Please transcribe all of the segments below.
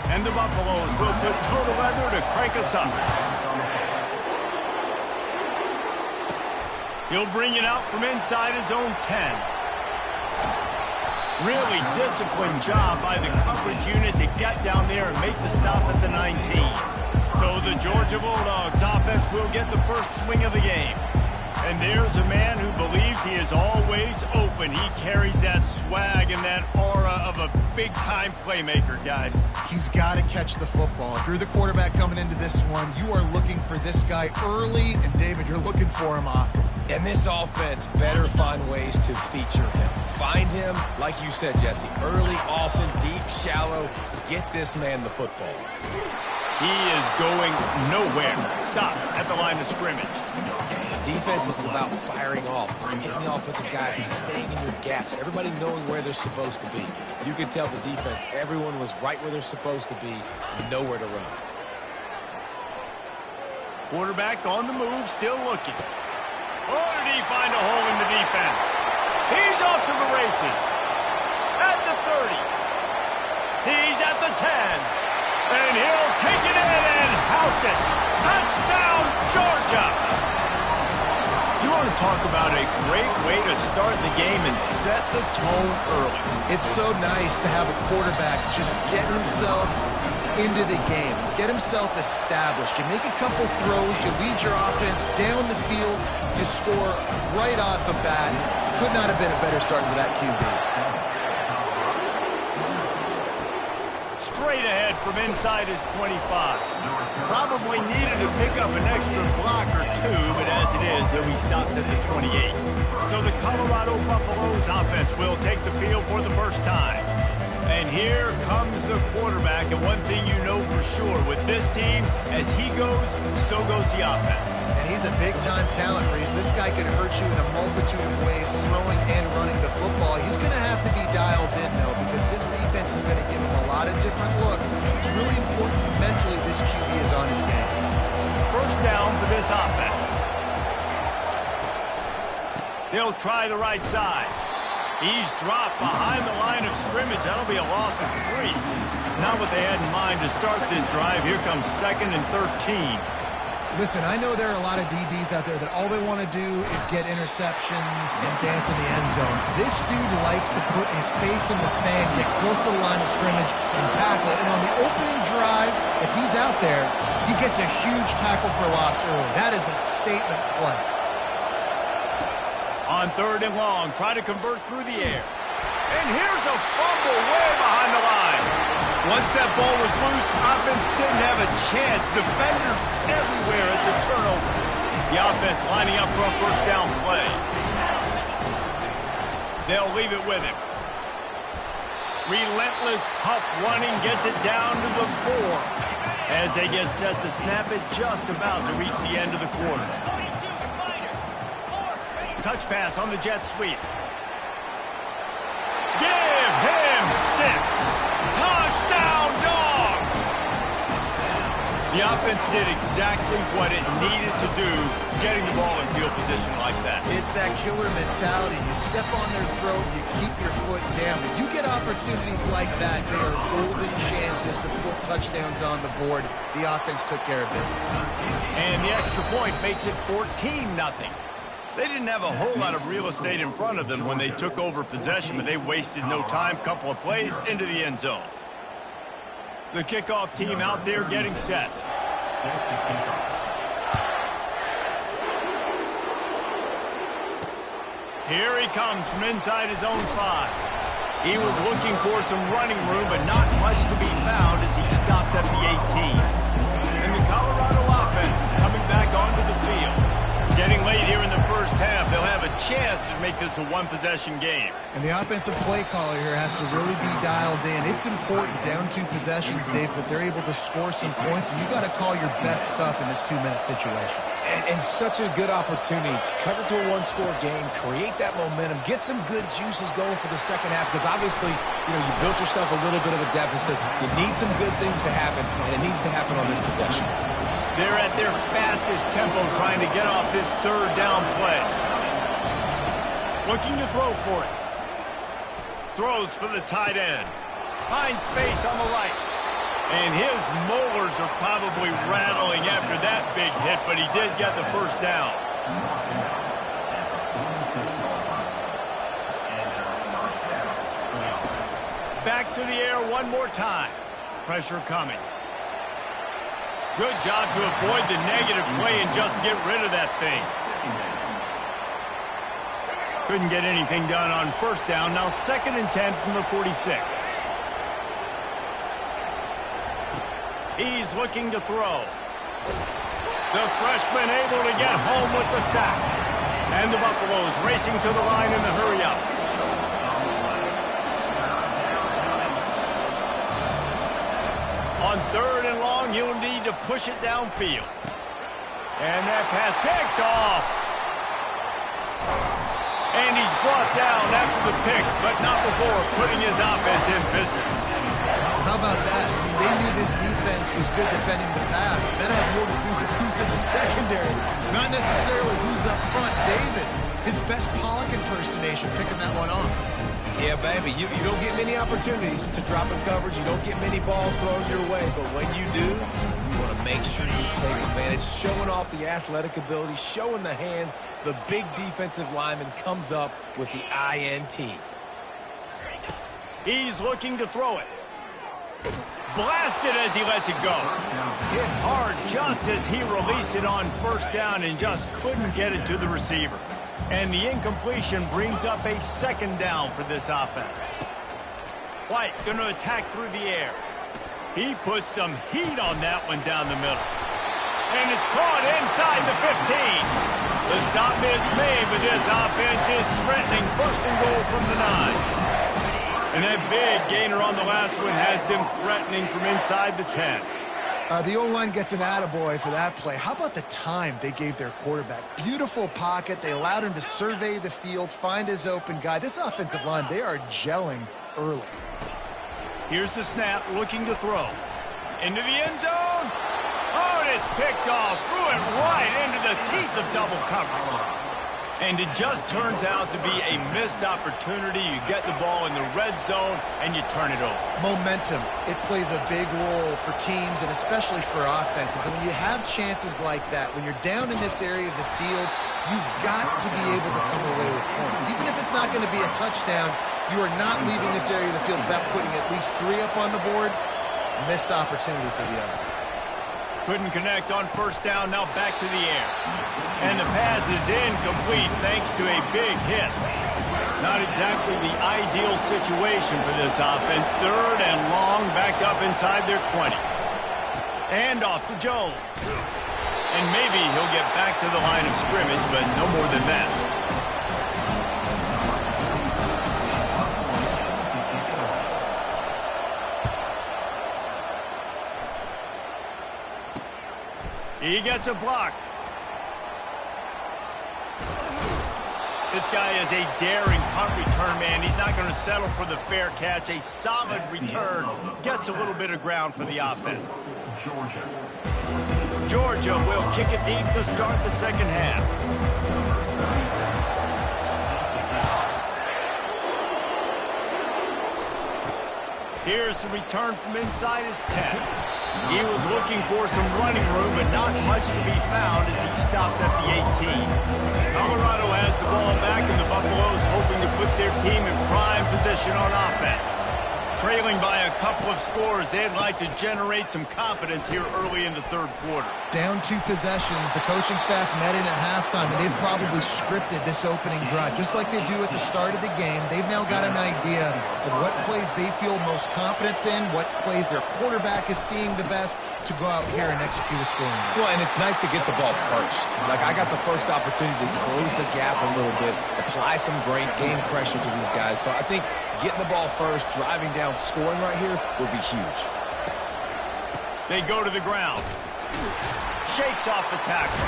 And the Buffaloes will put total weather to crank us up. He'll bring it out from inside his own 10. Really disciplined job by the coverage unit to get down there and make the stop at the 19. So the Georgia Bulldogs offense will get the first swing of the game. And there's a man who believes he is always open. He carries that swag and that aura of a big-time playmaker, guys. He's got to catch the football. If you're the quarterback coming into this one, you are looking for this guy early, and David, you're looking for him often. And this offense better find ways to feature him. Find him, like you said, Jesse, early, often, deep, shallow. Get this man the football. He is going nowhere. Stop at the line of scrimmage. Defense is about firing off, hitting the offensive guys and staying in your gaps. Everybody knowing where they're supposed to be. You could tell the defense, everyone was right where they're supposed to be, nowhere to run. Quarterback on the move, still looking. Oh, did he find a hole in the defense? He's off to the races. At the 30. He's at the 10. And he'll take it in and house it. Touchdown, Georgia! You want to talk about a great way to start the game and set the tone early. It's so nice to have a quarterback just get himself into the game, get himself established. You make a couple throws, you lead your offense down the field, you score right off the bat. Could not have been a better start for that QB. Straight ahead from inside his 25. Probably needed to pick up an extra block or two, but as it is, he'll be stopped at the 28. So the Colorado Buffaloes offense will take the field for the first time. And here comes the quarterback, and one thing you know for sure, with this team, as he goes, so goes the offense. And he's a big-time talent, Reese. This guy can hurt you in a multitude of ways, throwing and running the football. He's going to have to be dialed in, though, because this defense is going to give him a lot of different looks. It's really important mentally this QB is on his game. First down for this offense. They'll try the right side. He's dropped behind the line of scrimmage. That'll be a loss of 3. Not what they had in mind to start this drive. Here comes 2nd and 13. Listen, I know there are a lot of DBs out there that all they want to do is get interceptions and dance in the end zone. This dude likes to put his face in the fan, get close to the line of scrimmage, and tackle it. And on the opening drive, if he's out there, he gets a huge tackle for loss early. That is a statement play. On 3rd and long, try to convert through the air. And here's a fumble way behind the line. Once that ball was loose, offense didn't have a chance. Defenders everywhere. It's a turnover. The offense lining up for a first down play. They'll leave it with him. Relentless, tough running gets it down to the 4 as they get set to snap it just about to reach the end of the quarter. Touch pass on the jet sweep. Give him 6. Touchdown, Dogs! The offense did exactly what it needed to do, getting the ball in field position like that. It's that killer mentality. You step on their throat, you keep your foot down. When you get opportunities like that, they are golden chances to put touchdowns on the board. The offense took care of business. And the extra point makes it 14-0. They didn't have a whole lot of real estate in front of them when they took over possession, but they wasted no time. Couple of plays into the end zone. The kickoff team out there getting set. Here he comes from inside his own 5. He was looking for some running room, but not much to be found as he stopped at the 18. And the Colorado offense is coming back onto the field. Getting late here in the first half, they'll have a chance to make this a one-possession game. And the offensive play caller here has to really be dialed in. It's important down 2 possessions, Dave, that they're able to score some points. So you got to call your best stuff in this 2-minute situation. And such a good opportunity to cut it to a one-score game, create that momentum, get some good juices going for the second half, because obviously, you built yourself a little bit of a deficit. You need some good things to happen, and it needs to happen on this possession. They're at their fastest tempo trying to get off this third down play. Looking to throw for it. Throws for the tight end. Finds space on the right. And his molars are probably rattling after that big hit, but he did get the first down. Back to the air one more time. Pressure coming. Good job to avoid the negative play and just get rid of that thing. Couldn't get anything done on first down. Now 2nd and 10 from the 46. He's looking to throw. The freshman able to get home with the sack. And the Buffaloes racing to the line in the hurry-up. On 3rd and long, he'll need to push it downfield. And that pass picked off. And he's brought down after the pick, but not before putting his offense in business. How about that? I mean, they knew this defense was good defending the pass, but that had more to do with who's in the secondary, not necessarily who's up front. David, his best Pollock impersonation, picking that one off. Yeah, baby, you don't get many opportunities to drop in coverage. You don't get many balls thrown your way, but when you do, you want to make sure you take advantage, showing off the athletic ability, showing the hands. The big defensive lineman comes up with the INT. He's looking to throw it. Blasted as he lets it go. Hit hard just as he released it on first down and just couldn't get it to the receiver. And the incompletion brings up a 2nd down for this offense. White going to attack through the air. He puts some heat on that one down the middle. And it's caught inside the 15. The stop is made, but this offense is threatening 1st and goal from the 9. And that big gainer on the last one has them threatening from inside the 10. The O-line gets an attaboy for that play. How about the time they gave their quarterback? Beautiful pocket. They allowed him to survey the field, find his open guy. This offensive line, they are gelling early. Here's the snap, looking to throw. Into the end zone. Oh, and it's picked off. Threw it right into the teeth of double coverage. And it just turns out to be a missed opportunity. You get the ball in the red zone, and you turn it over. Momentum, it plays a big role for teams and especially for offenses. And when you have chances like that, when you're down in this area of the field, you've got to be able to come away with points. Even if it's not going to be a touchdown, you are not leaving this area of the field without putting at least 3 up on the board. Missed opportunity for the other. Couldn't connect on first down, now back to the air. And the pass is incomplete thanks to a big hit. Not exactly the ideal situation for this offense. 3rd and long, back up inside their 20. And off to Jones. And maybe he'll get back to the line of scrimmage, but no more than that. He gets a block. This guy is a daring punt return man. He's not going to settle for the fair catch. A solid return. Gets a little bit of ground for the offense. Georgia will kick it deep to start the second half. Here's the return from inside his 10. He was looking for some running room, but not much to be found as he stopped at the 18. Colorado has the ball back, and the Buffaloes hoping to put their team in prime position on offense. Trailing by a couple of scores, they'd like to generate some confidence here early in the third quarter. Down 2 possessions, the coaching staff met in at halftime, and they've probably scripted this opening drive. Just like they do at the start of the game, they've now got an idea of what plays they feel most confident in, what plays their quarterback is seeing the best to go out here and execute a scoring. Well, and it's nice to get the ball first. Like, I got the first opportunity to close the gap a little bit, apply some great game pressure to these guys. So I think getting the ball first, driving down, scoring right here will be huge. They go to the ground. Shakes off the tackle.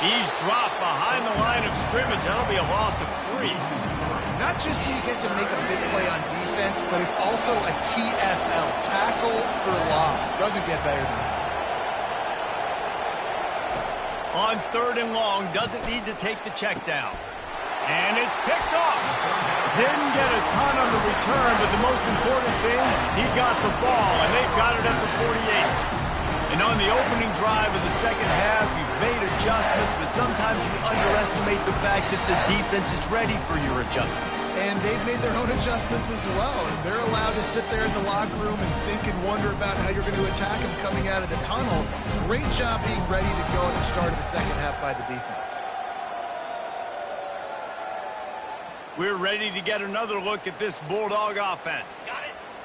He's dropped behind the line of scrimmage. That'll be a loss of 3. Not just do you get to make a big play on defense, but it's also a TFL, tackle for loss. Doesn't get better than that. On 3rd and long, doesn't need to take the check down. And it's picked off. Didn't get a ton on the return, but the most important thing, he got the ball, and they've got it at the 48. And on the opening drive of the second half, you've made adjustments, but sometimes you underestimate the fact that the defense is ready for your adjustments. And they've made their own adjustments as well. And they're allowed to sit there in the locker room and think and wonder about how you're going to attack them coming out of the tunnel. Great job being ready to go at the start of the second half by the defense. We're ready to get another look at this Bulldog offense.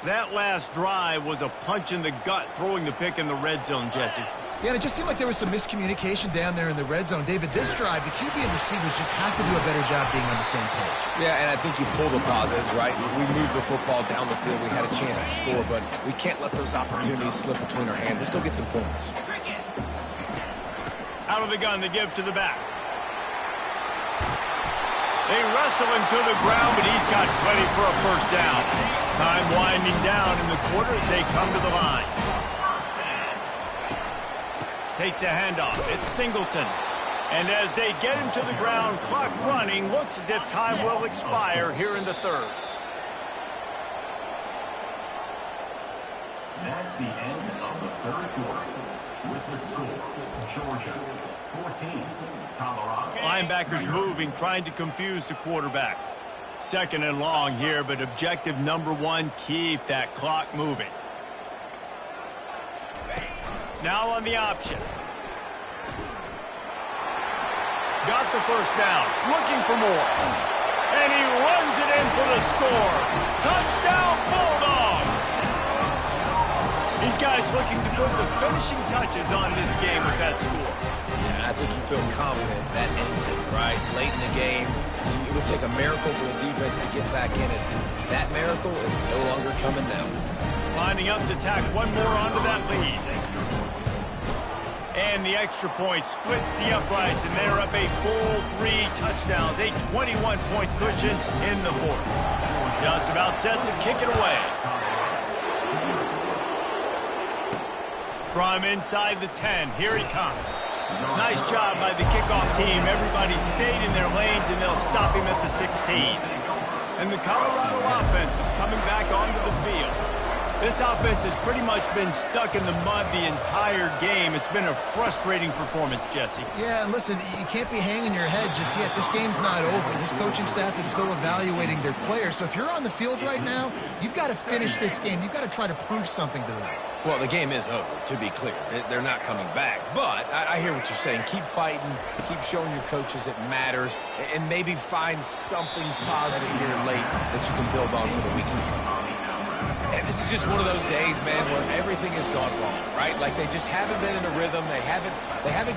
That last drive was a punch in the gut, throwing the pick in the red zone, Jesse. Yeah, and it just seemed like there was some miscommunication down there in the red zone. David, this drive, the QB and receivers just have to do a better job being on the same page. Yeah, and I think you pull the positives, right? If we move the football down the field, we had a chance to score, but we can't let those opportunities slip between our hands. Let's go get some points. Out of the gun, they give to the back. They wrestle him to the ground, but he's got plenty for a first down. Time winding down in the quarter as they come to the line. Takes the handoff. It's Singleton. And as they get him to the ground, clock running, looks as if time will expire here in the third. That's the end of the third quarter. With the score, Georgia 14, Colorado. Linebackers moving, trying to confuse the quarterback. 2nd and long here, but objective number 1, keep that clock moving. Now on the option. Got the first down, looking for more. And he runs it in for the score. Touchdown, Bulldogs! These guys looking to put the finishing touches on this game with that score. I think you feel confident that ends it, right? Late in the game, it would take a miracle for the defense to get back in it. That miracle is no longer coming now. Lining up to tack one more onto that lead. And the extra point splits the uprights, and they're up a full 3 touchdowns, a 21-point cushion in the fourth. Just about set to kick it away. From inside the 10, here he comes. Nice job by the kickoff team. Everybody stayed in their lanes, and they'll stop him at the 16. And the Colorado offense is coming back onto the field. This offense has pretty much been stuck in the mud the entire game. It's been a frustrating performance, Jesse. Yeah, and listen, you can't be hanging your head just yet. This game's not over. This coaching staff is still evaluating their players. So if you're on the field right now, you've got to finish this game. You've got to try to prove something to them. Well, the game is over, to be clear. They're not coming back. But I hear what you're saying. Keep fighting. Keep showing your coaches it matters. And maybe find something positive here late that you can build on for the weeks to come. And this is just one of those days, man, where everything has gone wrong, right? Like they just haven't been in a rhythm. They haven't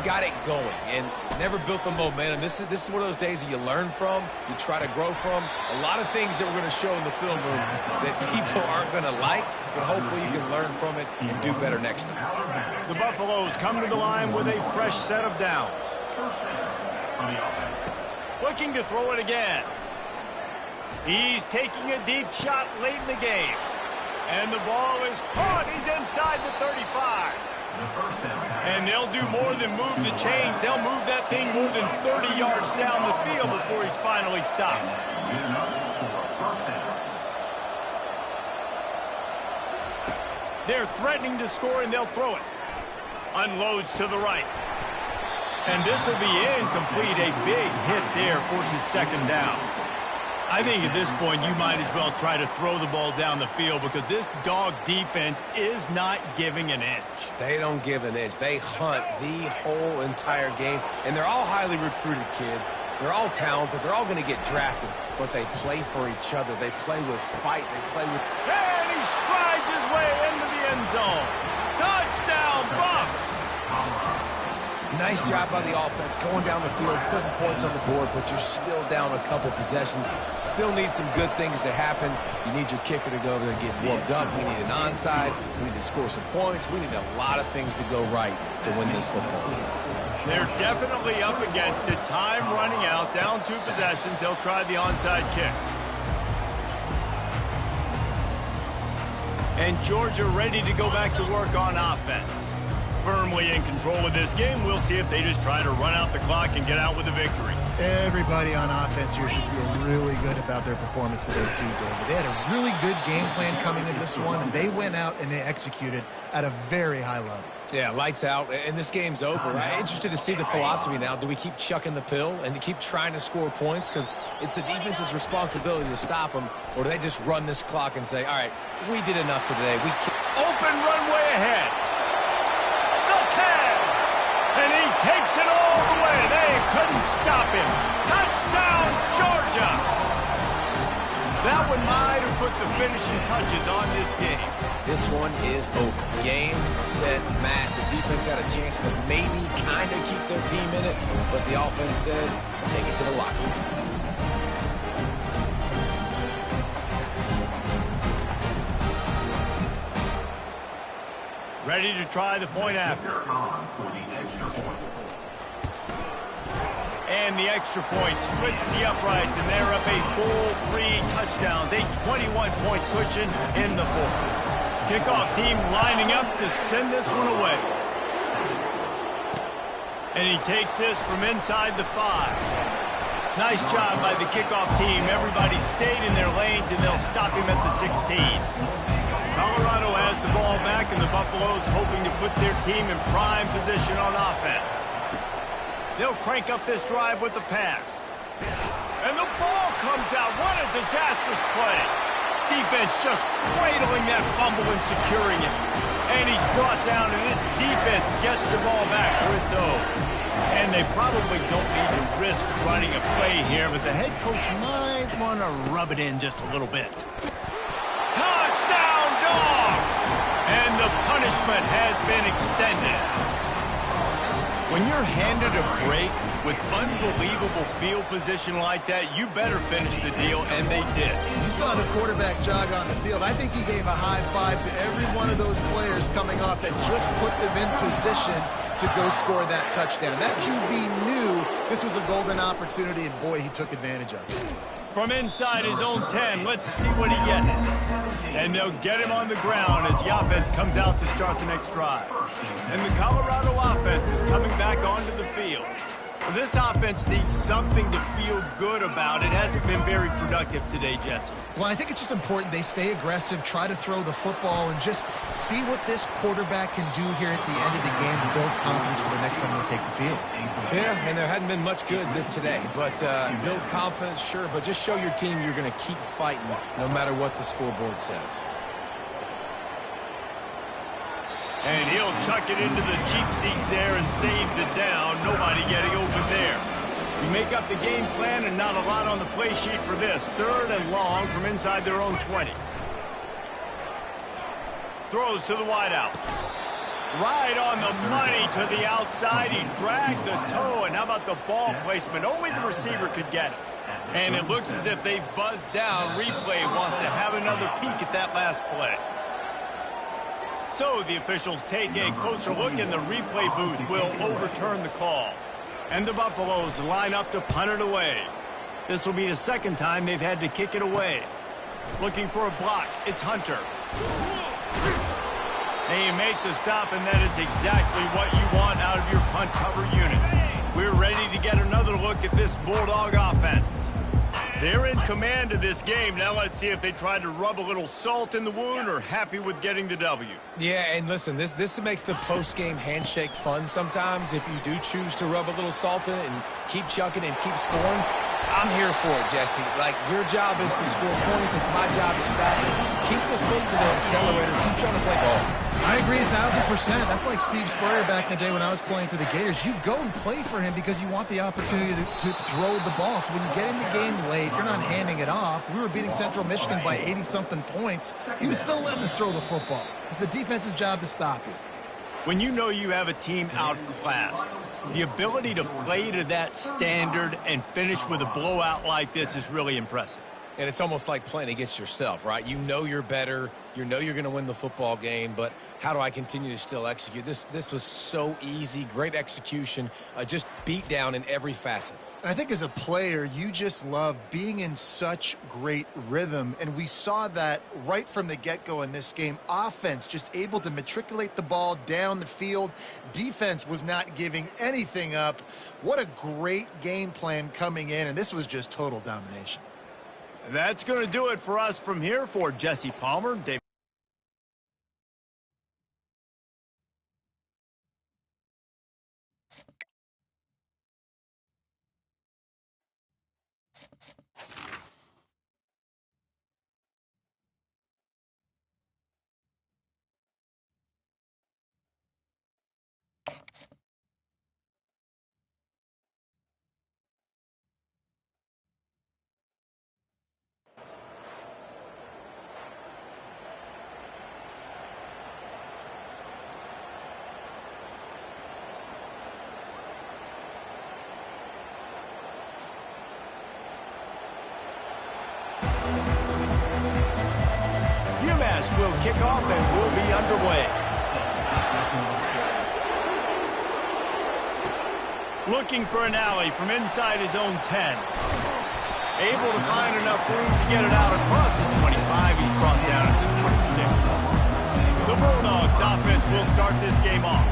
got it going and never built the momentum. This is one of those days that you learn from, you try to grow from. A lot of things that we're going to show in the film room that people aren't going to like, but hopefully you can learn from it and do better next time. The Buffaloes come to the line with a fresh set of downs. Looking to throw it again. He's taking a deep shot late in the game. And the ball is caught. He's inside the 35. And they'll do more than move the chains. They'll move that thing more than 30 yards down the field before he's finally stopped. They're threatening to score, and they'll throw it. Unloads to the right. And this will be incomplete. A big hit there forces 2nd down. I think at this point you might as well try to throw the ball down the field because this dog defense is not giving an inch. They don't give an inch. They hunt the whole entire game, and they're all highly recruited kids. They're all talented. They're all going to get drafted, but they play for each other. They play with fight. They play with... And he strides his way into the end zone. Touchdown, Buffs! Nice job by the offense going down the field, putting points on the board, but you're still down a couple possessions. Still need some good things to happen. You need your kicker to go over there and get warmed up. We need an onside. We need to score some points. We need a lot of things to go right to win this football game. They're definitely up against it. Time running out, down 2 possessions. They'll try the onside kick. And Georgia ready to go back to work on offense. Firmly in control of this game. We'll see if they just try to run out the clock and get out with a victory. Everybody on offense here should feel really good about their performance today, too, David. They had a really good game plan coming into this one, and they went out and they executed at a very high level. Yeah, lights out, and this game's over. I'm interested to see the philosophy now. Do we keep chucking the pill and keep trying to score points? Because it's the defense's responsibility to stop them, or do they just run this clock and say, all right, we did enough today. Open runway ahead. And he takes it all the way. They couldn't stop him. Touchdown, Georgia! That one might have put the finishing touches on this game. This one is over. Game, set, match. The defense had a chance to maybe kind of keep their team in it, but the offense said, take it to the locker room. Ready to try the point after. And the extra point splits the uprights, and they're up a full 3 touchdowns, a 21-point cushion in the 4th. Kickoff team lining up to send this one away. And he takes this from inside the 5. Nice job by the kickoff team. Everybody stayed in their lanes, and they'll stop him at the 16. Colorado has the ball back, and the Buffaloes hoping to put their team in prime position on offense. They'll crank up this drive with the pass. And the ball comes out. What a disastrous play. Defense just cradling that fumble and securing it. And he's brought down, and this defense gets the ball back for its own. And they probably don't need to risk running a play here, but the head coach might want to rub it in just a little bit. Touchdown, Dogs! And the punishment has been extended. When you're handed a break with unbelievable field position like that, you better finish the deal, and they did. You saw the quarterback jog on the field. I think he gave a high five to every one of those players coming off that just put them in position to go score that touchdown. That QB knew this was a golden opportunity, and boy, he took advantage of it. From inside his own 10, let's see what he gets. And they'll get him on the ground as the offense comes out to start the next drive. And the Colorado offense is coming back onto the field. This offense needs something to feel good about. It hasn't been very productive today, Jesse. Well, I think it's just important they stay aggressive, try to throw the football, and just see what this quarterback can do here at the end of the game to build confidence for the next time they take the field. Yeah, and there hadn't been much good today, but build confidence, sure, but just show your team you're going to keep fighting no matter what the scoreboard says. And he'll chuck it into the cheap seats there and save the down. Nobody getting open there. We make up the game plan and not a lot on the play sheet for this. 3rd and long from inside their own 20. Throws to the wideout. Right on the money to the outside. He dragged the toe. And how about the ball placement? Only the receiver could get it. And it looks as if they've buzzed down. Replay wants to have another peek at that last play. So the officials take a closer look, and the replay booth will overturn the call. And the Buffaloes line up to punt it away. This will be the 2nd time they've had to kick it away. Looking for a block. It's Hunter. They make the stop, and that is exactly what you want out of your punt cover unit. We're ready to get another look at this Bulldog offense. They're in command of this game. Now let's see if they try to rub a little salt in the wound or happy with getting the W. Yeah, and listen, this makes the post-game handshake fun sometimes. If you do choose to rub a little salt in it and keep chucking and keep scoring, I'm here for it, Jesse. Like, your job is to score points. It's my job to stop it. Keep the foot to the accelerator. Keep trying to play ball. I agree 1,000%. That's like Steve Spurrier back in the day when I was playing for the Gators. You go and play for him because you want the opportunity to throw the ball. So when you get in the game late, you're not handing it off. We were beating Central Michigan by 80-something points. He was still letting us throw the football. It's the defense's job to stop you. When you know you have a team outclassed, the ability to play to that standard and finish with a blowout like this is really impressive. And it's almost like playing against yourself, right? You know you're better. You know you're going to win the football game, but how do I continue to still execute? This was so easy, great execution, just beat down in every facet. I think as a player, you just love being in such great rhythm, and we saw that right from the get-go in this game. Offense just able to matriculate the ball down the field. Defense was not giving anything up. What a great game plan coming in, and this was just total domination. That's going to do it for us from here. For Jesse Palmer, David. UMass will kick off and will be underway. Looking for an alley from inside his own 10. Able to find enough room to get it out across the 25. He's brought down at the 26. The Bulldogs offense will start this game off.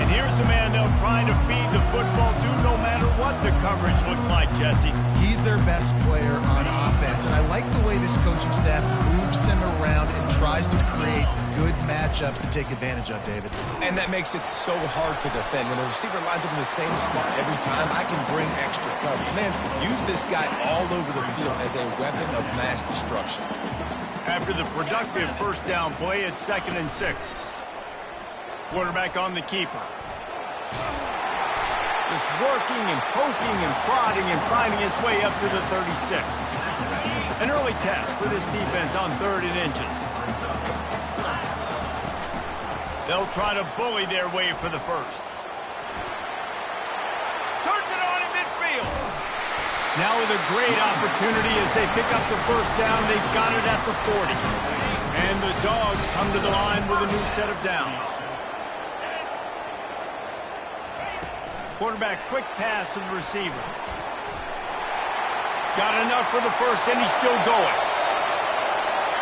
And here's the man they'll try to feed the football to no matter what the coverage looks like, Jesse. He's their best player on offense, and I like the way this coaching staff moves him around and tries to create good matchups to take advantage of, David. And that makes it so hard to defend. When the receiver lines up in the same spot every time, I can bring extra coverage. Man, use this guy all over the field as a weapon of mass destruction. After the productive first down play, it's 2nd and 6. Quarterback on the keeper. Just working and poking and prodding and finding his way up to the 36. An early test for this defense on 3rd and inches. They'll try to bully their way for the first. Turns it on in midfield. Now with a great opportunity as they pick up the first down. They've got it at the 40. And the Dogs come to the line with a new set of downs. Quarterback, quick pass to the receiver. Got enough for the first, and he's still going.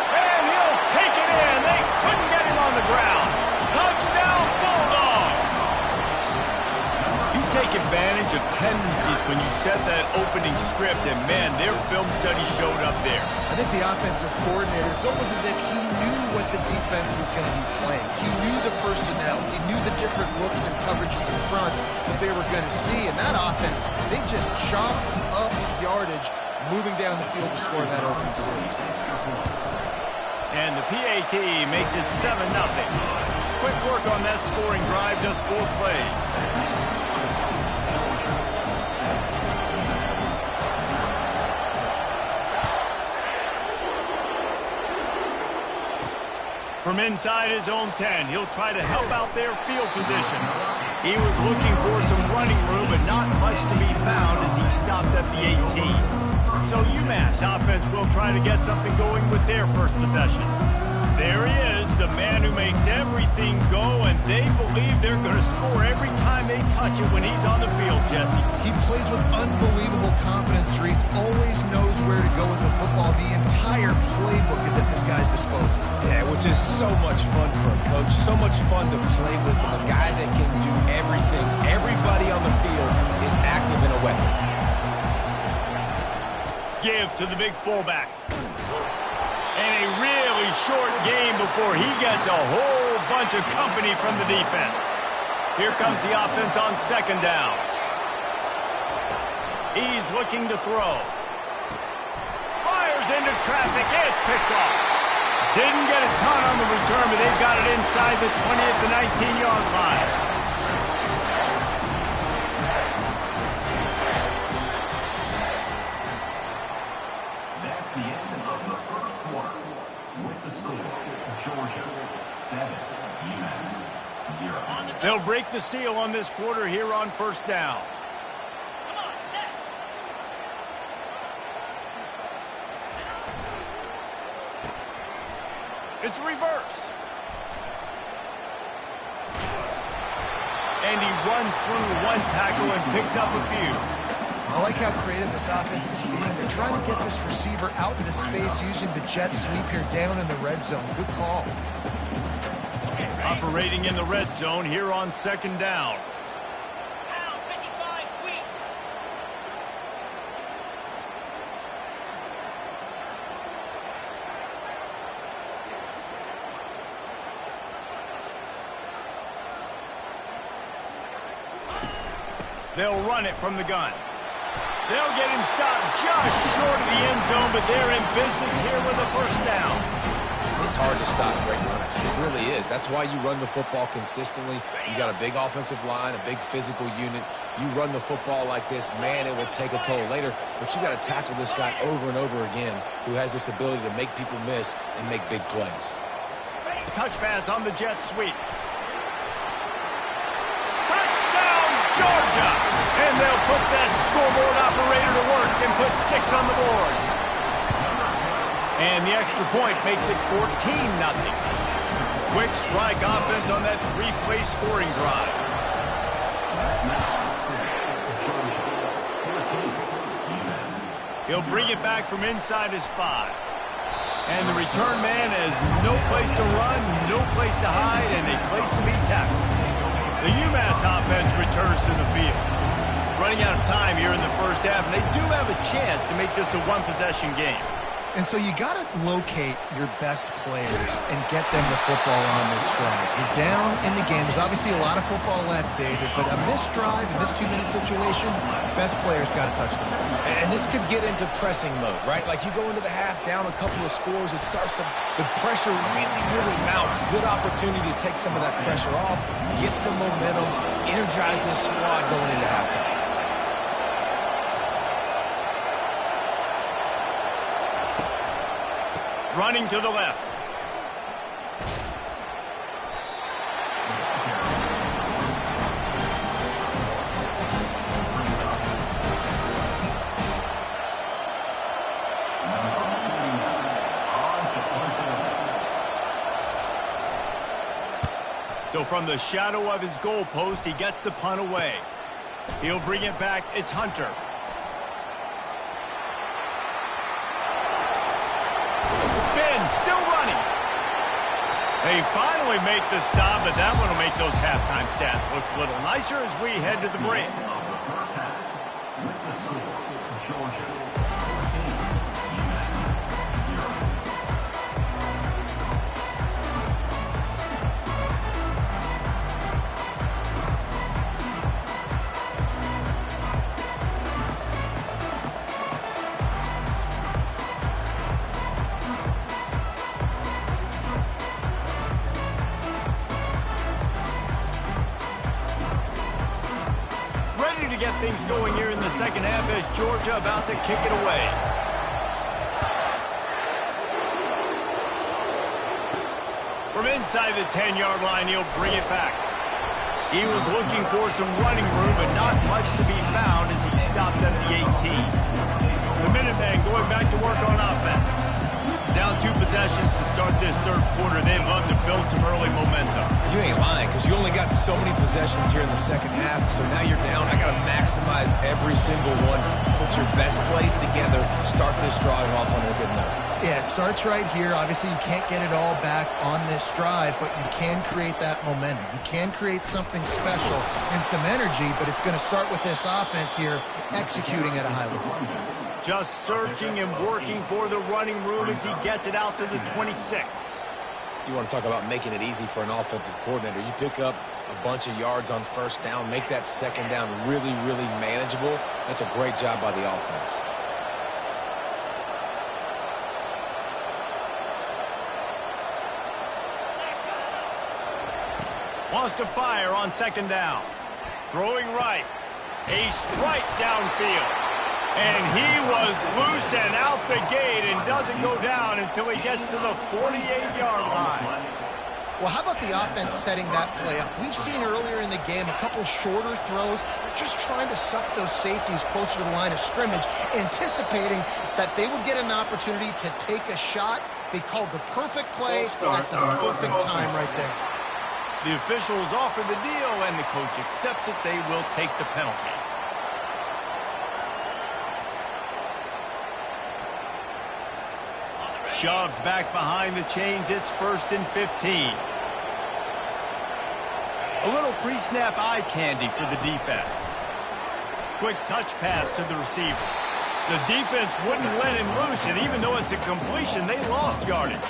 And he'll take it in. They couldn't get him on the ground. Touchdown, Bulldogs! You take advantage of tendencies when you set that opening script, and, man, their film study showed up there. I think the offensive coordinator, it's almost as if he knew what the defense was going to be playing. He knew the personnel. He knew the different looks and coverages and fronts that they were going to see. And that offense, they just chopped up yardage moving down the field to score that opening series. And the PAT makes it 7-0. Quick work on that scoring drive, just 4 plays. From inside his own 10, he'll try to help out their field position. He was looking for some running room, but not much to be found as he stopped at the 18. So UMass offense will try to get something going with their first possession. There he is, the man who makes everything go, and they believe they're going to score every time they touch it when he's on the field, Jesse. He plays with unbelievable confidence, Reese. Always knows where to go with the football. The entire playbook is at this guy's disposal. Yeah, which is so much fun for a coach, so much fun to play with, and a guy that can do everything. Everybody on the field is active in a weapon. Give to the big fullback. And a really short game before he gets a whole bunch of company from the defense. Here comes the offense on 2nd down. He's looking to throw. Fires into traffic. It's picked off. Didn't get a ton on the return, but they've got it inside the 20 at the 19-yard line. That's the end of the first quarter. With the score, Georgia 7, UMass 0. They'll break the seal on this quarter here on first down. It's reverse. And he runs through one tackle and picks up a few. I like how creative this offense is being. They're trying to get this receiver out into space using the jet sweep here down in the red zone. Good call. Operating in the red zone here on second down. They'll run it from the gun. They'll get him stopped just short of the end zone, but they're in business here with a first down. It's hard to stop great runners. It really is. That's why you run the football consistently. You got a big offensive line, a big physical unit. You run the football like this, man, it will take a toll later. But you got to tackle this guy over and over again who has this ability to make people miss and make big plays. Touch pass on the jet sweep. Georgia! And they'll put that scoreboard operator to work and put 6 on the board. And the extra point makes it 14-0. Quick strike offense on that 3-play scoring drive. He'll bring it back from inside his 5. And the return man has no place to run, no place to hide, and a place to be tackled. The UMass offense returns to the field. Running out of time here in the first half, and they do have a chance to make this a one-possession game. And so you got to locate your best players and get them the football on this drive. You're down in the game. There's obviously a lot of football left, David, but on this drive, in this 2-minute situation, best players got to touch the ball. And this could get into pressing mode, right? Like you go into the half, down a couple of scores, it starts to, the pressure really mounts. Good opportunity to take some of that pressure off, get some momentum, energize this squad going into halftime. Running to the left. So from the shadow of his goalpost, he gets the punt away. He'll bring it back. It's Hunter. Still running. They finally make the stop, but that one will make those halftime stats look a little nicer as we head to the break. With the score, Georgia 14. To get things going here in the second half as Georgia about to kick it away. From inside the 10-yard line, he'll bring it back. He was looking for some running room, but not much to be found as he stopped at the 18. The Minutemen going back to work on offense. Down 2 possessions to start this third quarter. They'd love to build some early momentum. You ain't lying, because you only got so many possessions here in the second half, so now you're down. I got to maximize every single one. Put your best plays together. Start this drive off on a good note. Yeah, it starts right here. Obviously, you can't get it all back on this drive, but you can create that momentum. You can create something special and some energy, but it's going to start with this offense here executing at a high level. Just searching and working for the running room as he gets it out to the 26. You want to talk about making it easy for an offensive coordinator. You pick up a bunch of yards on first down, make that second down really, really manageable. That's a great job by the offense. Wants to fire on second down. Throwing right. A strike downfield. And he was loose and out the gate and doesn't go down until he gets to the 48-yard line. Well, how about the offense setting that play up? We've seen earlier in the game a couple shorter throws. They're just trying to suck those safeties closer to the line of scrimmage, anticipating that they would get an opportunity to take a shot. They called the perfect play at the perfect time right there. The officials offer the deal, and the coach accepts it. They will take the penalty. Shoves back behind the chains. It's 1st and 15. A little pre-snap eye candy for the defense. Quick touch pass to the receiver. The defense wouldn't let him loose, and even though it's a completion, they lost yardage.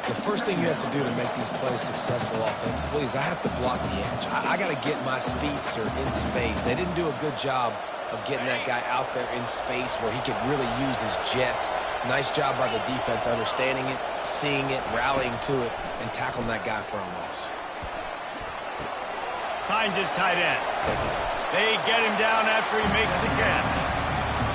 The first thing you have to do to make these plays successful offensively is I have to block the edge. I got to get my speedster in space. They didn't do a good job of getting that guy out there in space where he could really use his jets. Nice job by the defense understanding it, seeing it, rallying to it, and tackling that guy for a loss. Finds his tight end. They get him down after he makes the catch.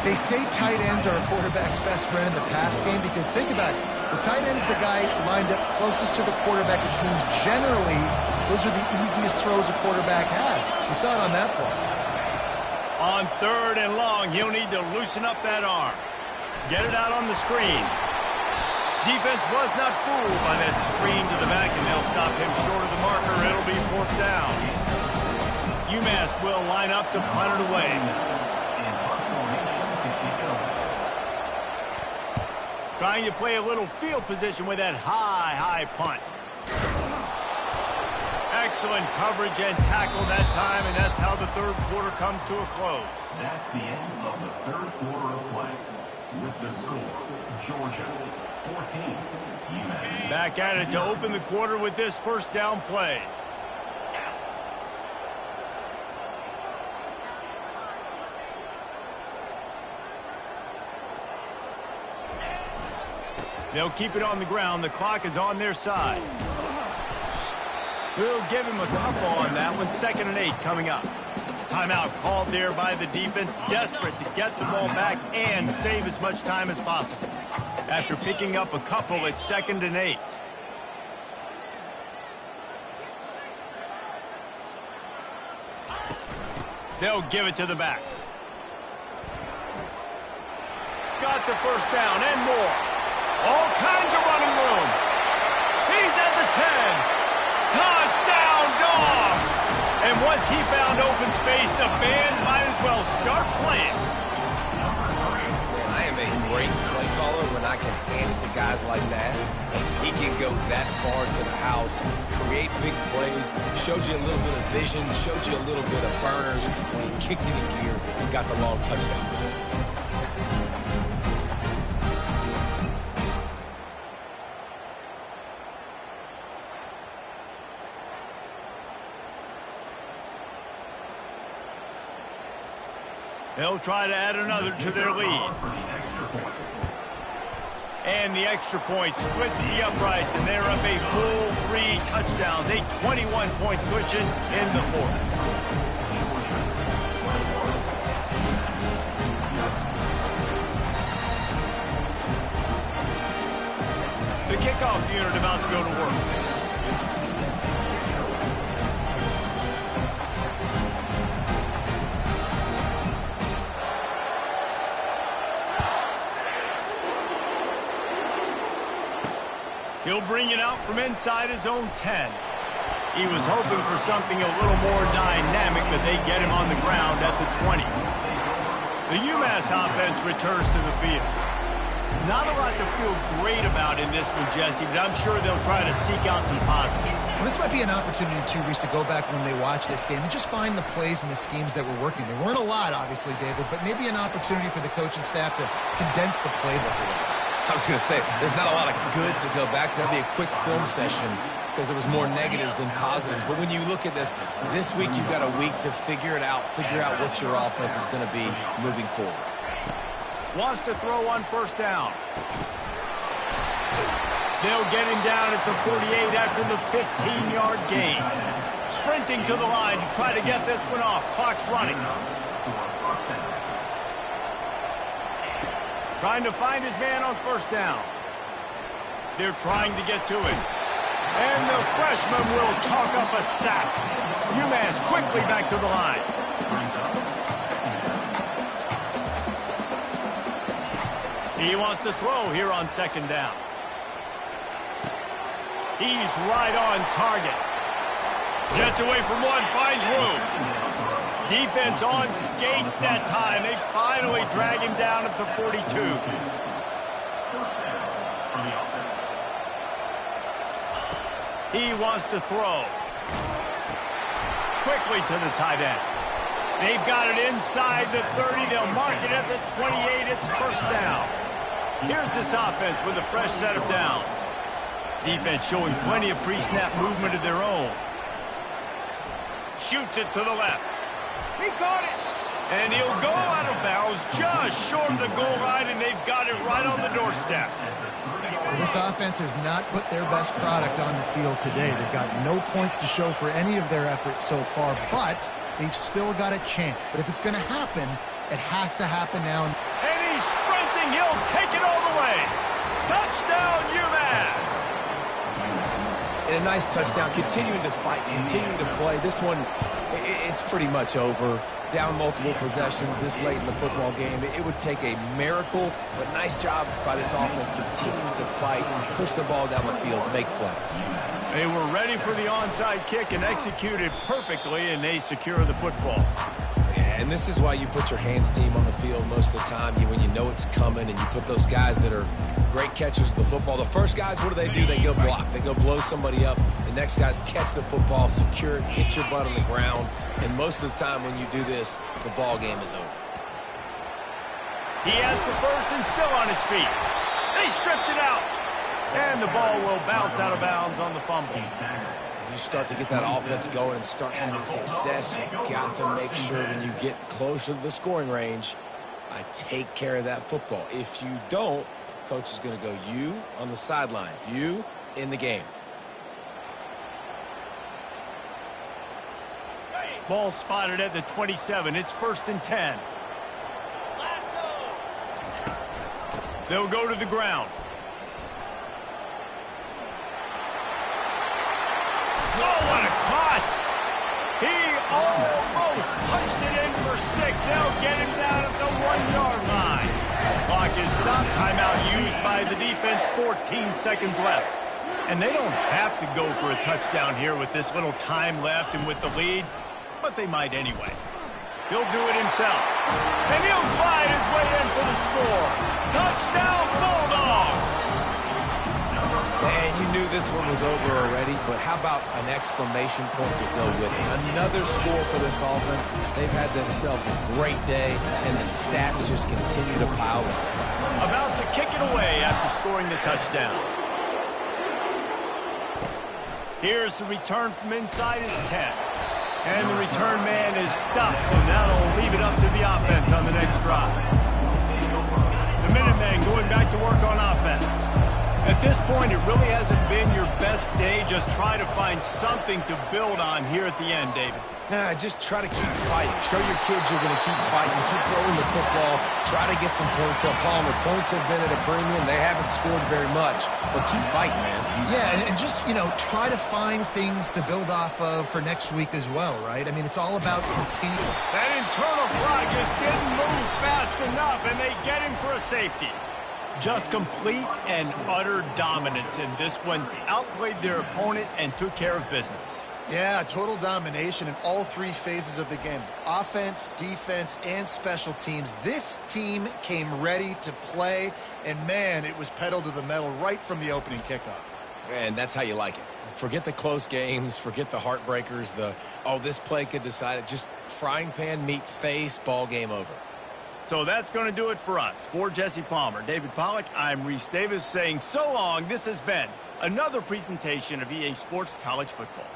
They say tight ends are a quarterback's best friend in the pass game because think about it. The tight end's the guy lined up closest to the quarterback, which means generally those are the easiest throws a quarterback has. You saw it on that play. On 3rd and long, he'll need to loosen up that arm. Get it out on the screen. Defense was not fooled by that screen to the back, and they'll stop him short of the marker. It'll be 4th down. UMass will line up to punt it away. Trying to play a little field position with that high punt. Excellent coverage and tackle that time, and that's how the 3rd quarter comes to a close. That's the end of the 3rd quarter of play. With the score, Georgia 14, UMass. Back at it to open the quarter with this 1st down play. They'll keep it on the ground. The clock is on their side. We'll give him a couple on that one. 2nd and 8 coming up. Timeout called there by the defense, desperate to get the ball back and save as much time as possible. After picking up a couple, it's 2nd and 8. They'll give it to the back. Got the 1st down and more. All kinds of running room. He's at the 10. Touchdown, Dogs! And once he found open space, the band might as well start playing. I am a great play caller when I can hand it to guys like that. He can go that far to the house, create big plays, showed you a little bit of vision, showed you a little bit of burners when he kicked it in gear and got the long touchdown. They'll try to add another to their lead. And the extra point splits the uprights, and they're up a full 3 touchdowns, a 21-point cushion in the 4th. The kickoff unit about to go to work. He'll bring it out from inside his own 10. He was hoping for something a little more dynamic, but they get him on the ground at the 20. The UMass offense returns to the field. Not a lot to feel great about in this one, Jesse, but I'm sure they'll try to seek out some positives. Well, this might be an opportunity, too, Reese, to go back when they watch this game and just find the plays and the schemes that were working. There weren't a lot, obviously, David, but maybe an opportunity for the coaching staff to condense the playbook a little. I was going to say, there's not a lot of good to go back to. That'd be a quick film session because there was more negatives than positives. But when you look at this week you've got a week to figure it out, figure out what your offense is going to be moving forward. Wants to throw on first down. They'll get him down at the 48 after the 15-yard gain. Sprinting to the line to try to get this one off. Clock's running. Trying to find his man on first down. They're trying to get to him. And the freshman will chalk up a sack. UMass quickly back to the line. He wants to throw here on second down. He's right on target. Gets away from one, finds room. Defense on skates that time. They finally drag him down at the 42. He wants to throw. Quickly to the tight end. They've got it inside the 30. They'll mark it at the 28. It's first down. Here's this offense with a fresh set of downs. Defense showing plenty of pre-snap movement of their own. Shoots it to the left. He caught it. And he'll go out of bounds just short of the goal line, and they've got it right on the doorstep. This offense has not put their best product on the field today. They've got no points to show for any of their efforts so far, but they've still got a chance. But if it's going to happen, it has to happen now. And he's sprinting. He'll take it all the way. Touchdown, UMass. And a nice touchdown, continuing to fight, continuing to play. This one, it's pretty much over. Down multiple possessions this late in the football game. It would take a miracle, but nice job by this offense continuing to fight, push the ball down the field, make plays. They were ready for the onside kick and executed perfectly, and they secure the football. Yeah, and this is why you put your hands team on the field most of the time. When you know it's coming, and you put those guys that are great catchers of the football. The first guys, what do? They go block. They go blow somebody up. The next guys catch the football, secure it, get your butt on the ground. And most of the time when you do this, the ball game is over. He has the first and still on his feet. They stripped it out. And the ball will bounce out of bounds on the fumble. When you start to get that offense going and start having success, you've got to make sure when you get closer to the scoring range, I take care of that football. If you don't, coach is going to go, you on the sideline, you in the game. Ball spotted at the 27. It's first and 10. They'll go to the ground. Oh, what a cut! He almost punched it in for 6. They'll get him down at the 1-yard line. Clock is stopped. Timeout used by the defense. 14 seconds left. And they don't have to go for a touchdown here with this little time left and with the lead. But they might anyway. He'll do it himself. And he'll glide his way in for the score. Touchdown, Bulldogs! Man, you knew this one was over already, but how about an exclamation point to go with it? Another score for this offense. They've had themselves a great day, and the stats just continue to pile up. About to kick it away after scoring the touchdown. Here's the return from inside his 10. And the return man is stopped, and that'll leave it up to the offense on the next drive. The Minutemen going back to work on offense. At this point, it really hasn't been your best day. Just try to find something to build on here at the end, David. Just try to keep fighting. Show your kids you're going to keep fighting. Keep throwing the football. Try to get some points up. Palmer, points have been at a premium. They haven't scored very much. But keep fighting, man. Yeah, and just, try to find things to build off of for next week as well, right? I mean, it's all about continuing. That internal clock just didn't move fast enough, and they get him for a safety. Just complete and utter dominance in this one. Outplayed their opponent and took care of business. Yeah, total domination in all 3 phases of the game. Offense, defense, and special teams. This team came ready to play, and man, it was pedal to the metal right from the opening kickoff. And that's how you like it. Forget the close games, forget the heartbreakers, this play could decide it. Just frying pan, meat, face, ball game over. So that's going to do it for us. For Jesse Palmer, David Pollack, I'm Reese Davis saying so long. This has been another presentation of EA Sports College Football.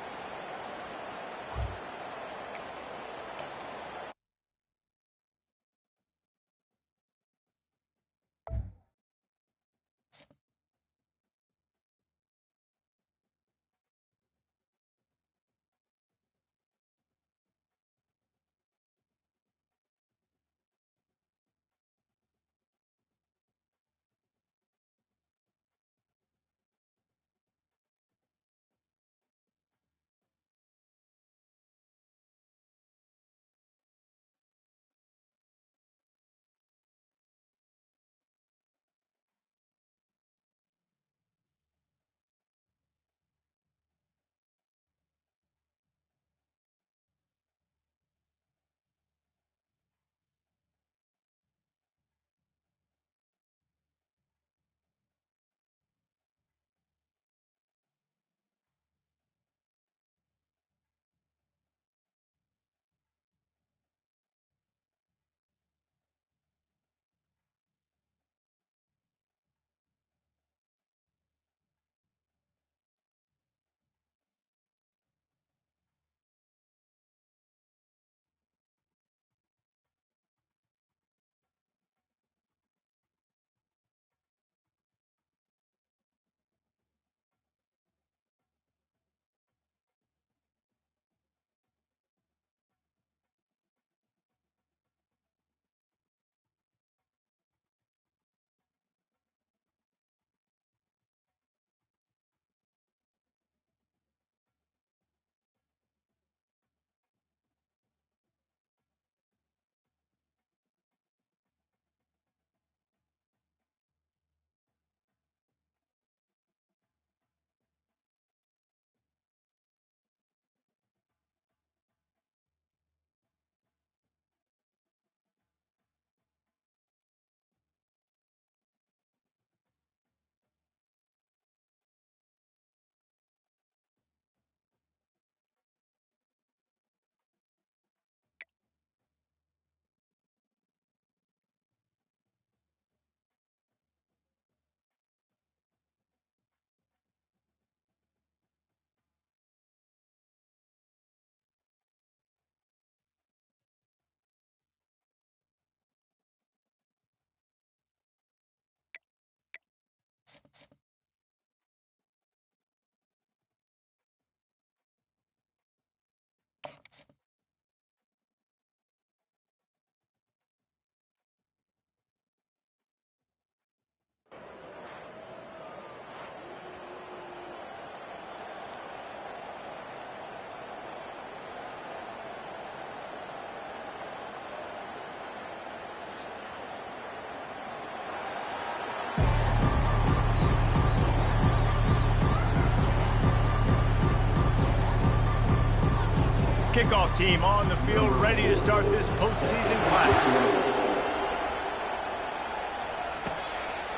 Kickoff team on the field, ready to start this postseason classic.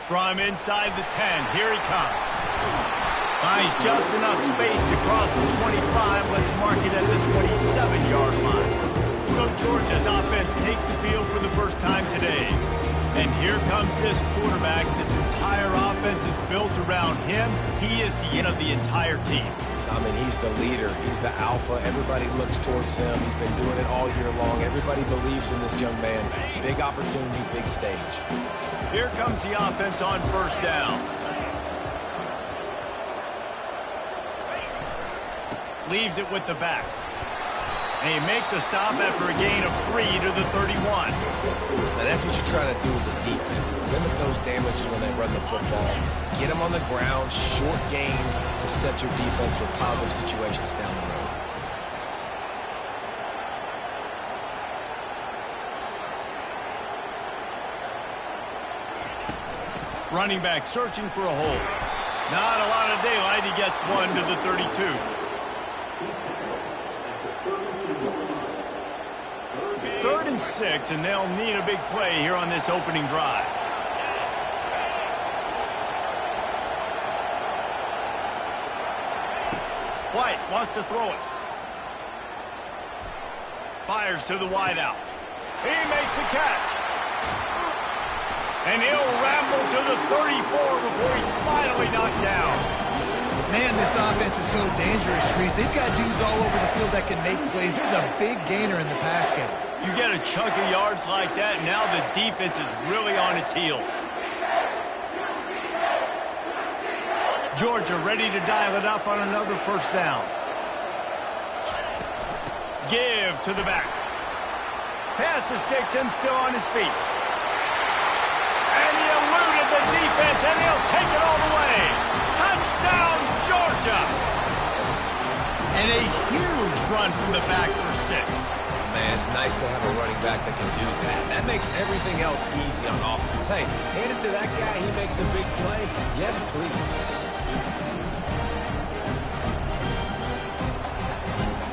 From inside the 10, here he comes. Finds just enough space to cross the 25. Let's mark it at the 27-yard line. So Georgia's offense takes the field for the first time today. And here comes this quarterback. This entire offense is built around him. He is the end of the entire team. I mean, he's the leader. He's the alpha. Everybody looks towards him. He's been doing it all year long. Everybody believes in this young man. Big opportunity, big stage. Here comes the offense on first down. Leaves it with the back. They make the stop after a gain of 3 to the 31. Now that's what you try to do as a defense. Limit those damages when they run the football. Get them on the ground, short gains to set your defense for positive situations down the road. Running back searching for a hole. Not a lot of daylight. He gets 1 to the 32. Third and 6, and they'll need a big play here on this opening drive. White wants to throw it. Fires to the wideout. He makes the catch. And he'll ramble to the 34 before he's finally knocked down. Man, this offense is so dangerous, Reese. They've got dudes all over the field that can make plays. There's a big gainer in the pass game. You get a chunk of yards like that, and now the defense is really on its heels. Georgia ready to dial it up on another first down. Give to the back. Pass to Sticks and still on his feet. And he eluded the defense, and he'll take it all the way. Touchdown, Georgia! And a huge run from the back for 6. Man, it's nice to have a running back that can do that. That makes everything else easy on offense. Hey, hand it to that guy, he makes a big play. Yes, please.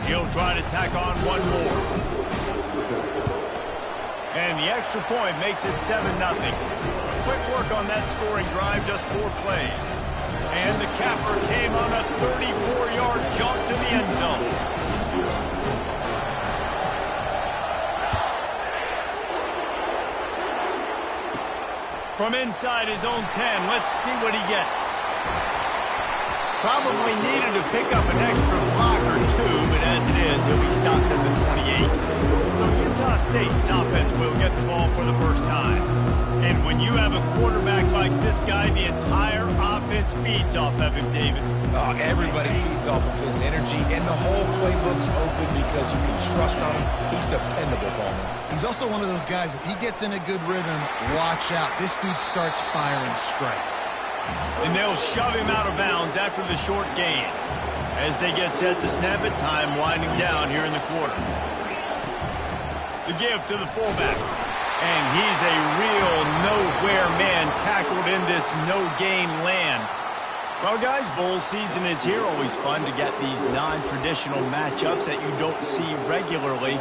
He'll try to tack on one more. And the extra point makes it 7-0. Quick work on that scoring drive, just 4 plays. And the capper came on a 34-yard jaunt to the end zone. From inside his own 10, let's see what he gets. Probably needed to pick up an extra block or 2, but as it is, he'll be stopped at the 28. So Utah State's offense will get the ball for the first time. And when you have a quarterback like this guy, the entire offense feeds off of him, David. Oh, everybody feeds off of his energy, and the whole playbook's open because you can trust on him. He's dependable, Palmer. He's also one of those guys, if he gets in a good rhythm, watch out. This dude starts firing strikes. And they'll shove him out of bounds after the short gain as they get set to snap it, time winding down here in the quarter. The give to the fullback. And he's a real nowhere man tackled in this no-gain land. Well, guys, bowl season is here. Always fun to get these non-traditional matchups that you don't see regularly.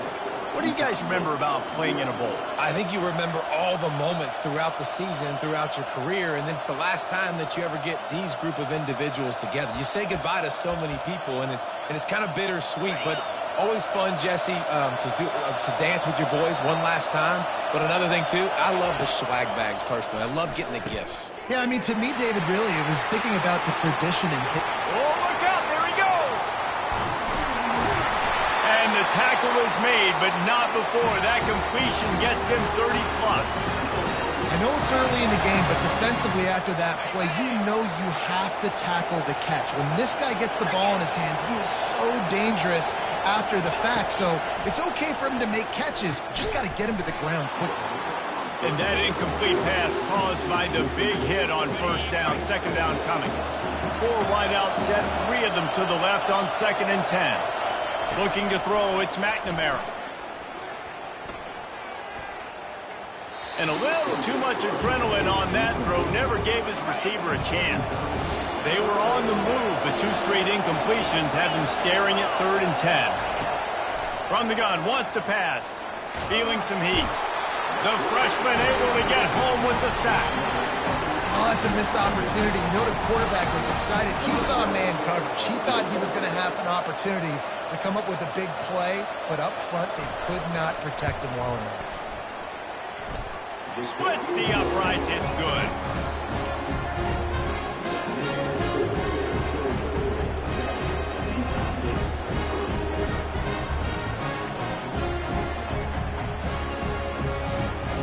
What do you guys remember about playing in a bowl? I think you remember all the moments throughout the season, throughout your career, and it's the last time that you ever get these group of individuals together. You say goodbye to so many people, and it's kind of bittersweet, but always fun, Jesse, to dance with your boys one last time. But another thing, too, I love the swag bags, personally. I love getting the gifts. Yeah, I mean, to me, David, really, it was thinking about the tradition and hit. Oh, look out, there he goes! And the tackle is made, but not before that completion gets them 30-plus. I know it's early in the game, but defensively after that play, you know you have to tackle the catch. When this guy gets the ball in his hands, he is so dangerous after the fact. So it's okay for him to make catches. You just got to get him to the ground quickly. And that incomplete pass caused by the big hit on first down, second down coming. 4 wide out set, 3 of them to the left on 2nd and 10. Looking to throw, it's McNamara. And a little too much adrenaline on that throw never gave his receiver a chance. They were on the move, but 2 straight incompletions have him staring at 3rd and 10. From the gun, wants to pass. Feeling some heat. The freshman able to get home with the sack. Oh, that's a missed opportunity. You know the quarterback was excited. He saw man coverage. He thought he was going to have an opportunity to come up with a big play, but up front they could not protect him well enough. Splits the uprights, it's good.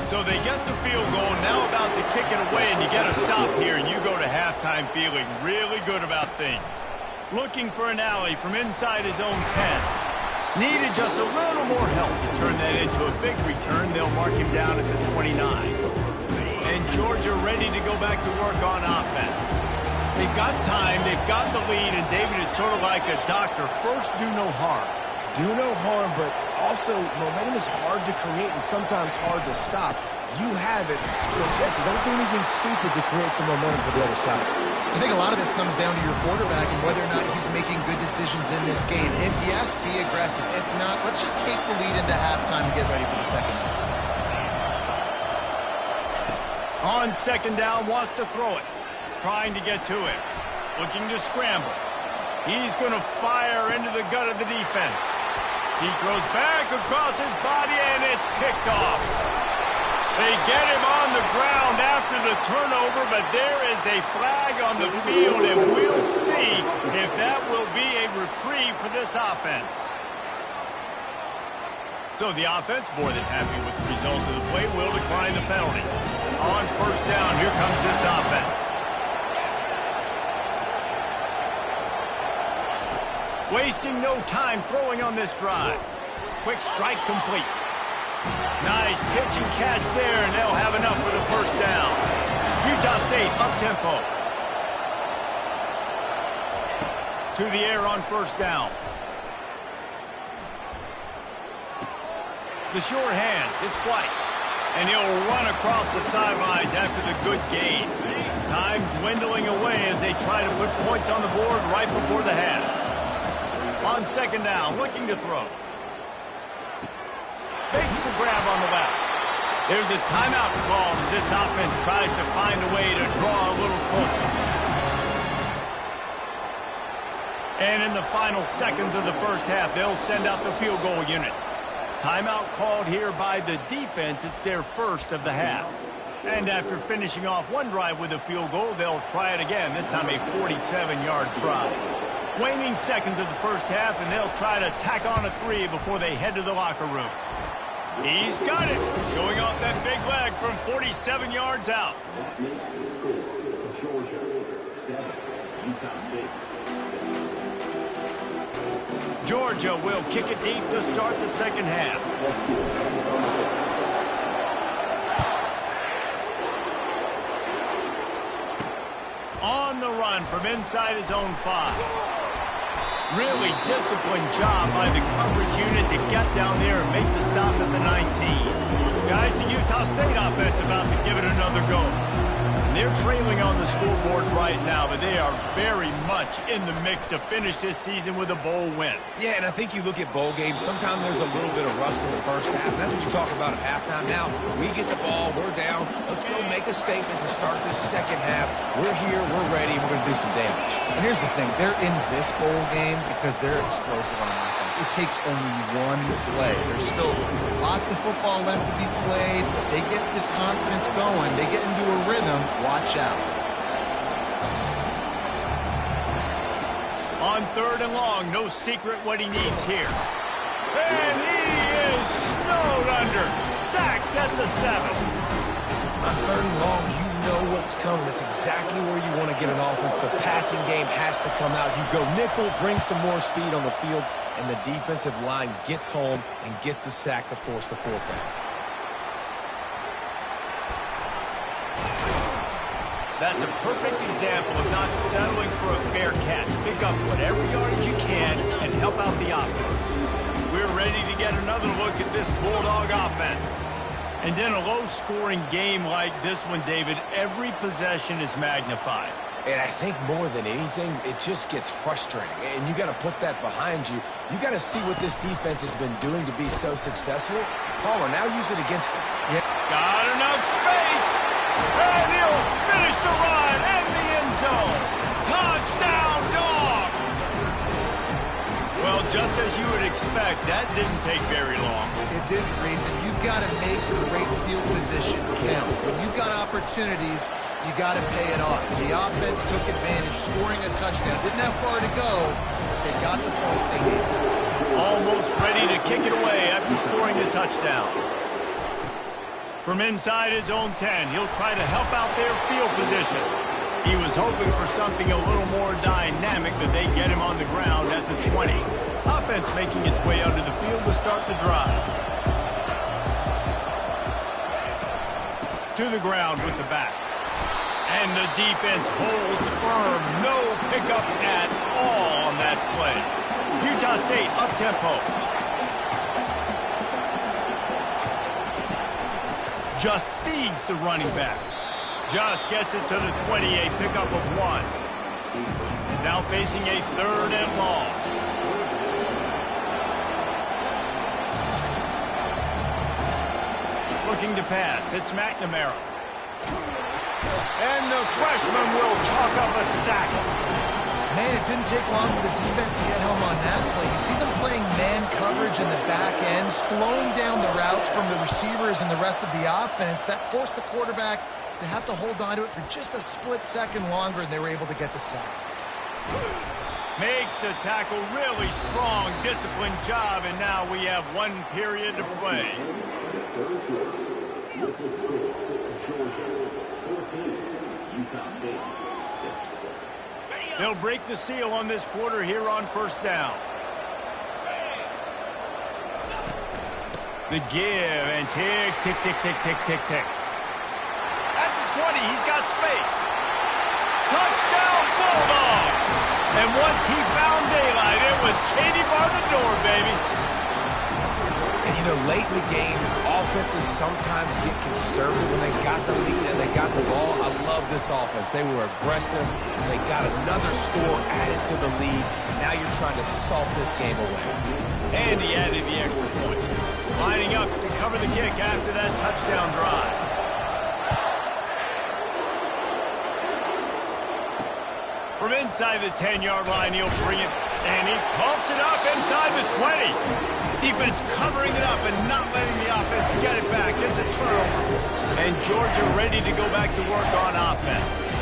So they get the field goal, now about to kick it away, and you get a stop here, and you go to halftime feeling really good about things. Looking for an alley from inside his own 10. Needed just a little more help to turn that into a big return. They'll mark him down at the 29. And Georgia ready to go back to work on offense. They've got time, they've got the lead, and David is sort of like a doctor. First, do no harm. Do no harm, but also momentum is hard to create and sometimes hard to stop. You have it, so Jesse, don't do anything stupid to create some momentum for the other side. I think a lot of this comes down to your quarterback and whether or not he's making good decisions in this game. If yes, be aggressive. If not, let's just take the lead into halftime and get ready for the second half. On second down, wants to throw it. Trying to get to it. Looking to scramble. He's going to fire into the gut of the defense. He throws back across his body, and it's picked off. They get him on the ground after the turnover, but there is a flag on the field, and we'll see if that will be a reprieve for this offense. So the offense, more than happy with the result of the play, will decline the penalty. On first down, here comes this offense. Wasting no time throwing on this drive. Quick strike complete. Nice pitch and catch there, and they'll have enough for the first down. Utah State up-tempo. To the air on first down. The short hands, it's White. And he'll run across the sidelines after the good gain. Time dwindling away as they try to put points on the board right before the half. On second down, looking to throw. Fakes the grab on the left. There's a timeout called as this offense tries to find a way to draw a little closer. And in the final seconds of the first half, they'll send out the field goal unit. Timeout called here by the defense. It's their first of the half. And after finishing off one drive with a field goal, they'll try it again, this time a 47-yard try. Waning seconds of the first half, and they'll try to tack on a 3 before they head to the locker room. He's got it, showing off that big leg from 47 yards out. That makes the score Georgia 7, Utah State 6. Georgia will kick it deep to start the second half. On the run from inside his own 5. Really disciplined job by the coverage unit to get down there and make the stop at the 19. Guys, the Utah State offense about to give it another go. They're trailing on the scoreboard right now, but they are very much in the mix to finish this season with a bowl win. Yeah, and I think you look at bowl games, sometimes there's a little bit of rust in the first half. And that's what you talk about at halftime. Now, we get the ball, we're down. Let's go make a statement to start this second half. We're here, we're ready, we're going to do some damage. And here's the thing. They're in this bowl game because they're explosive on offense. It takes only one play. There's still lots of football left to be played. If they get this confidence going, they get into a rhythm, watch out. On third and long, no secret what he needs here. And he is snowed under, sacked at the 7. On third and long, you know what's coming. That's exactly where you want to get an offense. The passing game has to come out. You go nickel, bring some more speed on the field, and the defensive line gets home and gets the sack to force the fourth down. That's a perfect example of not settling for a fair catch. Pick up whatever yardage you can and help out the offense. We're ready to get another look at this Bulldog offense. And in a low-scoring game like this one, David, every possession is magnified. And I think more than anything, it just gets frustrating. And you got to put that behind you. You got to see what this defense has been doing to be so successful. Palmer, now use it against him. Yeah. Got enough space. And he'll finish the run in the end zone. Touchdown, Dogs! Well, just as you would expect, that didn't take very long. It didn't, Reese, and you've got to make great field position count. When you've got opportunities, you got to pay it off. The offense took advantage, scoring a touchdown. Didn't have far to go, but they got the points they needed. Almost ready to kick it away after scoring the touchdown. From inside his own 10, he'll try to help out their field position. He was hoping for something a little more dynamic, but they get him on the ground at the 20. Offense making its way onto the field to start the drive. To the ground with the back. And the defense holds firm. No pickup at all on that play. Utah State up-tempo. Just feeds the running back. Just gets it to the 28, pickup of 1. Now facing a third and long. Looking to pass, it's McNamara. And the freshman will chalk up a sack. Man, it didn't take long for the defense to get home on that play. You see them playing man coverage coverage in the back end, slowing down the routes from the receivers and the rest of the offense. That forced the quarterback to have to hold on to it for just a split second longer, and they were able to get the sack. Makes the tackle really strong, disciplined job, and now we have 1 period to play. They'll break the seal on this quarter here on first down. The give and tick, tick, tick, tick, tick, tick, tick. At the 20, he's got space. Touchdown, Bulldogs! And once he found daylight, it was Katie bar the door, baby. And, you know, late in the games, offenses sometimes get conservative when they got the lead and they got the ball. I love this offense. They were aggressive. They got another score added to the lead. Now you're trying to salt this game away. And he added the extra point. Lining up to cover the kick after that touchdown drive. From inside the 10-yard line, he'll bring it, and he coughs it up inside the 20. Defense covering it up and not letting the offense get it back. It's a turnover. And Georgia ready to go back to work on offense.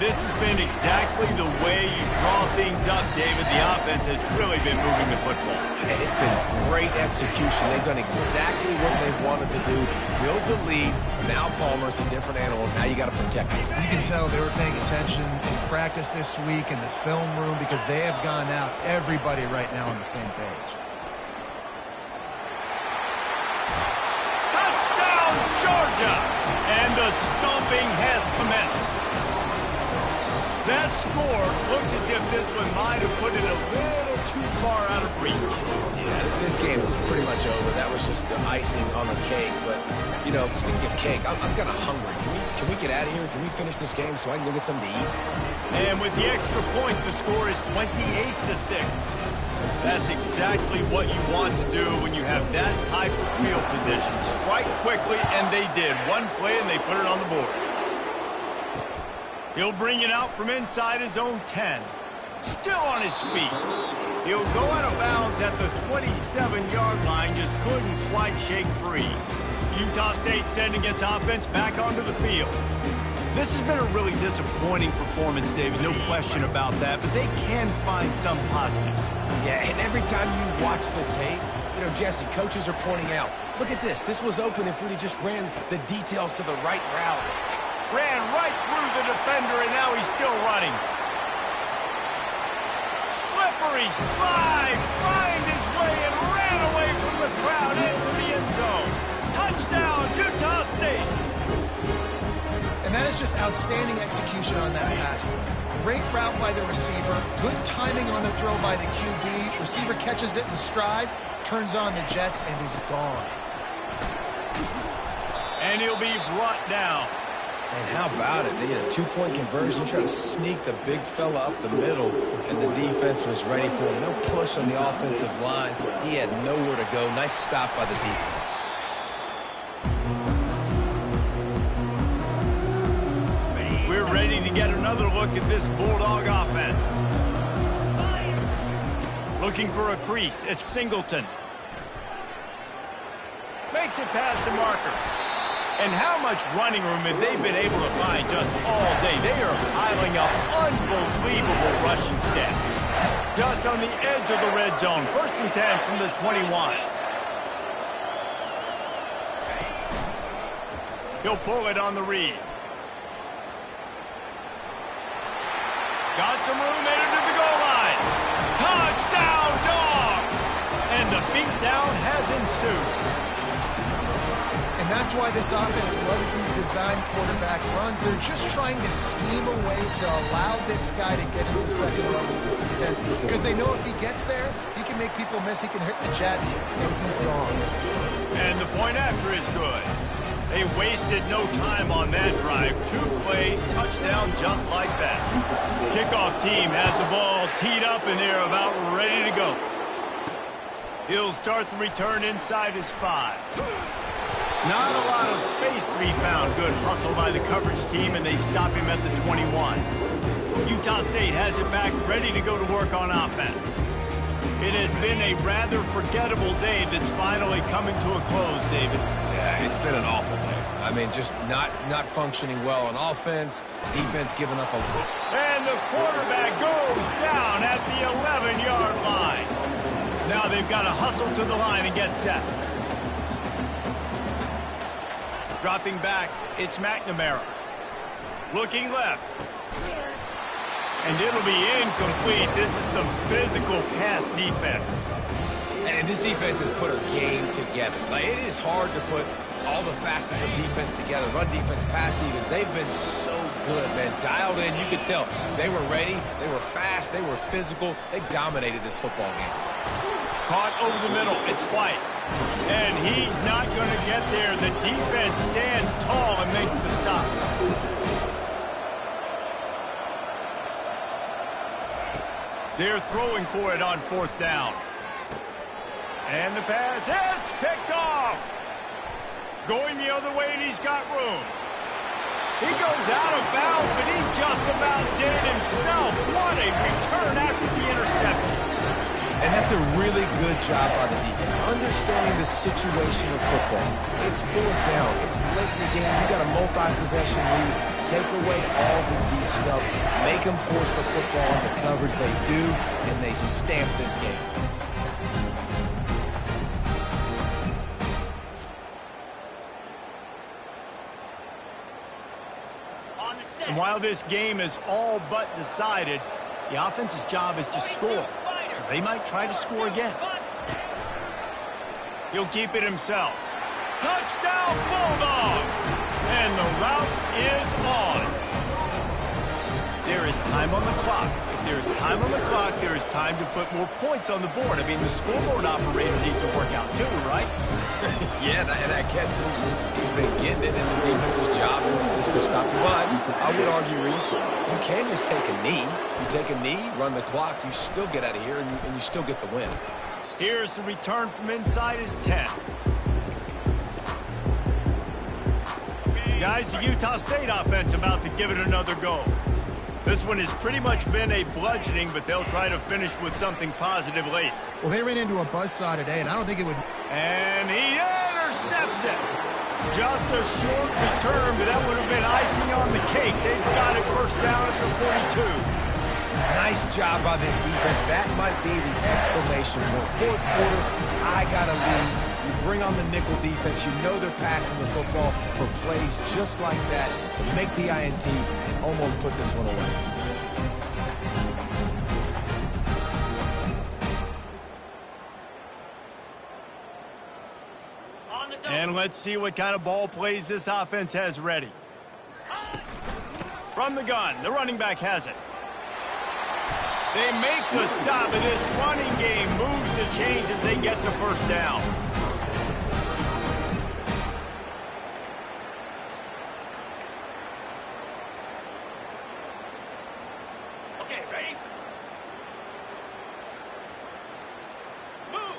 This has been exactly the way you draw things up, David. The offense has really been moving the football. And it's been great execution. They've done exactly what they've wanted to do. Build the lead. Now Palmer's a different animal. Now you got to protect him. You can tell they were paying attention in practice this week in the film room because they have gone out, everybody right now on the same page. Touchdown, Georgia! And the stomping has commenced. That score looks as if this one might have put it a little too far out of reach. Yeah, this game is pretty much over. That was just the icing on the cake. But, you know, speaking of cake, I'm kind of hungry. Can we get out of here? Can we finish this game so I can go get something to eat? And with the extra point, the score is 28-6. That's exactly what you want to do when you have that type of field position. Strike quickly, and they did. One play, and they put it on the board. He'll bring it out from inside his own 10. Still on his feet. He'll go out of bounds at the 27-yard line. Just couldn't quite shake free. Utah State sending its offense back onto the field. This has been a really disappointing performance, David. No question about that. But they can find some positive. Yeah, and every time you watch the tape, you know, Jesse, coaches are pointing out, look at this. This was open if we'd have just ran the details to the right route. Ran right through the defender, and now he's still running. Slippery slide, find his way, and ran away from the crowd into the end zone. Touchdown, Utah State. And that is just outstanding execution on that pass play. Great route by the receiver, good timing on the throw by the QB. Receiver catches it in stride, turns on the jets, and is gone. And he'll be brought down. And how about it? They get a two-point conversion, try to sneak the big fella up the middle, and the defense was ready for him. No push on the offensive line. He had nowhere to go. Nice stop by the defense. We're ready to get another look at this Bulldog offense. Looking for a crease. It's Singleton. Makes it past the marker. And how much running room have they been able to find just all day? They are piling up unbelievable rushing stats. Just on the edge of the red zone. 1st and 10 from the 21. He'll pull it on the read. Got some room headed to the goal line. Touchdown, Dogs! And the beatdown has ensued. And that's why this offense loves these design quarterback runs. They're just trying to scheme a way to allow this guy to get into the second level of defense. Because they know if he gets there, he can make people miss, he can hit the jets, and he's gone. And the point after is good. They wasted no time on that drive. 2 plays, touchdown just like that. Kickoff team has the ball teed up, and they're about ready to go. He'll start the return inside his 5. Not a lot of space to be found. Good hustle by the coverage team, and they stop him at the 21. Utah State has it back, ready to go to work on offense. It has been a rather forgettable day that's finally coming to a close, David. Yeah, it's been an awful day. I mean, just not functioning well on offense, defense giving up a lot. And the quarterback goes down at the 11-yard line. Now they've got to hustle to the line and get set. Dropping back, it's McNamara. Looking left. And it'll be incomplete. This is some physical pass defense. And this defense has put a game together. Like, it is hard to put all the facets of defense together. Run defense, pass defense. They've been so good, man. Dialed in. You could tell they were ready. They were fast. They were physical. They dominated this football game. Caught over the middle. It's White. And he's not going to get there. The defense stands tall and makes the stop. They're throwing for it on 4th down. And the pass hits, picked off. Going the other way, and he's got room. He goes out of bounds, but he just about did it himself. What a return after the interception. And that's a really good job by the defense, understanding the situation of football. It's 4th down. It's late in the game. You got a multi-possession lead. Take away all the deep stuff. Make them force the football into coverage. They do, and they stamp this game. And while this game is all but decided, the offense's job is to score. So they might try to score again. He'll keep it himself. Touchdown, Bulldogs! And the route is on. There is time on the clock. If there is time on the clock, there is time to put more points on the board. I mean, the scoreboard operator needs to work out too, right? Yeah, and I guess he's been getting it, and the defense's job is to stop him. But I would argue, Reese, you can't just take a knee. You take a knee, run the clock, you still get out of here, and you still get the win. Here's the return from inside his 10. Guys, the Utah State offense about to give it another go. This one has pretty much been a bludgeoning, but they'll try to finish with something positive late. Well, they ran into a buzzsaw today, and I don't think it would... And he intercepts it. Just a short return, but that would have been icing on the cake. They've got it 1st down at the 42. Nice job by this defense. That might be the exclamation point. 4th quarter, I got to lead. You bring on the nickel defense. You know they're passing the football for plays just like that to make the INT and almost put this one away. And let's see what kind of ball plays this offense has ready. From the gun, the running back has it. They make the stop, and this running game moves the chains as they get the 1st down. Okay, ready? Move!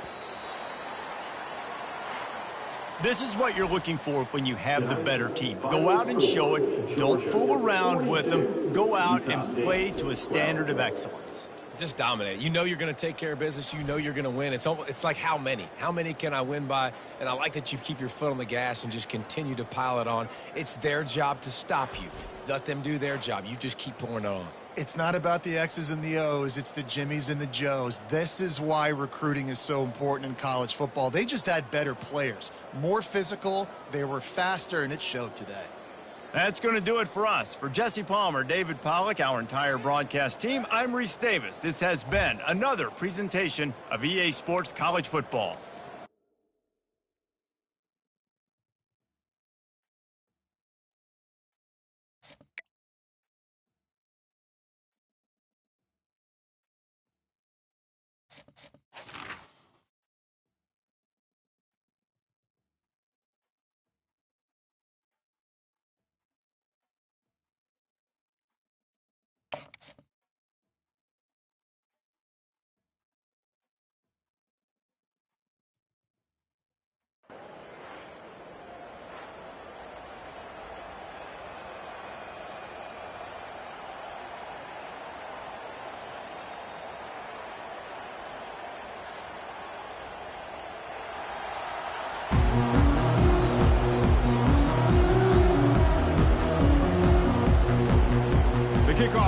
This is what you're looking for when you have the better team. Go out and show it. Don't fool around with them. Go out and play to a standard of excellence. Just dominate. You know you're going to take care of business. You know you're going to win. It's like how many? How many can I win by? And I like that you keep your foot on the gas and just continue to pile it on. It's their job to stop you. Let them do their job. You just keep pouring it on. It's not about the X's and the O's. It's the Jimmies and the Joes. This is why recruiting is so important in college football. They just had better players, more physical. They were faster, and it showed today. That's going to do it for us. For Jesse Palmer, David Pollack, our entire broadcast team, I'm Reese Davis. This has been another presentation of EA Sports College Football.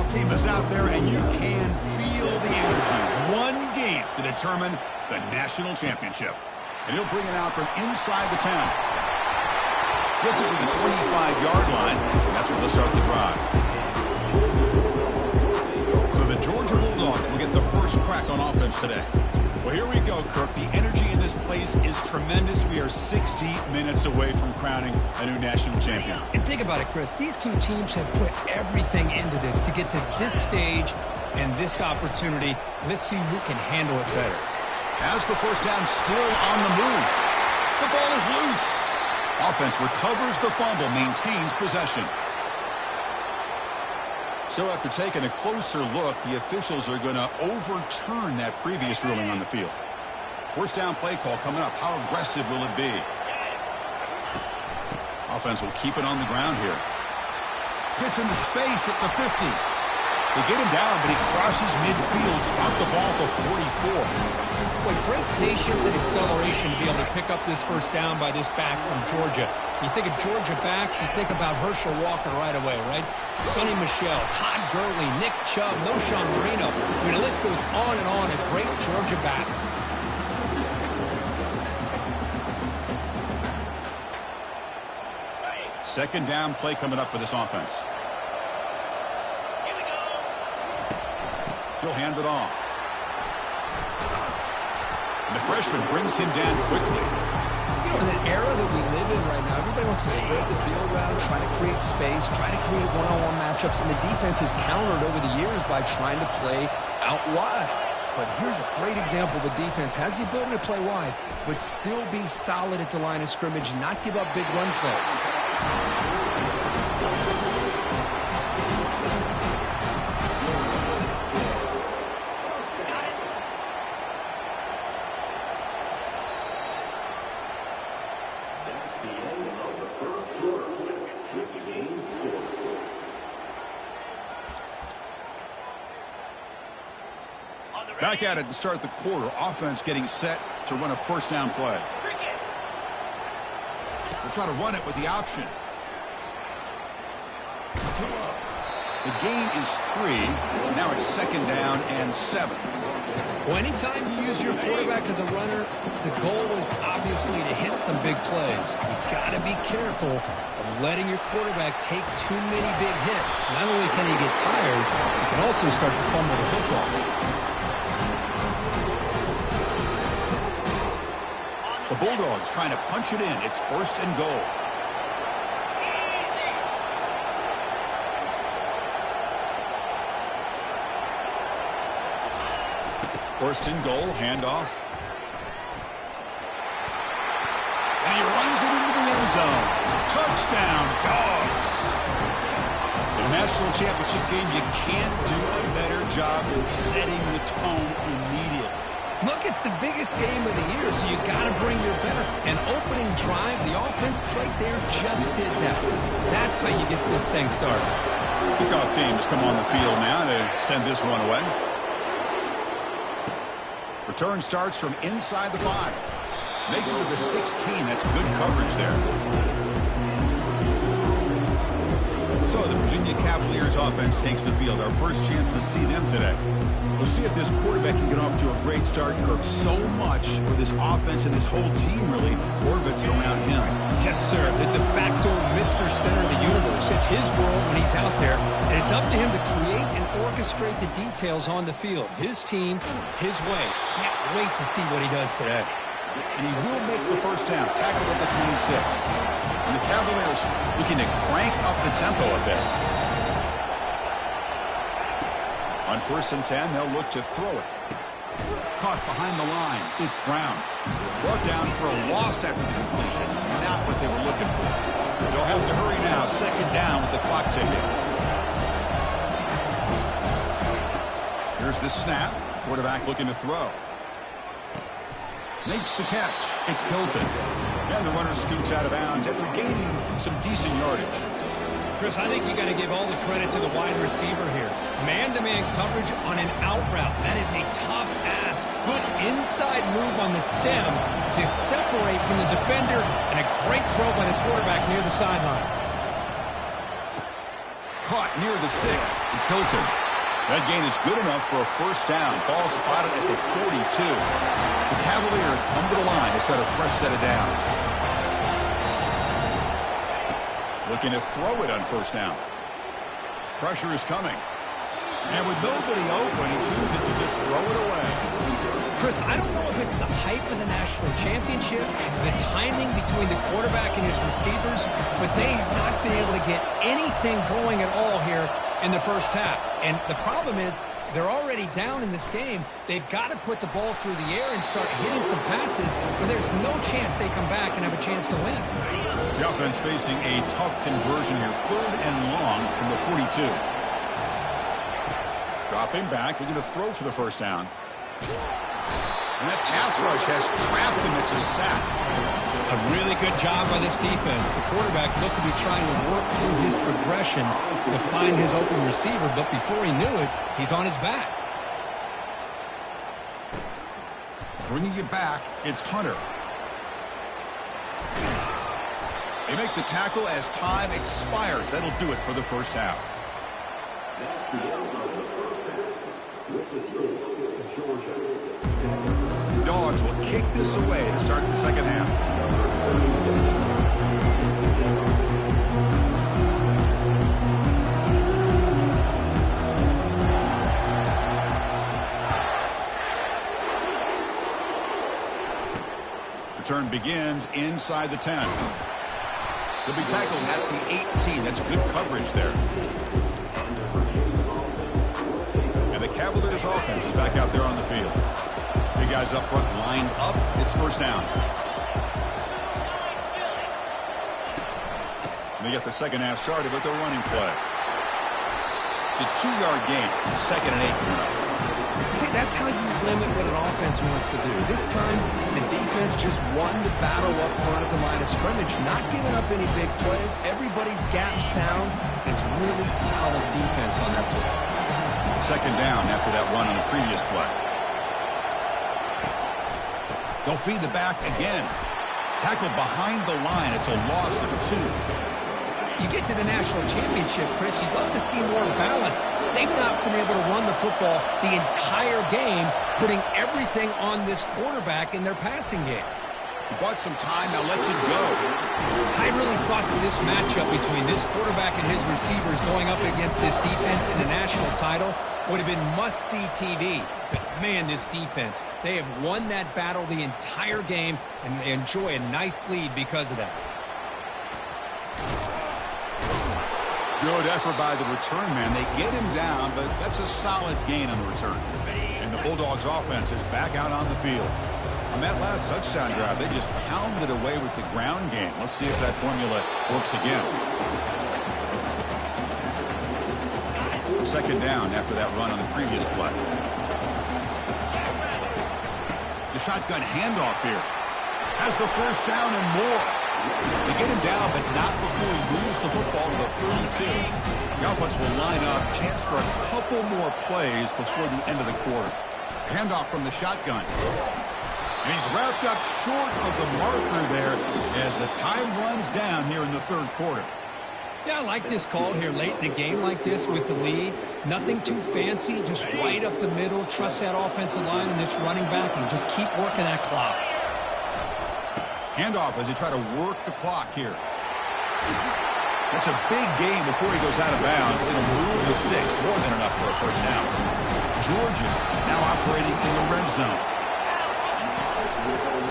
playoff team is out there, and you can feel the energy. One game to determine the national championship. And he'll bring it out from inside the 10. Gets it to the 25-yard line. That's where they'll start the drive. So the Georgia Bulldogs will get the first crack on offense today. Well, here we go, Kirk. The energy in this place is tremendous. We are 60 minutes away from crowning a new national champion. And think about it, Chris. These two teams have put everything into this to get to this stage and this opportunity. Let's see who can handle it better. Has the first down, still on the move. The ball is loose. Offense recovers the fumble, maintains possession. So after taking a closer look, the officials are going to overturn that previous ruling on the field. First down play call coming up. How aggressive will it be? Offense will keep it on the ground here. Gets into space at the 50. They get him down, but he crosses midfield, spot the ball to 44. Boy, great patience and acceleration to be able to pick up this first down by this back from Georgia. You think of Georgia backs, you think about Herschel Walker right away, right? Sonny Michel, Todd Gurley, Nick Chubb, Knowshon Moreno. I mean, the list goes on and on of great Georgia backs. Second down play coming up for this offense. He'll hand it off. And the freshman brings him down quickly. You know, in the era that we live in right now, everybody wants to spread the field around, try to create space, try to create one-on-one matchups, and the defense has countered over the years by trying to play out wide. But here's a great example. The defense has the ability to play wide, but still be solid at the line of scrimmage, not give up big run plays. Back at it to start the quarter. Offense getting set to run a first down play. We'll try to run it with the option. The gain is 3. Now it's second down and 7. Well, anytime you use your quarterback as a runner, the goal is obviously to hit some big plays. You've got to be careful of letting your quarterback take too many big hits. Not only can he get tired, he can also start to fumble the football. The Bulldogs trying to punch it in. It's first and goal. First and goal, handoff. And he runs it into the end zone. Touchdown, Dogs. In a national championship game, you can't do a better job than setting the tone immediately. Look, it's the biggest game of the year, so you got to bring your best. An opening drive, the offense right there just did that. That's how you get this thing started. Kickoff team has come on the field now to send this one away. Return starts from inside the 5. Makes it to the 16. That's good coverage there. So the Virginia Cavaliers offense takes the field. Our first chance to see them today. We'll see if this quarterback can get off to a great start, Kirk. So much for this offense and this whole team, really, orbits around him. Yes, sir. The de facto Mr. Center of the universe. It's his world when he's out there, and it's up to him to create and orchestrate the details on the field. His team, his way. Can't wait to see what he does today. And he will make the first down. Tackled at the 26. And the Cavaliers looking to crank up the tempo a bit. On first and 10, they'll look to throw it. Caught behind the line. It's Brown. Brought down for a loss after the completion. Not what they were looking for. They'll have to hurry now. Second down with the clock ticking. Here's the snap. Quarterback looking to throw. Makes the catch. It's Hilton. And the runner scoots out of bounds after gaining some decent yardage. Chris, I think you got to give all the credit to the wide receiver here. Man-to-man coverage on an out route. That is a tough ask. Good inside move on the stem to separate from the defender, and a great throw by the quarterback near the sideline. Caught near the sticks. It's Hilton. That gain is good enough for a first down. Ball spotted at the 42. The Cavaliers come to the line to set a fresh set of downs. Looking to throw it on first down. Pressure is coming. And with nobody open, he chooses to just throw it away. Chris, I don't know if it's the hype of the national championship, the timing between the quarterback and his receivers, but they have not been able to get anything going at all here in the first half. And the problem is they're already down in this game. They've got to put the ball through the air and start hitting some passes, or there's no chance they come back and have a chance to win. The offense facing a tough conversion here. 3rd and long from the 42. Dropping back, looking to throw for the first down. And that pass rush has trapped him. It's a sack. A really good job by this defense. The quarterback looked to be trying to work through his progressions to find his open receiver, but before he knew it, he's on his back. Bringing it back, it's Hunter. They make the tackle as time expires. That'll do it for the first half. That's the end of the first half. With the score, Georgia. Dogs will kick this away to start the second half. Return begins inside the 10. He'll be tackled at the 18. That's good coverage there. And the Cavaliers offense is back out there on the field. Big guys up front lined up. It's first down. They get the second half started with their running play. It's a 2-yard gain. 2nd and 8 coming up. See, that's how you limit what an offense wants to do. This time, the defense just won the battle up front at the line of scrimmage, not giving up any big plays. Everybody's gap sound. It's really solid defense on that play. 2nd down after that run on the previous play. They'll feed the back again. Tackled behind the line. It's a loss of 2. You get to the national championship, Chris, you'd love to see more balance. They've not been able to run the football the entire game, putting everything on this quarterback in their passing game. He bought some time, now lets it go. I really thought that this matchup between this quarterback and his receivers going up against this defense in the national title would have been must-see TV. But, man, this defense, they have won that battle the entire game, and they enjoy a nice lead because of that. Good effort by the return man. They get him down, but that's a solid gain on the return. And the Bulldogs offense is back out on the field. On that last touchdown drive, they just pounded away with the ground game. Let's see if that formula works again. 2nd down after that run on the previous play. The shotgun handoff here. Has the first down and more. They get him down, but not before he moves the football to the 32. The offense will line up. Chance for a couple more plays before the end of the quarter. Handoff from the shotgun. And he's wrapped up short of the marker there as the time runs down here in the 3rd quarter. Yeah, I like this call here late in the game like this with the lead. Nothing too fancy, just right up the middle. Trust that offensive line and this running back and just keep working that clock. Handoff as they try to work the clock here. That's a big gain before he goes out of bounds. It'll move the sticks. More than enough for a first down. Georgia now operating in the red zone.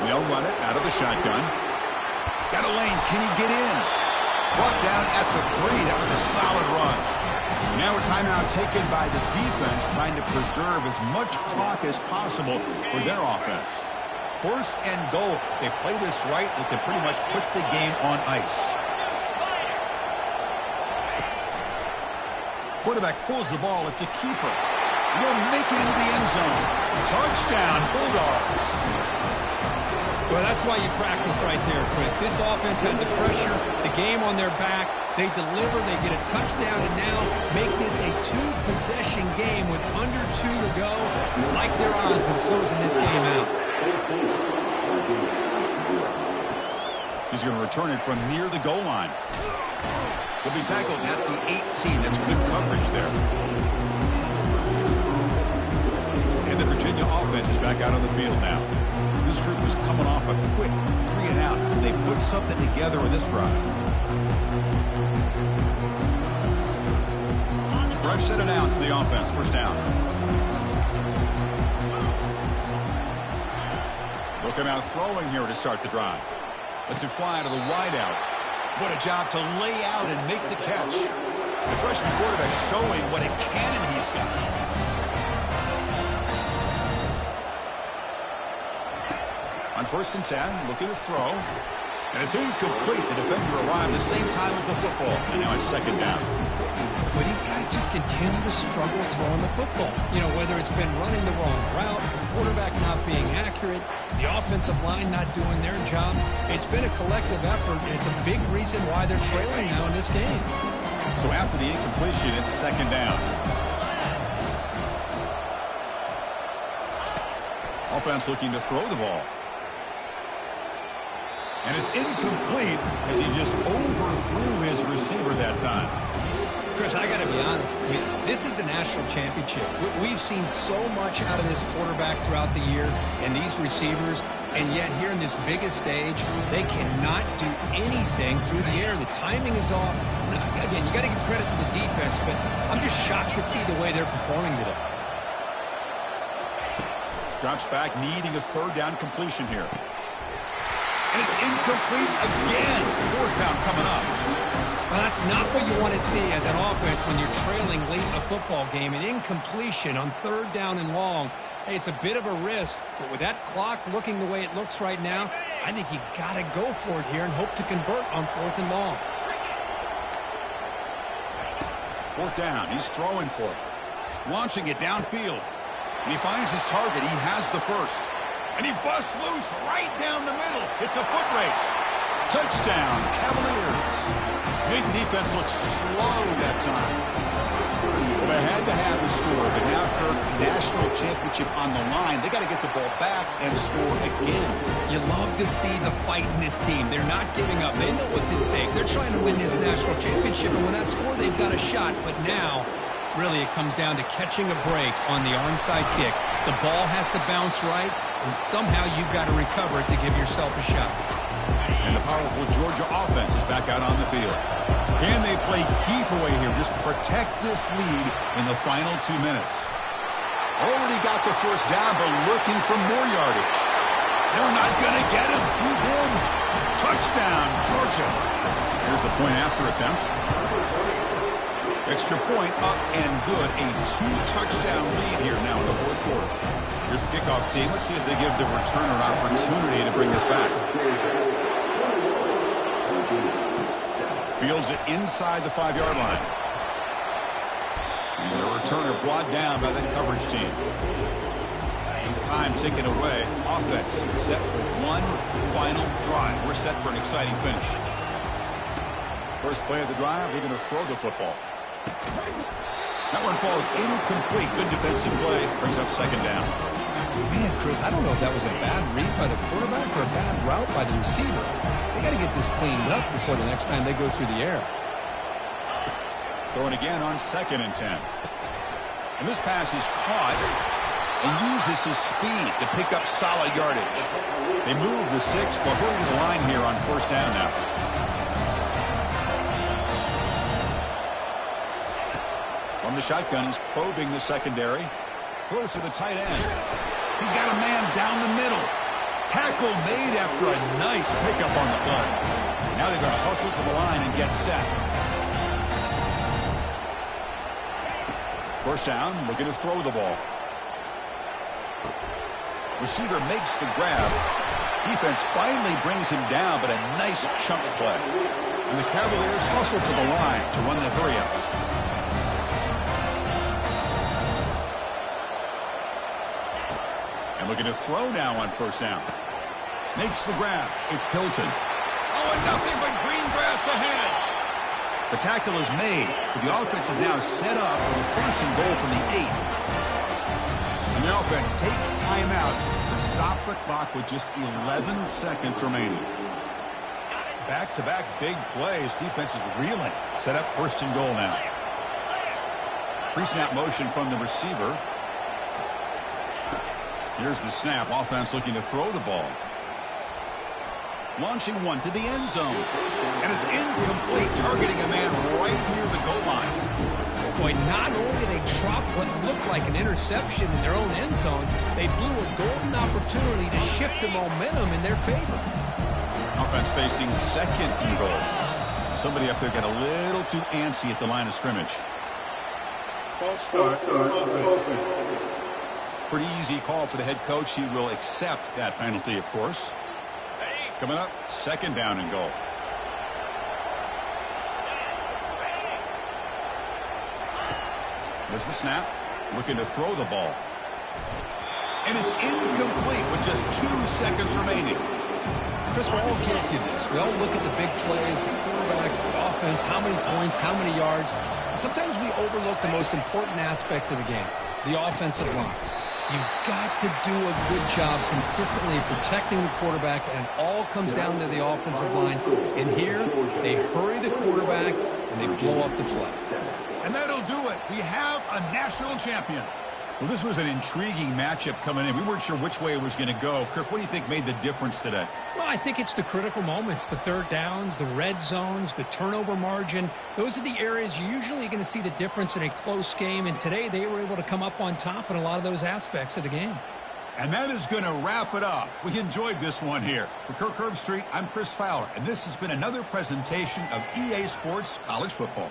They'll run it out of the shotgun. Got a lane. Can he get in? Brought down at the 3. That was a solid run. Now a timeout taken by the defense, trying to preserve as much clock as possible for their offense. 1st and goal. They play this right, they can pretty much put the game on ice. Quarterback pulls the ball. It's a keeper. He'll make it into the end zone. Touchdown, Bulldogs. Well, that's why you practice right there, Chris. This offense had the pressure, the game on their back. They deliver, they get a touchdown, and now make this a 2-possession game with under 2 to go. Like their odds of closing this game out. He's going to return it from near the goal line. He'll be tackled at the 18. That's good coverage there. the Virginia offense is back out on the field now. This group was coming off a quick 3-and-out. They put something together in this drive. Fresh set of downs for the offense. First down. Looking out throwing here to start the drive. Lets it fly to the wideout. What a job to lay out and make the catch. The freshman quarterback showing what a cannon he's got. On 1st and 10, looking to throw. And it's incomplete. The defender arrived the same time as the football. And now it's 2nd down. Well, these guys just continue to struggle throwing the football. You know, whether it's been running the wrong route, the quarterback not being accurate, the offensive line not doing their job. It's been a collective effort, and it's a big reason why they're trailing now in this game. So after the incompletion, it's 2nd down. Offense looking to throw the ball. And it's incomplete as he just overthrew his receiver that time. Chris, I got to be honest. I mean, this is the national championship. We've seen so much out of this quarterback throughout the year and these receivers, and yet here in this biggest stage, they cannot do anything through the air. The timing is off. Again, you got to give credit to the defense, but I'm just shocked to see the way they're performing today. Drops back, needing a 3rd down completion here. And it's incomplete again. 4th down coming up. Well, that's not what you want to see as an offense when you're trailing late in a football game. An incompletion on 3rd down and long. Hey, it's a bit of a risk, but with that clock looking the way it looks right now, I think you got to go for it here and hope to convert on 4th and long. 4th down. He's throwing for it. Launching it downfield. And he finds his target. He has the first. And he busts loose right down the middle. It's a foot race. Touchdown, Cavaliers. Made the defense look slow that time. Well, they had to have the score, but now Kirk, national championship on the line. They got to get the ball back and score again. You love to see the fight in this team. They're not giving up. They know what's at stake. They're trying to win this national championship, and when that score, they've got a shot. But now, really, it comes down to catching a break on the onside kick. The ball has to bounce right, and somehow you've got to recover it to give yourself a shot. And the powerful Georgia offense is back out on the field. Can they play keep away here? Just protect this lead in the final 2 minutes. Already got the first down, but looking for more yardage. They're not going to get him. He's in. Touchdown, Georgia. Here's the point after attempt. Extra point up and good. A 2-touchdown lead here now in the 4th quarter. Here's the kickoff team. Let's see if they give the returner an opportunity to bring this back. Fields it inside the 5-yard line. And the returner brought down by the coverage team. Time taken away. Offense set for one final drive. We're set for an exciting finish. First play of the drive, they're going to throw the football. That one falls incomplete. Good defensive play. Brings up 2nd down. Man, Chris, I don't know if that was a bad read by the quarterback or a bad route by the receiver. They got to get this cleaned up before the next time they go through the air. Throwing again on 2nd and 10. And this pass is caught and uses his speed to pick up solid yardage. They move the 6. They'll hurry to the line here on 1st down now. From the shotgun, he's probing the secondary. Throws to the tight end. He's got a man down the middle. Tackle made after a nice pickup on the play. Now they're going to hustle to the line and get set. First down, looking to throw the ball. Receiver makes the grab. Defense finally brings him down, but a nice chunk play. And the Cavaliers hustle to the line to run the hurry-up. And looking to throw now on 1st down. Makes the grab. It's Hilton. Oh, and nothing but green grass ahead. The tackle is made, but the offense is now set up for the 1st and goal from the 8. And the offense takes timeout to stop the clock with just 11 seconds remaining. Back-to-back big plays. Defense is reeling. Set up 1st and goal now. Pre-snap motion from the receiver. Here's the snap. Offense looking to throw the ball. Launching one to the end zone. And it's incomplete, targeting a man right near the goal line. Boy, not only did they drop what looked like an interception in their own end zone, they blew a golden opportunity to shift the momentum in their favor. Offense facing second and goal. Somebody up there got a little too antsy at the line of scrimmage. False start. Pretty easy call for the head coach. He will accept that penalty, of course. Coming up, second down and goal. There's the snap. Looking to throw the ball. And it's incomplete with just 2 seconds remaining. Chris, we're all guilty of this. We all look at the big plays, the quarterbacks, the offense, how many points, how many yards. And sometimes we overlook the most important aspect of the game, the offensive line. You've got to do a good job consistently protecting the quarterback, and it all comes down to the offensive line. And here, they hurry the quarterback, and they blow up the play. And that'll do it. We have a national champion. Well, this was an intriguing matchup coming in. We weren't sure which way it was going to go. Kirk, what do you think made the difference today? Well, I think it's the critical moments, the third downs, the red zones, the turnover margin. Those are the areas you're usually going to see the difference in a close game. And today they were able to come up on top in a lot of those aspects of the game. And that is going to wrap it up. We enjoyed this one here. For Kirk Herbstreit, I'm Chris Fowler, and this has been another presentation of EA Sports College Football.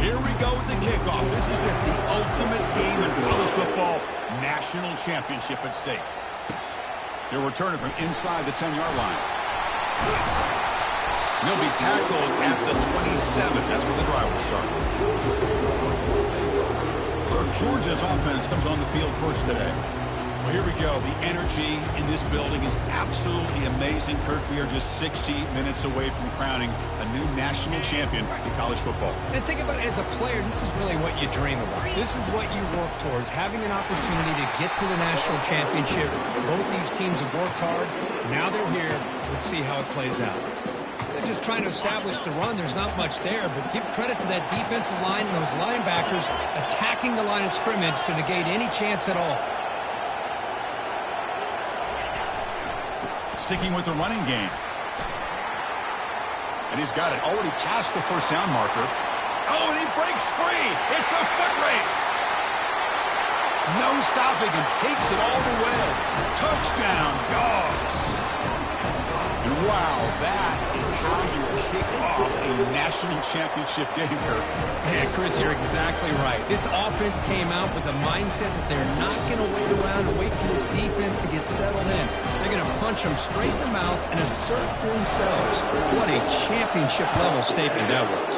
Here we go with the kickoff. This is it, the ultimate game in college football, national championship at stake. They're returning from inside the 10-yard line. They'll be tackled at the 27. That's where the drive will start. So Georgia's offense comes on the field first today. Well, here we go. The energy in this building is absolutely amazing. Kirk, we are just 60 minutes away from crowning a new national champion back in college football. And think about it, as a player, this is really what you dream about. This is what you work towards, having an opportunity to get to the national championship. Both these teams have worked hard. Now they're here. Let's see how it plays out. They're just trying to establish the run. There's not much there, but give credit to that defensive line and those linebackers attacking the line of scrimmage to negate any chance at all. Sticking with the running game. And he's got it. Already past the first down marker. Oh, and he breaks free. It's a foot race. No stopping and takes it all the way. Touchdown, Dogs. And wow, that is how you kick off a national championship game, Kirk. Yeah, Chris, you're exactly right. This offense came out with the mindset that they're not going to wait around and wait for this defense to get settled in. They're going to punch them straight in the mouth and assert themselves. What a championship-level statement that was.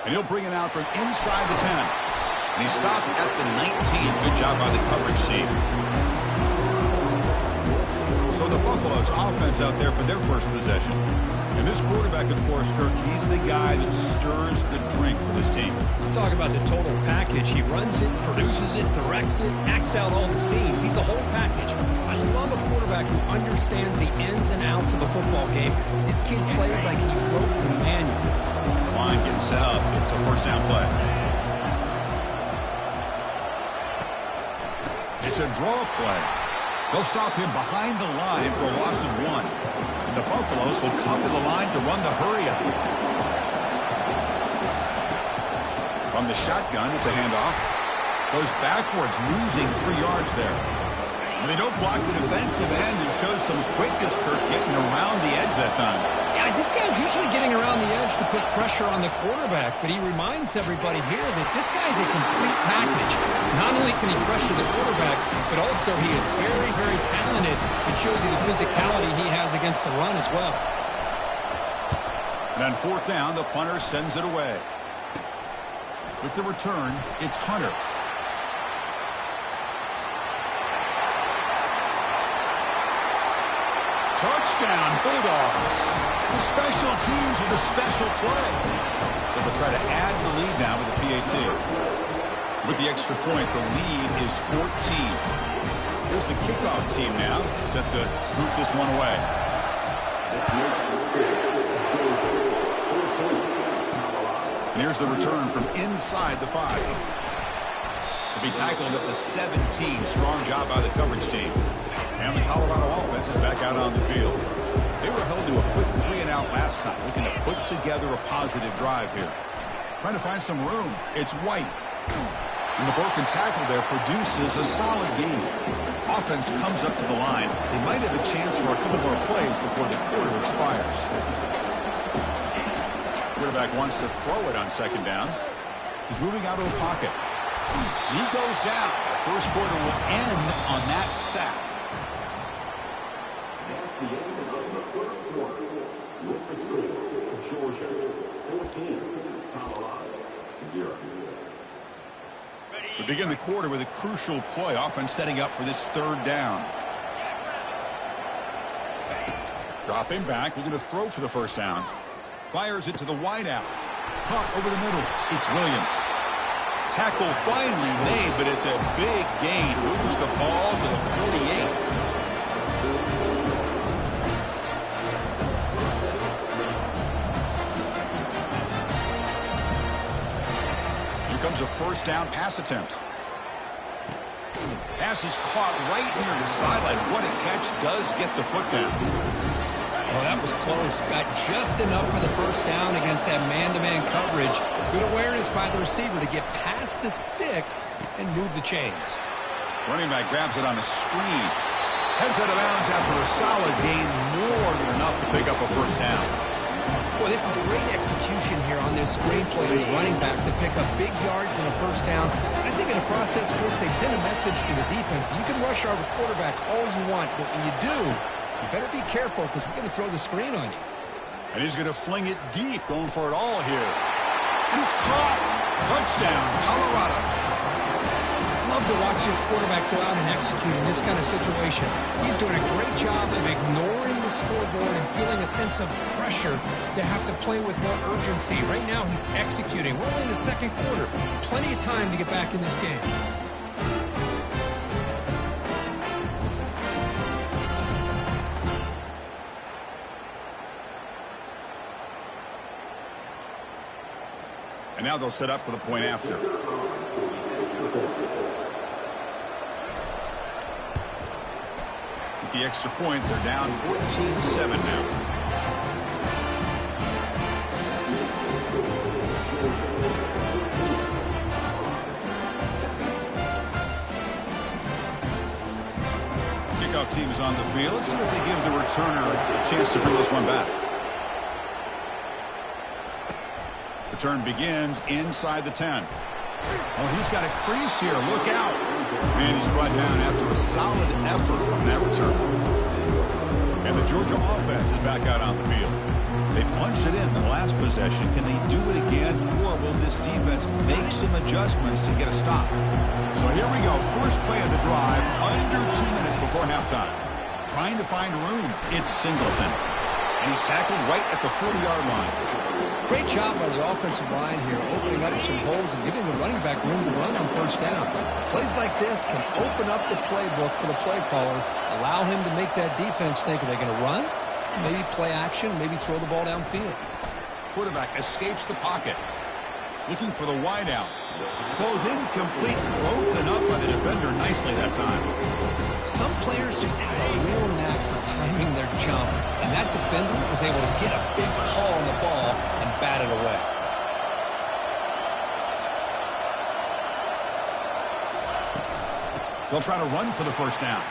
And he'll bring it out from inside the 10. And he stopped at the 19. Good job by the coverage team. So the Buffaloes offense out there for their first possession. And this quarterback, of course, Kirk, he's the guy that stirs the drink for this team. Talk about the total package. He runs it, produces it, directs it, acts out all the scenes. He's the whole package. I love a quarterback who understands the ins and outs of a football game. This kid plays like he wrote the manual. This line getting set up. It's a first down play. It's a draw play. They'll stop him behind the line for a loss of 1. And the Buffaloes will come to the line to run the hurry-up. From the shotgun, it's a handoff. Goes backwards, losing 3 yards there. When they don't block the defensive end, it shows some quickness, Kirk, getting around the edge that time. Yeah, this guy's usually getting around the edge to put pressure on the quarterback, but he reminds everybody here that this guy's a complete package. Not only can he pressure the quarterback, but also he is very, very talented. It shows you the physicality he has against the run as well. And on 4th down, the punter sends it away. With the return, it's Hunter. Touchdown, Bulldogs. The special teams with a special play. So they'll try to add the lead now with the PAT. With the extra point, the lead is 14. Here's the kickoff team now, set to root this one away. And here's the return from inside the 5. To be tackled at the 17. Strong job by the coverage team. And the Colorado offense is back out on the field. They were held to a quick 3-and-out last time, looking to put together a positive drive here. Trying to find some room. It's White. And the broken tackle there produces a solid gain. Offense comes up to the line. They might have a chance for a couple more plays before the quarter expires. Quarterback wants to throw it on 2nd down. He's moving out of the pocket. He goes down. The first quarter will end on that sack. That's the end of the first quarter. With the score, Georgia 14, Colorado 0. We begin the quarter with a crucial play. Offense setting up for this 3rd down. Dropping back, looking to throw for the 1st down. Fires it to the wideout. Caught over the middle. It's Williams. Tackle finally made, but it's a big gain. Moves the ball to the 48. Here comes a 1st down pass attempt. Pass is caught right near the sideline. What a catch. Does get the foot down. Oh, that was close. Got just enough for the 1st down against that man-to-man coverage. Good awareness by the receiver to get past the sticks and move the chains. Running back grabs it on a screen. Heads out of bounds after a solid gain, more than enough to pick up a 1st down. Boy, this is great execution here on this screen play to the running back to pick up big yards and a 1st down. I think in the process, Chris, they send a message to the defense. You can rush our quarterback all you want, but when you do, you better be careful because we're going to throw the screen on you. And he's going to fling it deep, going for it all here. And it's caught. Touchdown, Colorado. Love to watch this quarterback go out and execute in this kind of situation. He's doing a great job of ignoring the scoreboard and feeling a sense of pressure to have to play with more urgency. Right now, he's executing. We're only in the 2nd quarter. Plenty of time to get back in this game. And now they'll set up for the point after. With the extra point, they're down 14-7 now. Kickoff team is on the field. Let's see if they give the returner a chance to bring this one back. Return begins inside the 10. Oh, he's got a crease here. Look out. And he's brought down after a solid effort on that return. And the Georgia offense is back out on the field. They punched it in the last possession. Can they do it again, or will this defense make some adjustments to get a stop? So here we go. First play of the drive, under 2 minutes before halftime. Trying to find room. It's Singleton. And he's tackled right at the 40-yard line. Great job by the offensive line here, opening up some holes and giving the running back room to run on 1st down. Plays like this can open up the playbook for the play caller, allow him to make that defense think, are they going to run? Maybe play action, maybe throw the ball downfield. Quarterback escapes the pocket. Looking for the wideout. Throws incomplete, broken up by the defender nicely that time. Some players just have a real knack for timing their jump, and that defender was able to get a big call on the ball and bat it away. They'll try to run for the first down.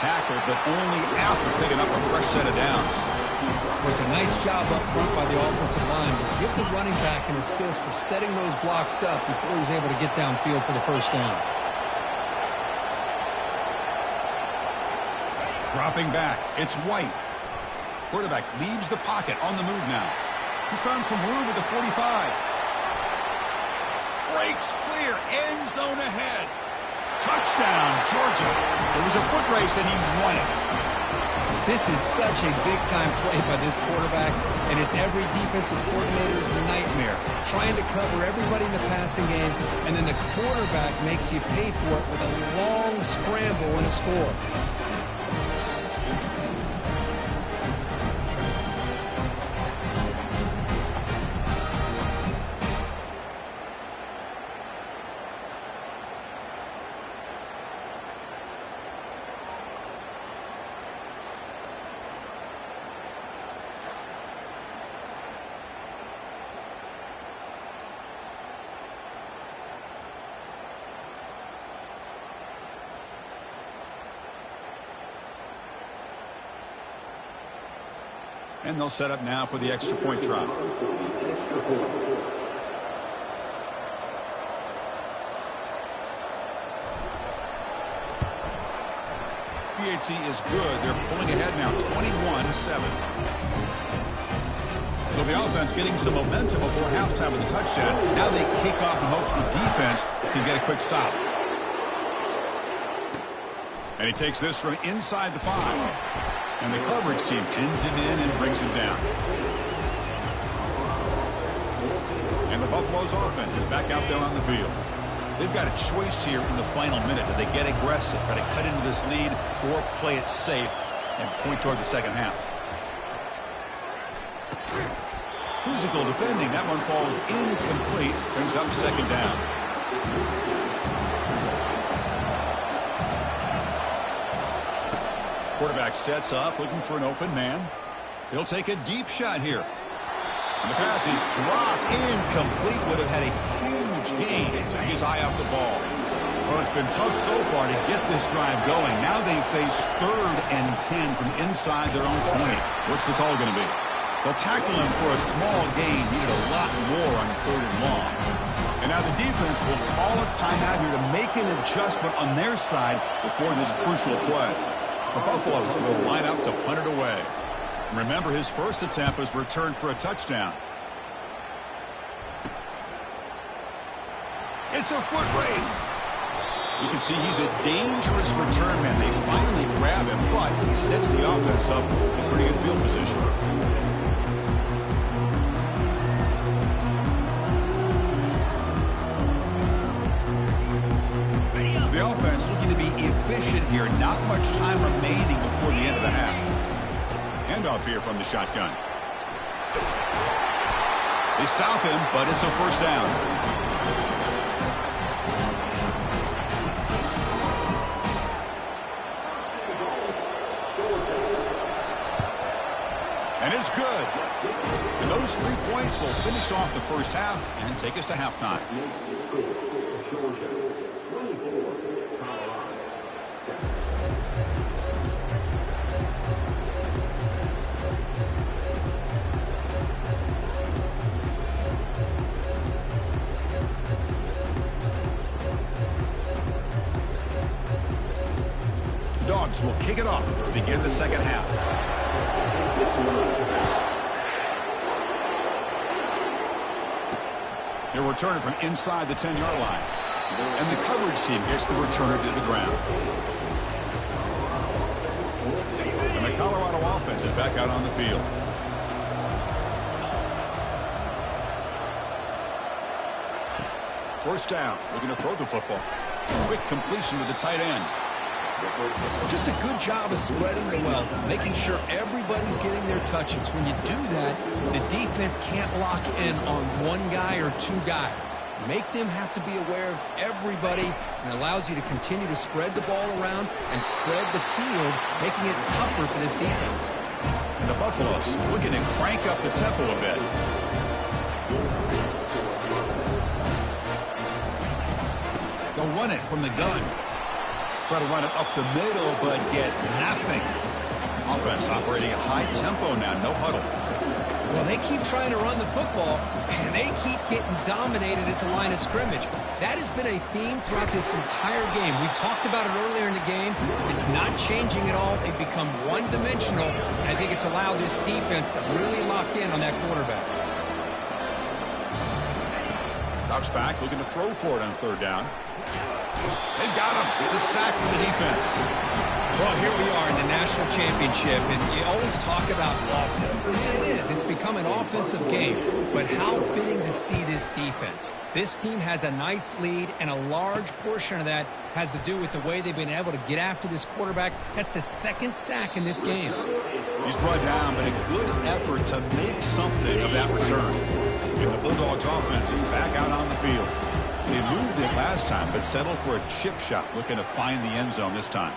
Tackled, but only after picking up a fresh set of downs. It was a nice job up front by the offensive line, but give the running back an assist for setting those blocks up before he's able to get downfield for the first down. Dropping back, it's White. Quarterback leaves the pocket on the move now. He's found some room at the 45. Breaks clear, end zone ahead. Touchdown, Georgia. It was a foot race and he won it. This is such a big-time play by this quarterback, and it's every defensive coordinator's nightmare, trying to cover everybody in the passing game, and then the quarterback makes you pay for it with a long scramble and a score. And they'll set up now for the extra point try. PHC is good. They're pulling ahead now, 21-7. So the offense getting some momentum before halftime with a touchdown. Now they kick off in hopes the defense can get a quick stop. And he takes this from inside the 5. And the coverage team pins him in and brings him down. And the Buffalo's offense is back out there on the field. They've got a choice here in the final minute. Do they get aggressive, try to cut into this lead, or play it safe and point toward the second half? Physical defending. That one falls incomplete. Brings up second down. Quarterback sets up, looking for an open man. He'll take a deep shot here. And the pass is dropped. Incomplete. Would have had a huge gain. Took his eye off the ball. Well, it's been tough so far to get this drive going. Now they face 3rd and 10 from inside their own 20. What's the call going to be? They'll tackle him for a small gain. Needed a lot more on 3rd and long. And now the defense will call a timeout here to make an adjustment on their side before this crucial play. The Buffaloes will line up to punt it away. Remember, his first attempt was returned for a touchdown. It's a foot race. You can see he's a dangerous return man. They finally grab him, but he sets the offense up in pretty good field position. The offense looking to be efficient here. Not much time remaining before the end of the half. Handoff here from the shotgun. They stop him, but it's a first down. And it's good. And those 3 points will finish off the first half and take us to halftime. Dogs will kick it off to begin the second half. They're returning from inside the 10-yard line. And the coverage team gets the returner to the ground. And the Colorado offense is back out on the field. First down, looking to throw the football. Quick completion to the tight end. Just a good job of spreading the wealth, making sure everybody's getting their touches. When you do that, the defense can't lock in on one guy or 2 guys. Make them have to be aware of everybody, and allows you to continue to spread the ball around and spread the field, making it tougher for this defense. And the Buffaloes looking to crank up the tempo a bit. They'll run it from the gun. Try to run it up the middle, but get nothing. Offense operating at high tempo now, no huddle. Well, they keep trying to run the football, and they keep getting dominated at the line of scrimmage. That has been a theme throughout this entire game. We've talked about it earlier in the game. It's not changing at all. They've become one-dimensional, and I think it's allowed this defense to really lock in on that quarterback. Drops back, looking to throw for it on third down. They've got him. It's a sack for the defense. Well, here we are in the national championship, and you always talk about offense. And it is. It's become an offensive game. But how fitting to see this defense. This team has a nice lead, and a large portion of that has to do with the way they've been able to get after this quarterback. That's the second sack in this game. He's brought down, but a good effort to make something of that return. And the Bulldogs offense is back out on the field. They moved it last time, but settled for a chip shot, looking to find the end zone this time.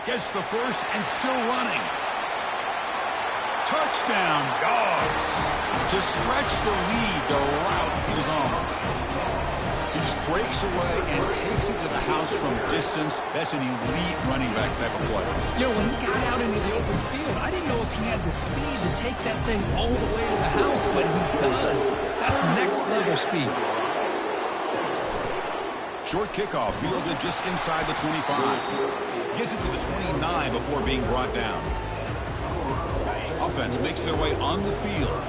Gets the first and still running. Touchdown, Dogs. To stretch the lead, the route is on. He just breaks away and takes it to the house from distance. That's an elite running back type of play. You know, when he got out into the open field, I didn't know if he had the speed to take that thing all the way to the house, but he does. That's next level speed. Short kickoff fielded just inside the 25. Gets it to the 29 before being brought down. Offense makes their way on the field.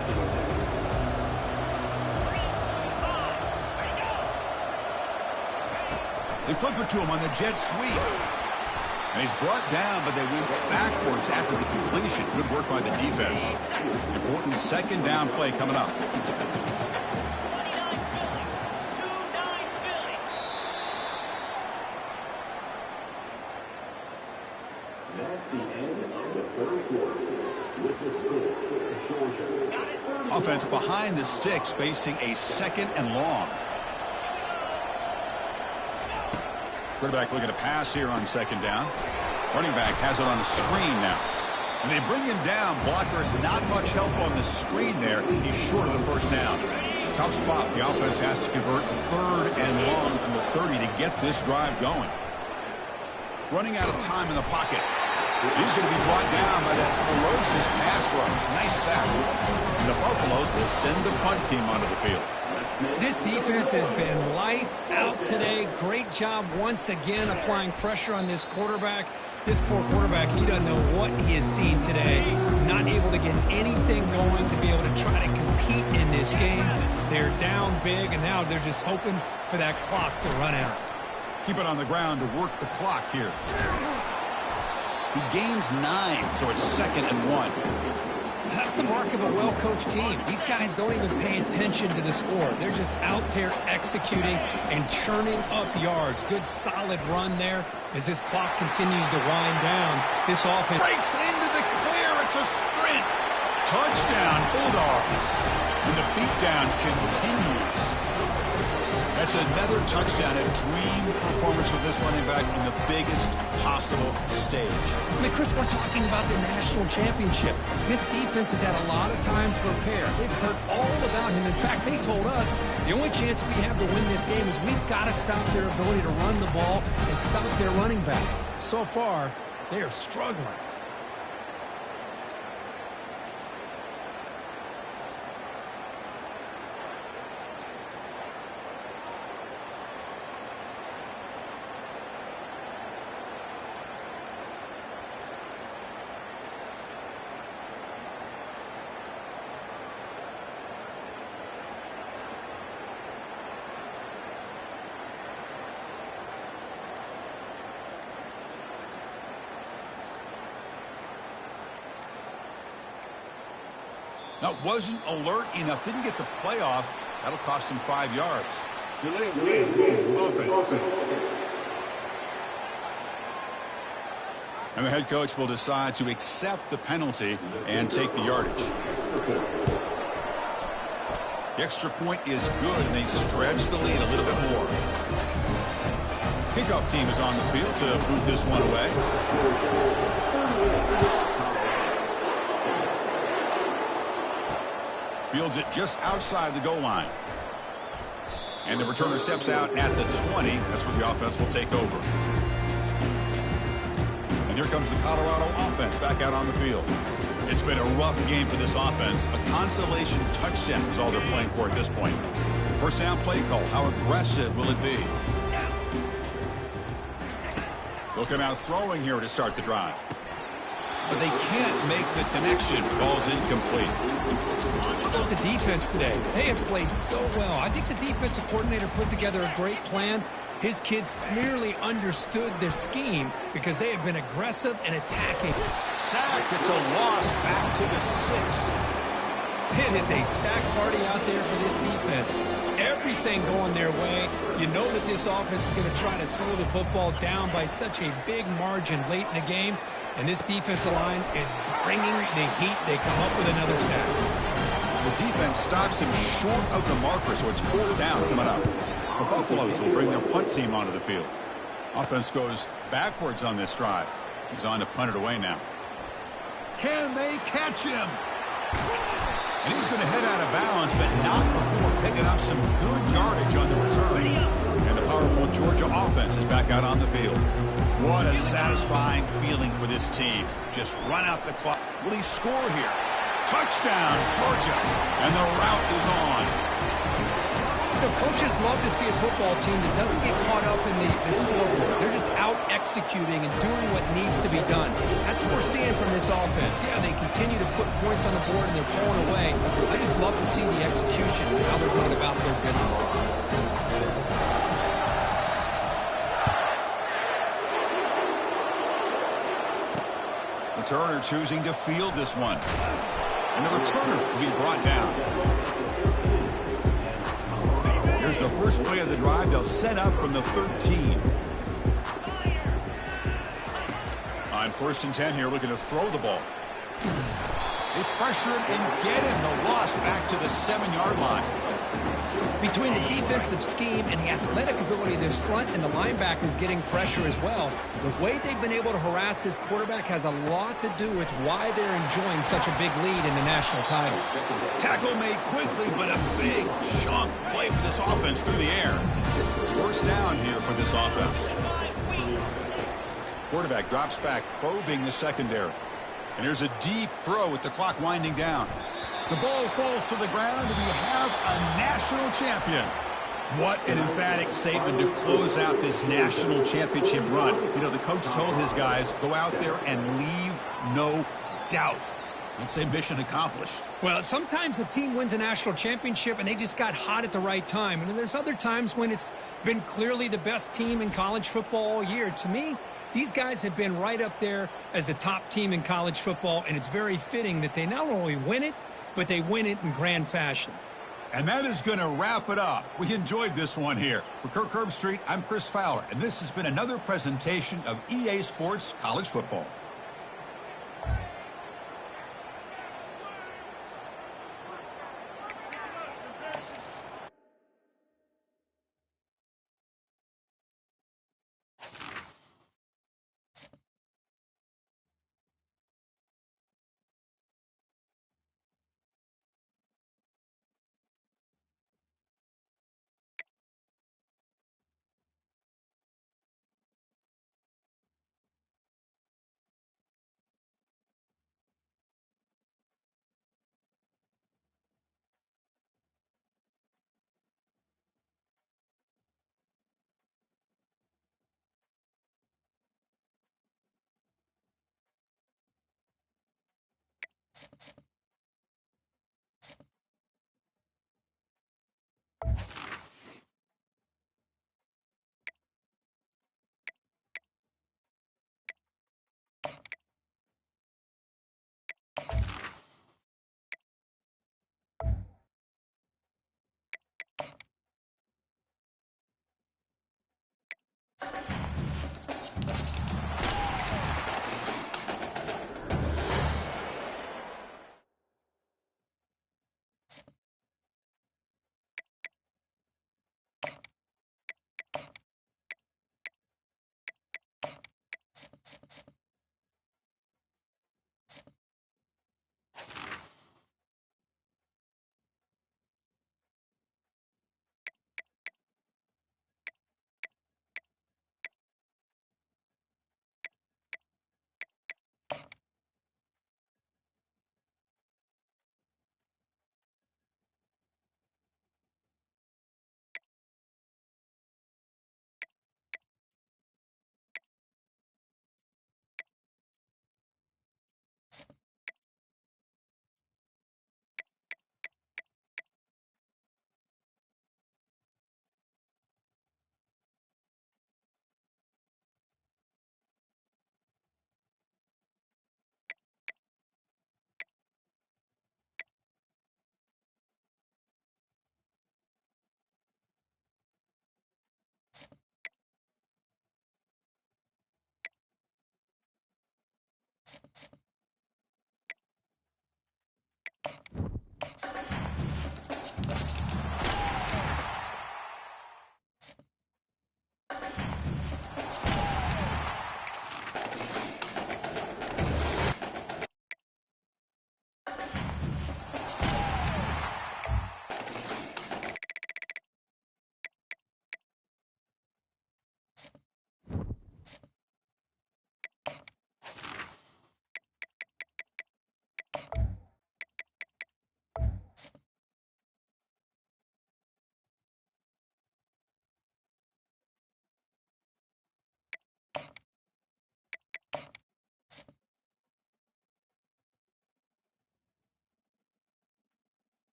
They flip it to him on the jet sweep. And he's brought down, but they went backwards after the completion. Good work by the defense. Important second down play coming up. That's the end of the third quarter. With the score, Georgia. Offense behind the sticks, facing a second and long. Quarterback looking to pass here on second down. Running back has it on the screen now. And they bring him down. Blockers not much help on the screen there. He's short of the first down. Tough spot. The offense has to convert third and long from the 30 to get this drive going. Running out of time in the pocket. He's going to be brought down by that ferocious pass rush. Nice sack. And the Buffaloes will send the punt team onto the field. This defense has been lights out today. Great job once again applying pressure on this quarterback. This poor quarterback, he doesn't know what he has seen today. Not able to get anything going to be able to try to compete in this game. They're down big, and now they're just hoping for that clock to run out. Keep it on the ground to work the clock here. He gains 9, so it's second and 1. That's the mark of a well-coached team. These guys don't even pay attention to the score. They're just out there executing and churning up yards. Good, solid run there as this clock continues to wind down. This offense breaks into the clear. It's a sprint. Touchdown, Bulldogs. And the beatdown continues. That's another touchdown, a dream performance for this running back in the biggest possible stage. I mean, Chris, we're talking about the national championship. This defense has had a lot of time to prepare. They've heard all about him. In fact, they told us the only chance we have to win this game is we've got to stop their ability to run the ball and stop their running back. So far, they are struggling. Now, wasn't alert enough, didn't get the playoff. That'll cost him 5 yards. Delay game. Offense. And the head coach will decide to accept the penalty and take the yardage. The extra point is good, and they stretch the lead a little bit more. Kickoff team is on the field to move this one away. Fields it just outside the goal line. And the returner steps out at the 20. That's where the offense will take over. here comes the Colorado offense back out on the field. It's been a rough game for this offense. A consolation touchdown is all they're playing for at this point. First down play call. How aggressive will it be? Looking out throwing here to start the drive. But they can't make the connection. Ball's incomplete. How about the defense today? They have played so well. I think the defensive coordinator put together a great plan. His kids clearly understood their scheme because they have been aggressive and attacking. Sacked. It's a loss back to the 6. It is a sack party out there for this defense. Everything going their way. You know that this offense is going to try to throw the football down by such a big margin late in the game. And this defensive line is bringing the heat. They come up with another sack. The defense stops him short of the marker, so it's 4th down coming up. The Buffaloes will bring their punt team onto the field. Offense goes backwards on this drive. He's on to punt it away now. Can they catch him? And he's going to head out of bounds, but not before picking up some good yardage on the return. And the powerful Georgia offense is back out on the field. What a satisfying feeling for this team. Just run out the clock. Will he score here? Touchdown, Georgia. And the route is on. You know, coaches love to see a football team that doesn't get caught up in the scoreboard. They're just out executing and doing what needs to be done. That's what we're seeing from this offense. Yeah, they continue to put points on the board and they're pulling away. I just love to see the execution and how they're going about their business. Returner choosing to field this one. And the returner will be brought down. Here's the first play of the drive. They'll set up from the 13. On 1st and 10 here, looking to throw the ball. They pressure him and get him. The loss back to the 7-yard line. Between the defensive scheme and the athletic ability of this front and the linebackers getting pressure as well, the way they've been able to harass this quarterback has a lot to do with why they're enjoying such a big lead in the national title. Tackle made quickly, but a big chunk play for this offense through the air. First down here for this offense. Quarterback drops back, probing the secondary. And there's a deep throw with the clock winding down. The ball falls to the ground, and we have a national champion. What an emphatic statement to close out this national championship run. You know, the coach told his guys, go out there and leave no doubt. I'd say mission accomplished. Well, sometimes a team wins a national championship and they just got hot at the right time. And then there's other times when it's been clearly the best team in college football all year. To me, these guys have been right up there as the top team in college football, and it's very fitting that they not only win it, but they win it in grand fashion. And that is going to wrap it up. We enjoyed this one here. For Kirk Herbstreit, I'm Chris Fowler, and this has been another presentation of EA Sports College Football.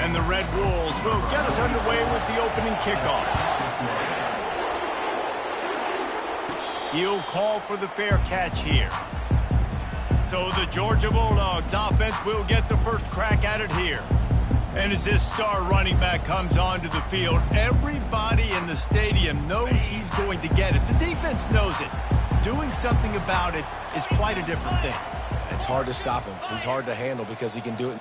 And the Red Wolves will get us underway with the opening kickoff. He'll call for the fair catch here. So the Georgia Bulldogs offense will get the first crack at it here. And as this star running back comes onto the field, everybody in the stadium knows he's going to get it. The defense knows it. Doing something about it is quite a different thing. It's hard to stop him. He's hard to handle because he can do it.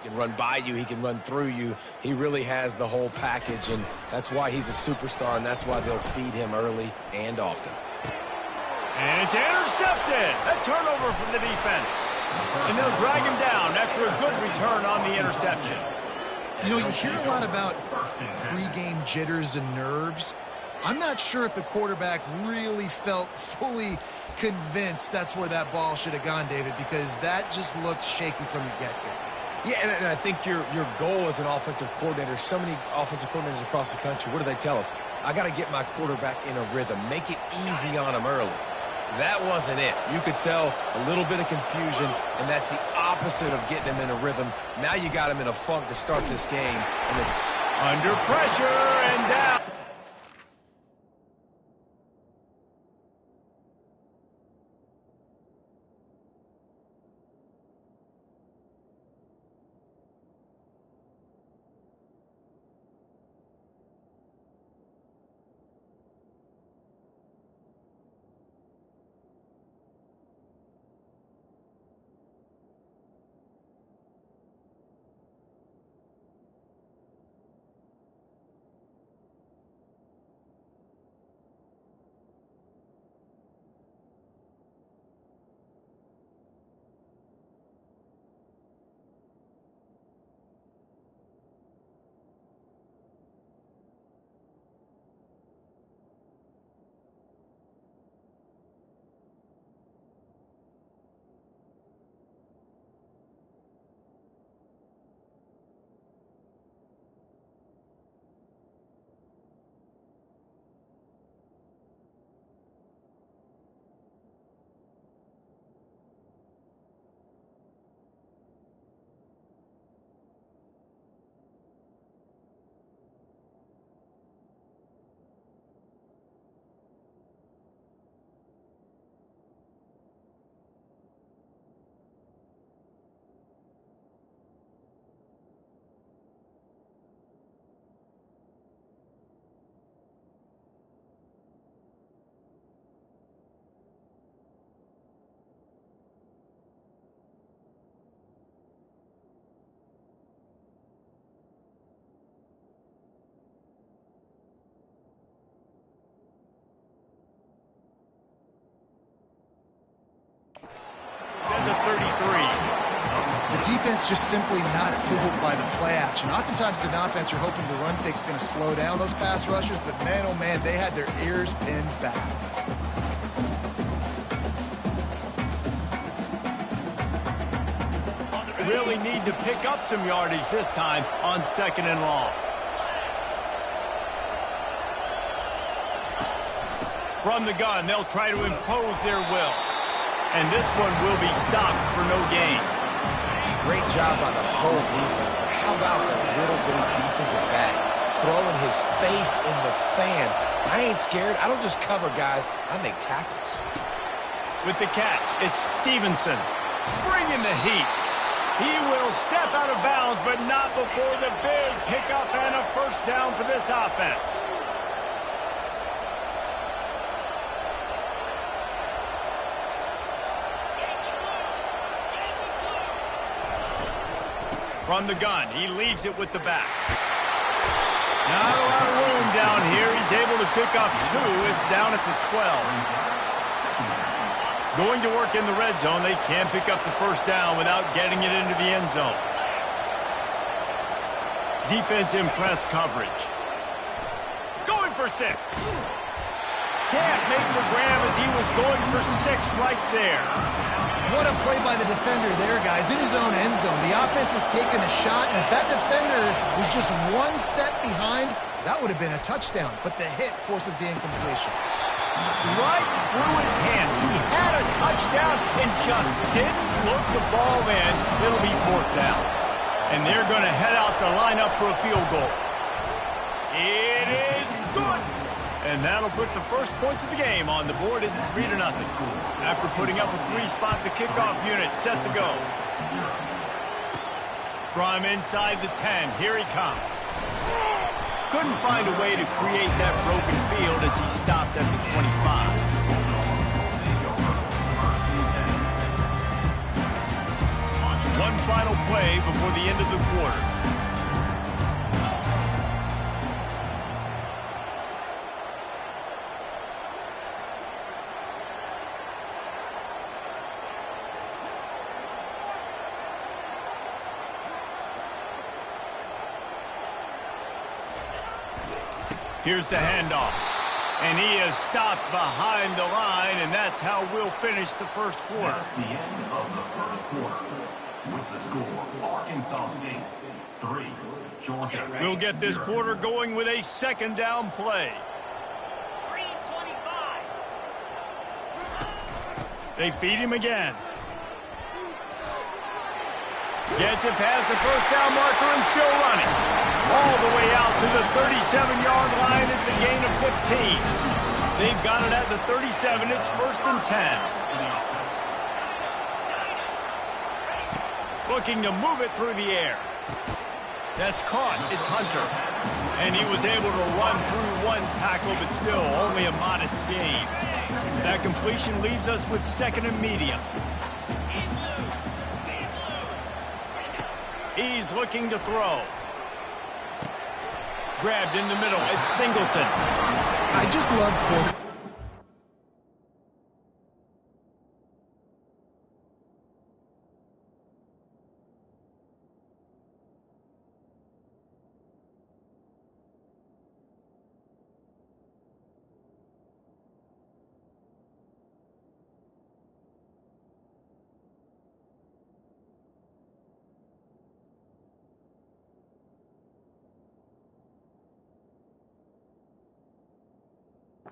He can run by you. He can run through you. He really has the whole package, and that's why he's a superstar, and that's why they'll feed him early and often. And it's intercepted. A turnover from the defense. And they'll drag him down after a good return on the interception. You know, you hear a lot about pre-game jitters and nerves. I'm not sure if the quarterback really felt fully convinced that's where that ball should have gone, David, because that just looked shaky from the get-go. Yeah, and I think your goal as an offensive coordinator, so many offensive coordinators across the country, what do they tell us? I got to get my quarterback in a rhythm, make it easy on him early. That wasn't it. You could tell a little bit of confusion, and that's the opposite of getting him in a rhythm. Now you got him in a funk to start this game. And then under pressure and down. The defense just simply not fooled by the play action. Oftentimes, as an offense, you're hoping the run fake's going to slow down those pass rushers, but man, oh man, they had their ears pinned back. Really need to pick up some yardage this time on 2nd and long. From the gun, they'll try to impose their will. And this one will be stopped for no gain. Great job by the whole defense, but how about the little bitty defensive back throwing his face in the fan? I ain't scared. I don't just cover guys. I make tackles. With the catch, it's Stevenson. Bringing the heat. He will step out of bounds, but not before the big pickup and a first down for this offense. From the gun, he leaves it with the back. Not a lot of room down here. He's able to pick up 2. It's down at the 12. Going to work in the red zone. They can't pick up the first down without getting it into the end zone. Defense in press coverage. Going for 6. Can't make the grab as he was going for 6 right there. What a play by the defender there, guys. In his own end zone. The offense has taken a shot, and if that defender was just 1 step behind, that would have been a touchdown. But the hit forces the incompletion. Right through his hands. He had a touchdown and just didn't look the ball in. It'll be 4th down. And they're going to head out to line up for a field goal. It is good. And that'll put the first points of the game on the board. It's 3-0. After putting up a 3-spot, the kickoff unit set to go. From inside the 10, here he comes. Couldn't find a way to create that broken field as he stopped at the 25. One final play before the end of the quarter. Here's the handoff. And he is stopped behind the line, and that's how we'll finish the first quarter. That's the end of the first quarter. With the score, Arkansas State 3, Georgia. We'll get this quarter going with a 2nd down play. 3:25. They feed him again. Gets it past the first down marker and still running. All the way out to the 37-yard line. It's a gain of 15. They've got it at the 37. It's 1st and 10. Looking to move it through the air. That's caught. It's Hunter. And he was able to run through 1 tackle, but still only a modest gain. That completion leaves us with 2nd and medium. He's looking to throw. Grabbed in the middle. It's Singleton. I just love quarter.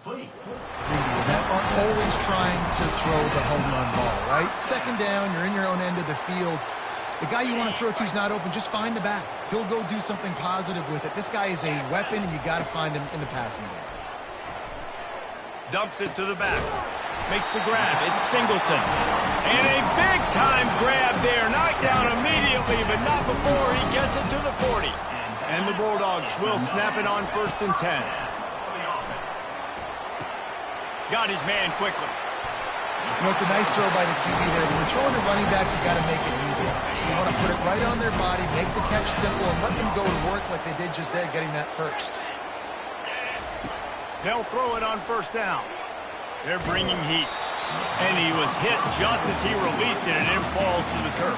That are always trying to throw the home run ball, right? 2nd down, you're in your own end of the field. The guy you want to throw to is not open. Just find the back. He'll go do something positive with it. This guy is a weapon, and you got to find him in the passing game. Dumps it to the back. Makes the grab. It's Singleton. And a big-time grab there. Knocked down immediately, but not before he gets it to the 40. And the Bulldogs will snap it on 1st and 10. Got his man quickly. You know, it's a nice throw by the QB there. When you're throwing to running backs, you got to make it easy. So you want to put it right on their body, make the catch simple, and let them go to work like they did just there, getting that first. They'll throw it on 1st down. They're bringing heat. And he was hit just as he released it, and it falls to the turf.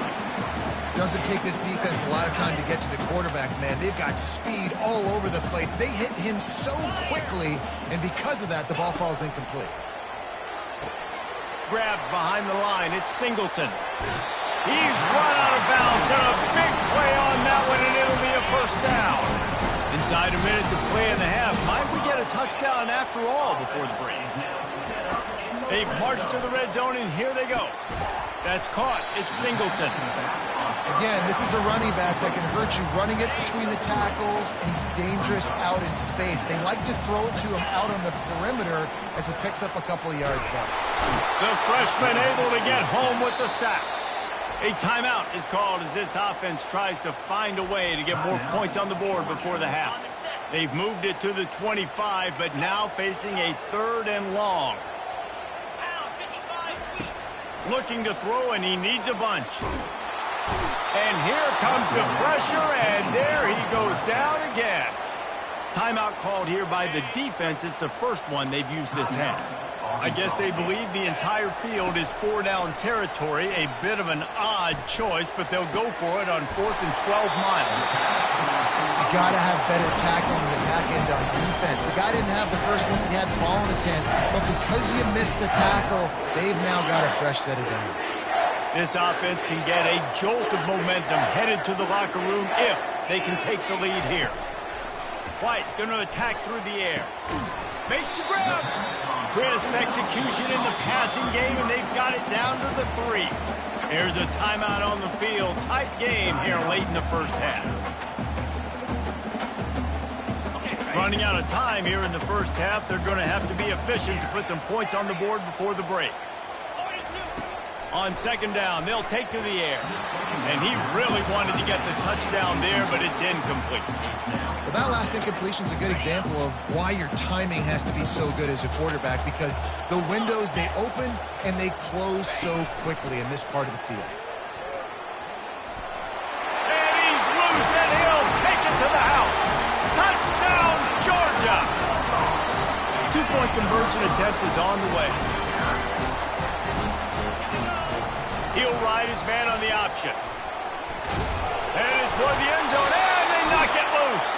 Doesn't take this defense a lot of time to get to the quarterback, man. They've got speed all over the place. They hit him so quickly, and because of that, the ball falls incomplete. Grabbed behind the line. It's Singleton. He's run out of bounds. Got a big play on that one, and it'll be a first down. Inside a minute to play in the half. Might we get a touchdown after all before the break? They've marched to the red zone, and here they go. That's caught. It's Singleton. Again, this is a running back that can hurt you running it between the tackles, and he's dangerous out in space. They like to throw it to him out on the perimeter as he picks up a couple of yards there. The freshman able to get home with the sack. A timeout is called as this offense tries to find a way to get more points on the board before the half. They've moved it to the 25, but now facing a 3rd and long. Looking to throw, and he needs a bunch. And here comes the pressure, and there he goes down again. Timeout called here by the defense. It's the first one they've used this half. I guess they believe the entire field is 4-down territory. A bit of an odd choice, but they'll go for it on 4th and 12 miles. You got to have better tackling in the back end on defense. The guy didn't have the first once he had the ball in his hand, but because you missed the tackle, they've now got a fresh set of downs. This offense can get a jolt of momentum headed to the locker room if they can take the lead here. White going to attack through the air. Makes the grab. Crisp execution in the passing game, and they've got it down to the 3. There's a timeout on the field. Tight game here late in the first half. Running out of time here in the first half. They're going to have to be efficient to put some points on the board before the break. On 2nd down, they'll take to the air. And he really wanted to get the touchdown there, but it's incomplete. Well, that last incompletion is a good example of why your timing has to be so good as a quarterback, because the windows, they open and they close so quickly in this part of the field. And he's loose, and he'll take it to the house. Touchdown, Georgia! 2-point conversion attempt is on the way. He'll ride his man on the option. Headed toward the end zone, and they knock it loose.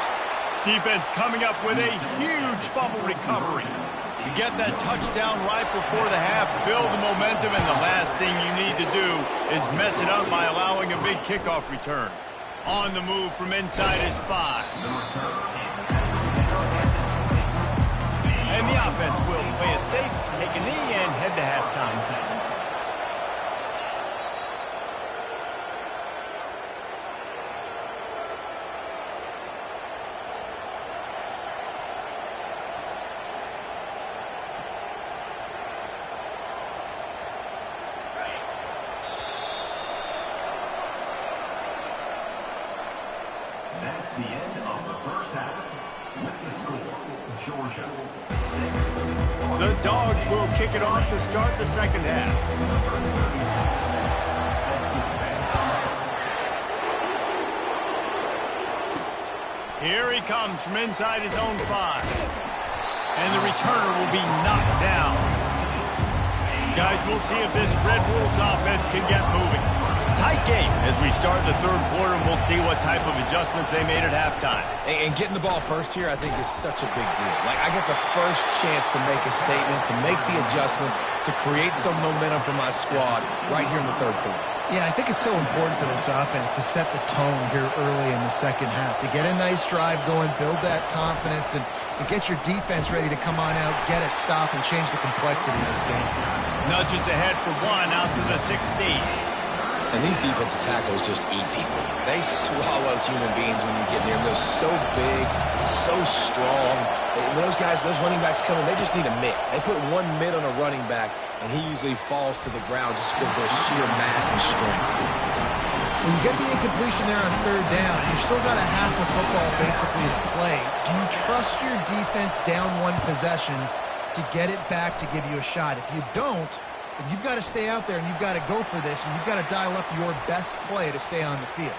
Defense coming up with a huge fumble recovery. You get that touchdown right before the half, build the momentum, and the last thing you need to do is mess it up by allowing a big kickoff return. On the move from inside his 5. And the offense will play it safe, take a knee, and head to halftime. That's the end of the first half. With the score, Georgia 6. The Dogs will kick it off to start the second half. Here he comes from inside his own 5. And the returner will be knocked down. Guys, we'll see if this Red Wolves offense can get moving. Tight game as we start the 3rd quarter, and we'll see what type of adjustments they made at halftime. And getting the ball first here, I think, is such a big deal. Like, I get the first chance to make a statement, to make the adjustments, to create some momentum for my squad right here in the 3rd quarter. Yeah, I think it's so important for this offense to set the tone here early in the second half, to get a nice drive going, build that confidence, and get your defense ready to come on out, get a stop, and change the complexity of this game. Nudges ahead for 1 out to the 16. And these defensive tackles just eat people. They swallow human beings when you get near them. They're so big, so strong. When those guys, those running backs come in, they just need a mitt. They put one mitt on a running back, and he usually falls to the ground just because of their sheer mass and strength. When you get the incompletion there on 3rd down, you've still got a half of football basically to play. Do you trust your defense down 1 possession to get it back to give you a shot? If you don't, you've got to stay out there and you've got to go for this, and you've got to dial up your best play to stay on the field.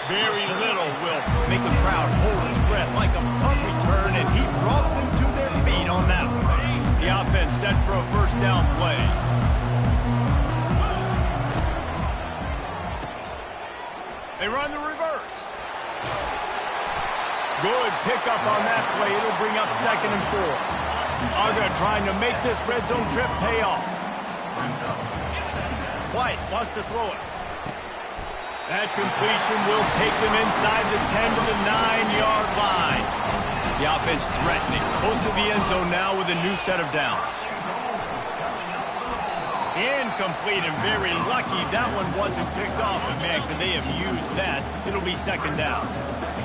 Very little will make a crowd hold its breath like a punt return, and he brought them to their feet on that one. The offense set for a first down play. They run the reverse. Good pickup on that play. It'll bring up 2nd and 4. Uga trying to make this red zone trip pay off. White wants to throw it. That completion will take them inside the 10 to the 9-yard line. The offense threatening. Close to the end zone now with a new set of downs. Incomplete, and very lucky that one wasn't picked off. And man, could they have used that? It'll be 2nd down.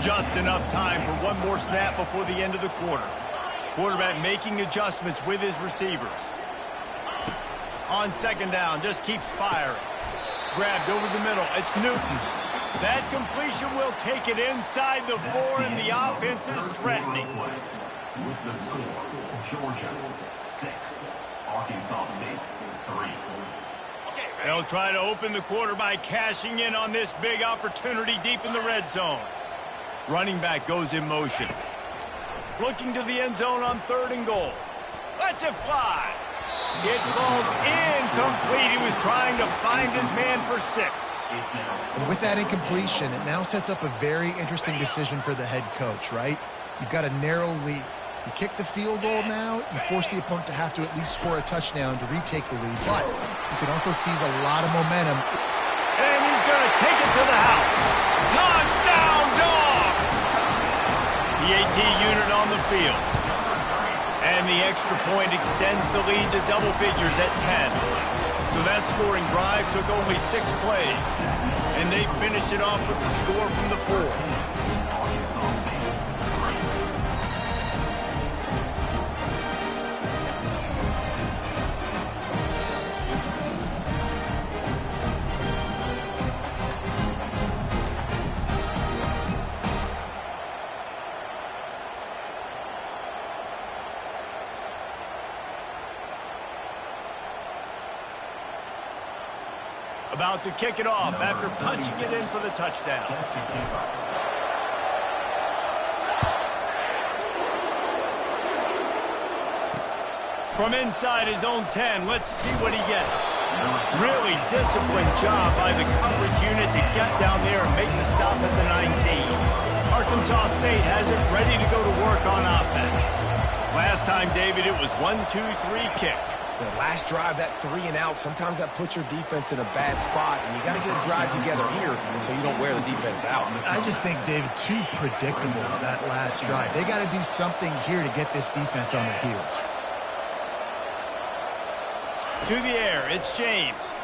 Just enough time for one more snap before the end of the quarter. Quarterback making adjustments with his receivers. On 2nd down, just keeps firing. Grabbed over the middle. It's Newton. That completion will take it inside the 4, and the offense is threatening. With the score, Georgia 6, Arkansas State 3. They'll try to open the quarter by cashing in on this big opportunity deep in the red zone. Running back goes in motion. Looking to the end zone on 3rd and goal. Lets it fly. It falls incomplete. He was trying to find his man for 6. And with that incompletion, it now sets up a very interesting decision for the head coach, right? You've got a narrow lead. You kick the field goal now, you force the opponent to have to at least score a touchdown to retake the lead. But you can also seize a lot of momentum. And he's going to take it to the house. Touchdown, Dogs! The AT unit on the field. And the extra point extends the lead to double figures at 10. So that scoring drive took only 6 plays. And they finished it off with the score from the 4. About to kick it off after punching it in for the touchdown. From inside his own 10, let's see what he gets. Really disciplined job by the coverage unit to get down there and make the stop at the 19. Arkansas State has it ready to go to work on offense. Last time, David, it was 1-2-3 kick. The last drive, that 3 and out, sometimes that puts your defense in a bad spot, and you got to get a drive together here so you don't wear the defense out. I just think, David, too predictable, that last drive. They got to do something here to get this defense on their heels. To the air, it's James.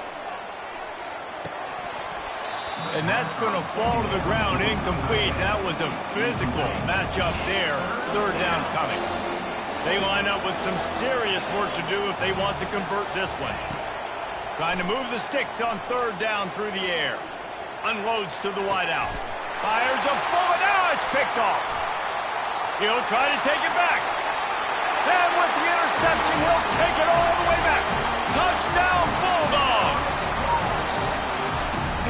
And that's going to fall to the ground incomplete. That was a physical matchup there. 3rd down coming. They line up with some serious work to do if they want to convert this one. Trying to move the sticks on 3rd down through the air. Unloads to the wideout. Fires a bullet. Now it's picked off. He'll try to take it back. And with the interception, he'll take it all the way back. Touchdown, Bulldogs!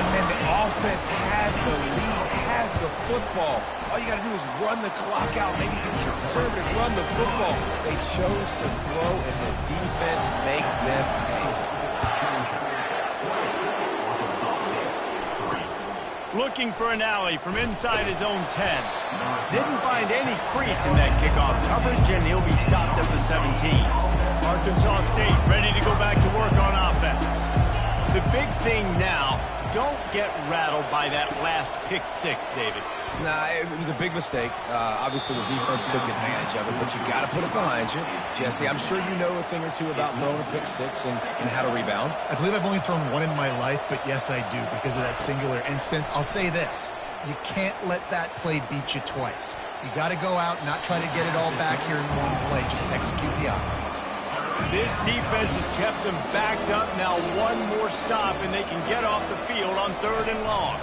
And then the offense has the lead, has the football. All you got to do is run the clock out, maybe be conservative, run the football. They chose to throw, and the defense makes them pay. Looking for an alley from inside his own 10. Didn't find any crease in that kickoff coverage, and he'll be stopped at the 17. Arkansas State ready to go back to work on offense. The big thing now, don't get rattled by that last pick 6, David. Nah, it was a big mistake. Obviously, the defense took advantage of it, but you got to put it behind you. Jesse, I'm sure you know a thing or two about throwing a pick 6 and how to rebound. I believe I've only thrown one in my life, but yes, I do because of that singular instance. I'll say this. You can't let that play beat you twice. You got to go out, not try to get it all back here in one play. Just execute the offense. This defense has kept them backed up. Now one more stop, and they can get off the field on 3rd and long.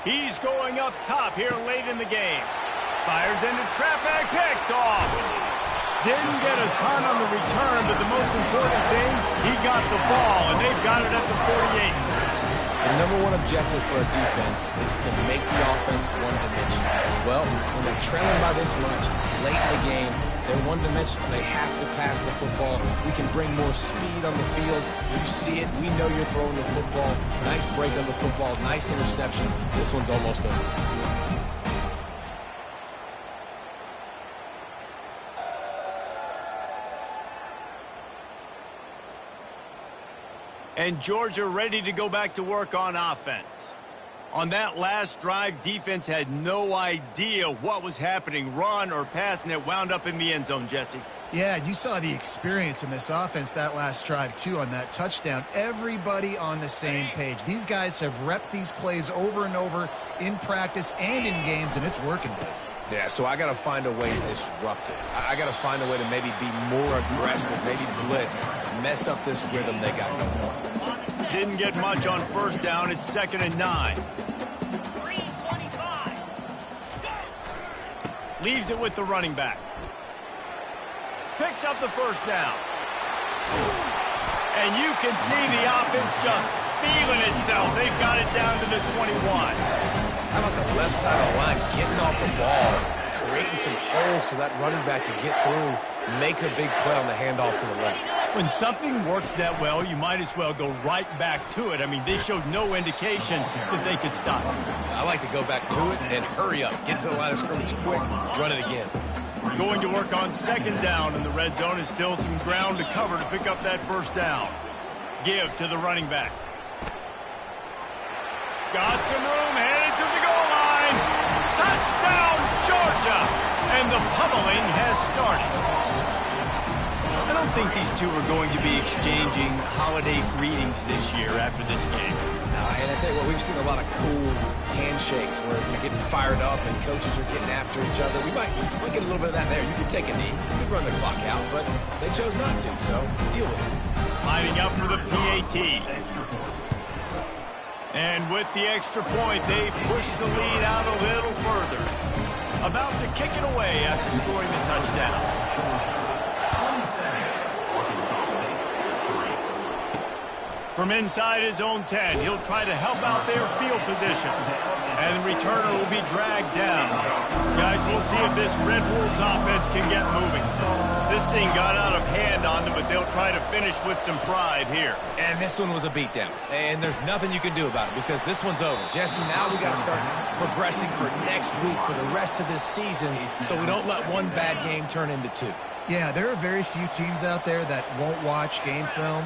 He's going up top here late in the game. Fires into traffic, picked off. Didn't get a ton on the return, but the most important thing, he got the ball, and they've got it at the 48. The number one objective for a defense is to make the offense one-dimensional. Well, when they're trailing by this much, late in the game. They're one-dimensional. They have to pass the football. We can bring more speed on the field. You see it. We know you're throwing the football. Nice break on the football. Nice interception. This one's almost over. And Georgia ready to go back to work on offense. On that last drive, defense had no idea what was happening, run or pass, and it wound up in the end zone, Jesse. Yeah, you saw the experience in this offense that last drive, too, on that touchdown. Everybody on the same page. These guys have repped these plays over and over in practice and in games, and it's working, Dave. Yeah, so I got to find a way to disrupt it. I got to find a way to maybe be more aggressive, maybe blitz, mess up this rhythm they got going on. Didn't get much on first down. It's 2nd and 9. 3:25. Leaves it with the running back. Picks up the first down. And you can see the offense just feeling itself. They've got it down to the 21. How about the left side of the line getting off the ball, creating some holes for that running back to get through, make a big play on the handoff to the left. When something works that well, you might as well go right back to it. I mean, they showed no indication that they could stop it. I like to go back to it and hurry up. Get to the line of scrimmage quick, run it again. Going to work on 2nd down in the red zone is still some ground to cover to pick up that first down. Give to the running back. Got some room, headed to the goal line. Touchdown, Georgia! And the pummeling has started. I don't think these two are going to be exchanging holiday greetings this year after this game. No, and I tell you what, we've seen a lot of cool handshakes where you're getting fired up and coaches are getting after each other. We might get a little bit of that there. You could take a knee. You could run the clock out, but they chose not to, so deal with it. Lining up for the PAT. And with the extra point, they push the lead out a little further. About to kick it away after scoring the touchdown. From inside his own 10, he'll try to help out their field position. And the returner will be dragged down. Guys, we'll see if this Red Wolves offense can get moving. This thing got out of hand on them, but they'll try to finish with some pride here. And this one was a beatdown. And there's nothing you can do about it because this one's over. Jesse, now we got to start progressing for next week, for the rest of this season, so we don't let one bad game turn into two. Yeah, there are very few teams out there that won't watch game film,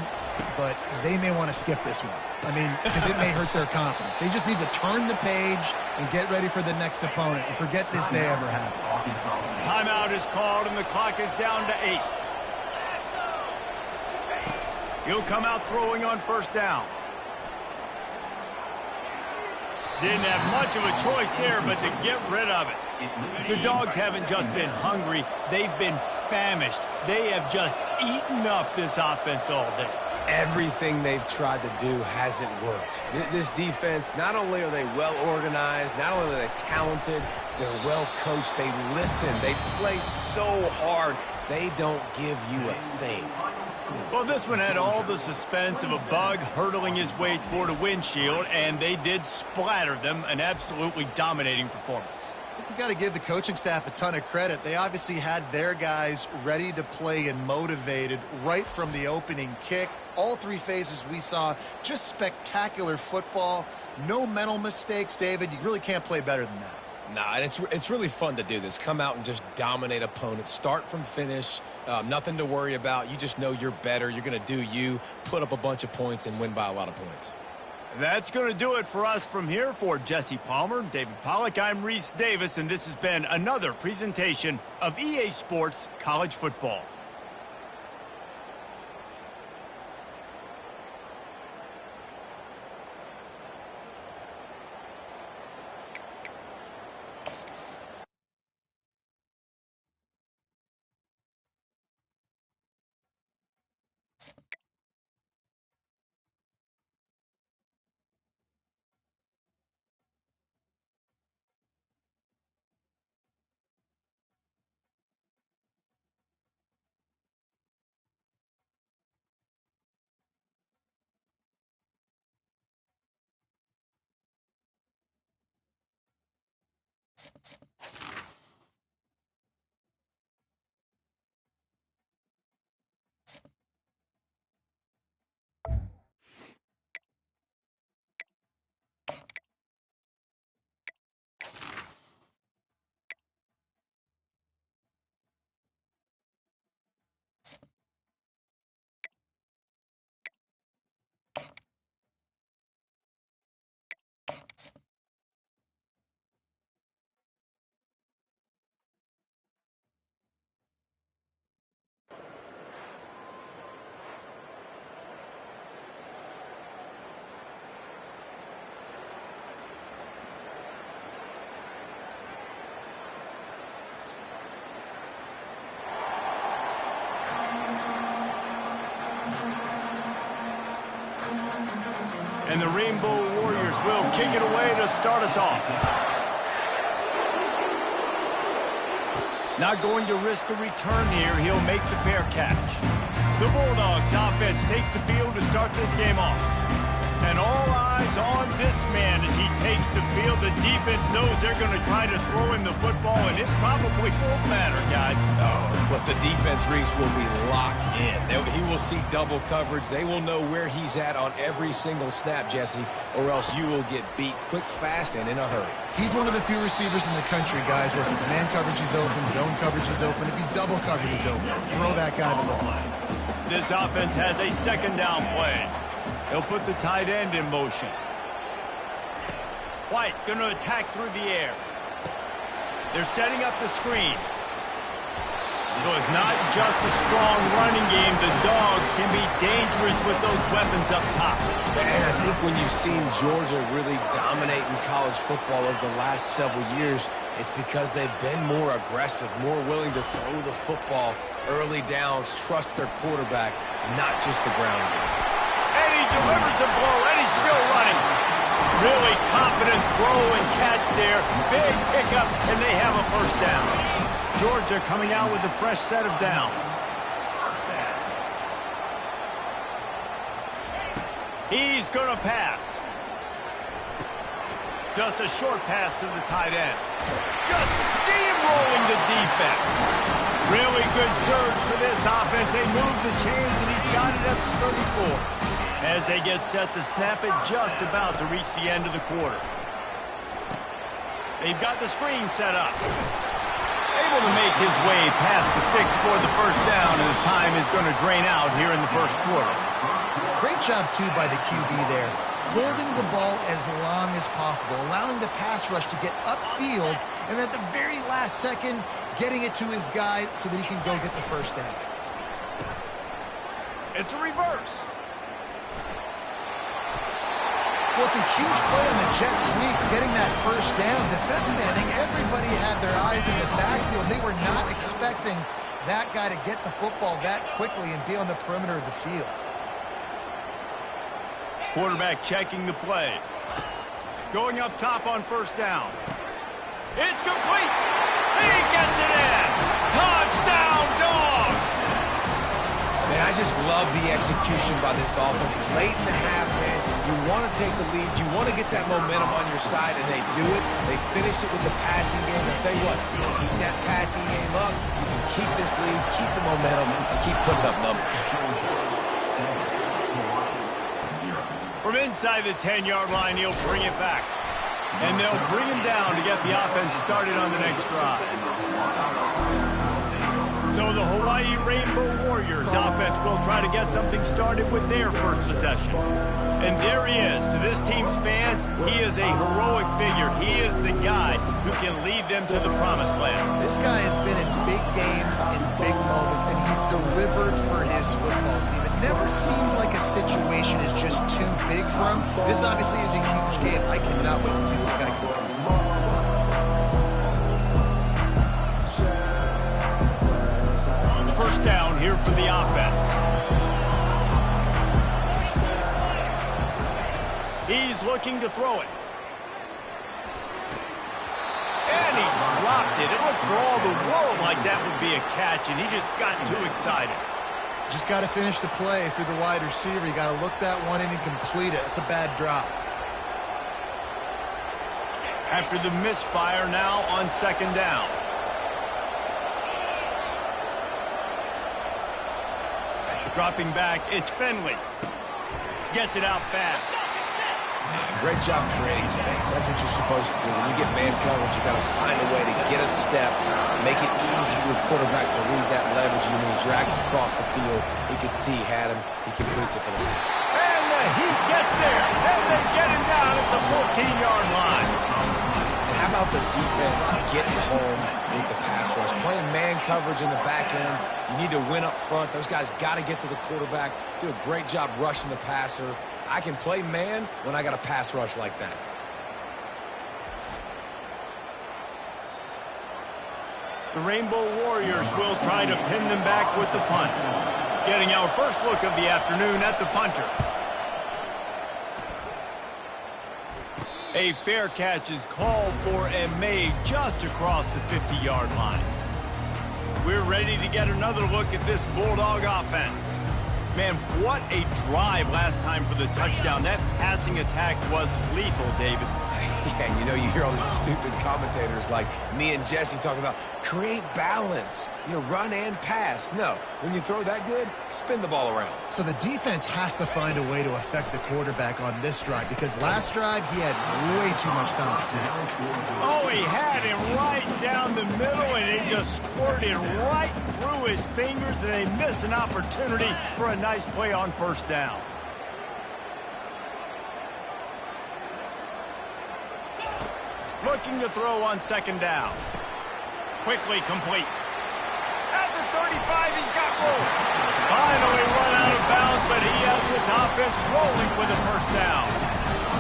but they may want to skip this one. I mean, because it may hurt their confidence. They just need to turn the page and get ready for the next opponent and forget this day ever happened. Timeout is called, and the clock is down to 8. He'll come out throwing on first down. Didn't have much of a choice there, but to get rid of it. The Dogs haven't just been hungry, they've been famished. They have just eaten up this offense all day. Everything they've tried to do hasn't worked. This defense, not only are they well organized, not only are they talented, they're well coached, they listen, they play so hard, they don't give you a thing. Well, this one had all the suspense of a bug hurtling his way toward a windshield, and they did splatter them, an absolutely dominating performance. I think you got to give the coaching staff a ton of credit. They obviously had their guys ready to play and motivated right from the opening kick. All three phases we saw, just spectacular football. No mental mistakes, David. You really can't play better than that. Nah, and it's really fun to do this. Come out and just dominate opponents. Start from finish. Nothing to worry about. You just know you're better. You're going to do you, put up a bunch of points, and win by a lot of points. That's going to do it for us from here. For Jesse Palmer, David Pollack, I'm Reese Davis, and this has been another presentation of EA Sports College Football. And the Rainbow Warriors will kick it away to start us off. Not going to risk a return here. He'll make the fair catch. The Bulldogs offense takes the field to start this game off. And all eyes on this man as he takes the field. The defense knows they're going to try to throw him the football, and it probably won't matter, guys. Oh, but the defense, Reese, will be locked in. He will see double coverage. They will know where he's at on every single snap, Jesse, or else you will get beat quick, fast, and in a hurry. He's one of the few receivers in the country, guys, where if it's man coverage, he's open, zone coverage is open. If he's double covered, he's open. Throw that guy the ball. This offense has a second down play. He'll put the tight end in motion. White going to attack through the air. They're setting up the screen. So it's not just a strong running game. The Dogs can be dangerous with those weapons up top. And I think when you've seen Georgia really dominate in college football over the last several years, it's because they've been more aggressive, more willing to throw the football early downs, trust their quarterback, not just the ground game. And he delivers the blow, and he's still running. Really confident throw and catch there. Big pickup, and they have a first down. Georgia coming out with a fresh set of downs. He's going to pass. Just a short pass to the tight end. Just steamrolling the defense. Really good surge for this offense. They move the chains, and he's got it at the 34. As they get set to snap it, just about to reach the end of the quarter. They've got the screen set up. Able to make his way past the sticks for the first down, and the time is going to drain out here in the first quarter. Great job, too, by the QB there. Holding the ball as long as possible, allowing the pass rush to get upfield, and at the very last second, getting it to his guy so that he can go get the first down. It's a reverse. Well, it's a huge play on the jet sweep, getting that first down. Defensively, I think everybody had their eyes in the backfield. They were not expecting that guy to get the football that quickly and be on the perimeter of the field. Quarterback checking the play. Going up top on first down. It's complete. He gets it in. Touchdown, Dogs! Man, I just love the execution by this offense. Late in the half, man, you want to take the lead. You want to get that momentum on your side, and they do it. They finish it with the passing game. I'll tell you what, keep that passing game up. You can keep this lead, keep the momentum, and keep putting up numbers. From inside the 10-yard line, he'll bring it back. And they'll bring him down to get the offense started on the next drive. So the Hawaii Rainbow Warriors offense will try to get something started with their first possession. And there he is. To this team's fans, he is a heroic figure. He is the guy who can lead them to the promised land. This guy has been in big games, in big moments, and he's delivered for his football team. It never seems like a situation is just too big for him. This obviously is a huge game. I cannot wait to see this guy compete. First down here for the offense. He's looking to throw it. And he dropped it. It looked for all the world like that would be a catch, and he just got too excited. Just got to finish the play. If you're the wide receiver, you got to look that one in and complete it. It's a bad drop. After the misfire, now on second down. Dropping back, it's Finley. Gets it out fast. Great job creating space. That's what you're supposed to do. When you get man coverage, you got to find a way to get a step, make it easy for the quarterback to read that leverage. And when he drags across the field, he could see he had him. He completes it for them. And the Heat gets there, and they get him down at the 14-yard line. And how about the defense getting home with the pass rush? Playing man coverage in the back end. You need to win up front. Those guys got to get to the quarterback. Do a great job rushing the passer. I can play man when I got a pass rush like that. The Rainbow Warriors will try to pin them back with the punt. Getting our first look of the afternoon at the punter. A fair catch is called for and made just across the 50-yard line. We're ready to get another look at this Bulldog offense. Man, what a drive last time for the touchdown. That passing attack was lethal, David. Yeah, and you know, you hear all these stupid commentators like me and Jesse talking about create balance, run and pass. No, when you throw that good, spin the ball around. So the defense has to find a way to affect the quarterback on this drive because last drive he had way too much time. Oh, he had him right down the middle, and it just squirted right through his fingers, and they missed an opportunity for a nice play on first down. Looking to throw on second down. Quickly complete. At the 35, he's got room. Finally run out of bounds, but he has this offense rolling with a first down.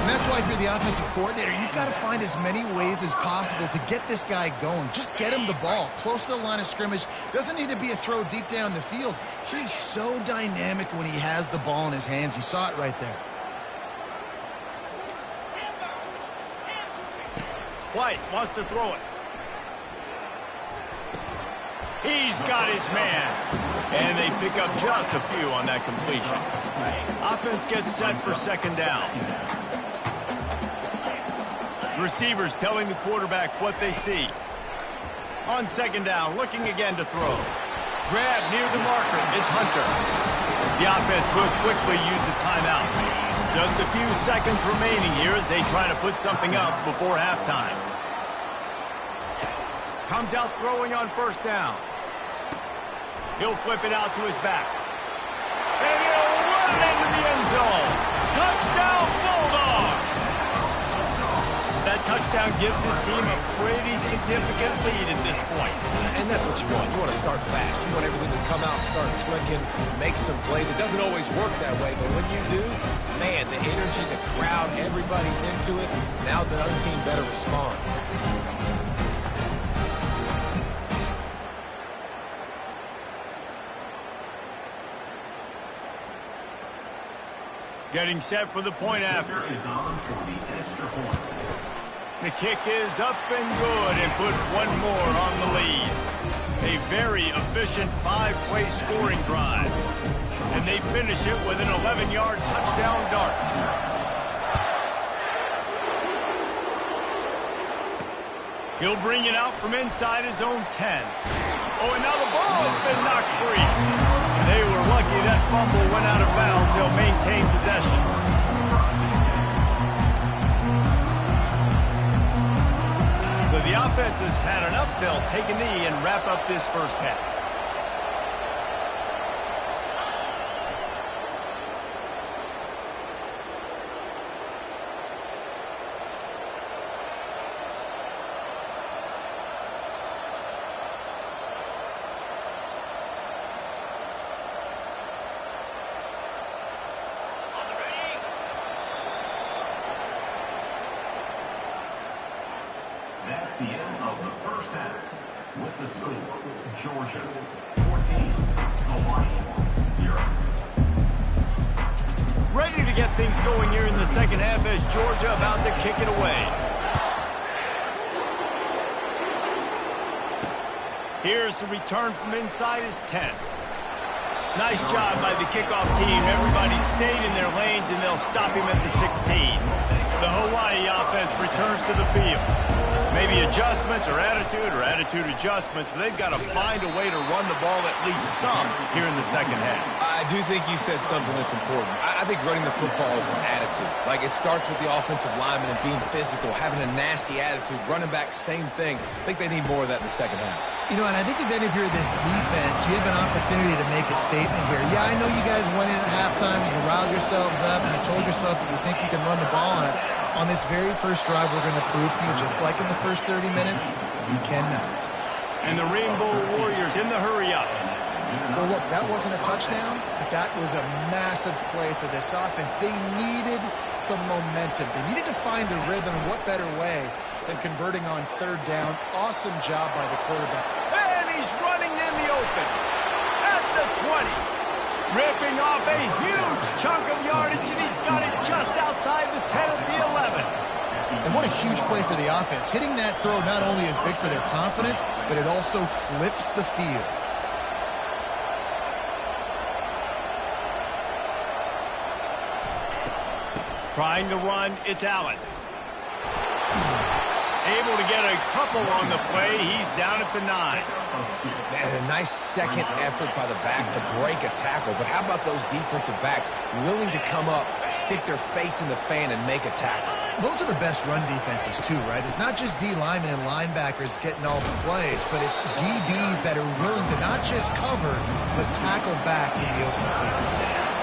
And that's why if you're the offensive coordinator, you've got to find as many ways as possible to get this guy going. Just get him the ball close to the line of scrimmage. Doesn't need to be a throw deep down the field. He's so dynamic when he has the ball in his hands. You saw it right there. White wants to throw it. He's got his man. And they pick up just a few on that completion. Offense gets set for second down. Receivers telling the quarterback what they see. On second down, looking again to throw. Grab near the marker. It's Hunter. The offense will quickly use a timeout. Just a few seconds remaining here as they try to put something up before halftime. Comes out throwing on first down. He'll flip it out to his back. And he'll run it into the end zone. Touchdown, Bulldogs! That touchdown gives his team a pretty significant lead at this point. And that's what you want. You want to start fast. You want everything to come out, start clicking, make some plays. It doesn't always work that way, but when you do, man, the energy, the crowd, everybody's into it. Now the other team better respond. Getting set for the point after. Is on for the extra point. The kick is up and good and put one more on the lead. A very efficient 5-play scoring drive. And they finish it with an 11-yard touchdown dart. He'll bring it out from inside his own 10. Oh, and now the ball has been knocked free. They were lucky that fumble went out of bounds. They'll maintain possession. So the offense has had enough. They'll take a knee and wrap up this first half. That's the end of the first half. With the score, Georgia 14, Hawaii 0. Ready to get things going here in the second half as Georgia about to kick it away. Here's the return from inside his 10. Nice job by the kickoff team. Everybody stayed in their lanes, and they'll stop him at the 16. The Hawaii offense returns to the field. Maybe adjustments or attitude adjustments, but they've got to find a way to run the ball at least some here in the second half. I do think you said something that's important. I think running the football is an attitude. Like, it starts with the offensive lineman and being physical, having a nasty attitude. Running back, same thing. I think they need more of that in the second half. You know, and I think if any of you are this defense, you have an opportunity to make a statement here. Yeah, I know you guys went in at halftime and you riled yourselves up and you told yourself that you think you can run the ball on us. On this very first drive, we're going to prove to you, just like in the first 30 minutes, you cannot. And the Rainbow Warriors in the hurry-up. Well, look, that wasn't a touchdown, but that was a massive play for this offense. They needed some momentum. They needed to find a rhythm. What better way than converting on third down? Awesome job by the quarterback. And he's running in the open at the 20. Ripping off a huge chunk of yardage, and he's got it just outside the 10 at the 11. And what a huge play for the offense. Hitting that throw not only is big for their confidence, but it also flips the field. Trying to run, it's Allen. Able to get a couple on the play. He's down at the 9. Man, a nice second effort by the back to break a tackle. But how about those defensive backs willing to come up, stick their face in the fan, and make a tackle? Those are the best run defenses, too, right? It's not just D linemen and linebackers getting all the plays, but it's DBs that are willing to not just cover, but tackle backs in the open field.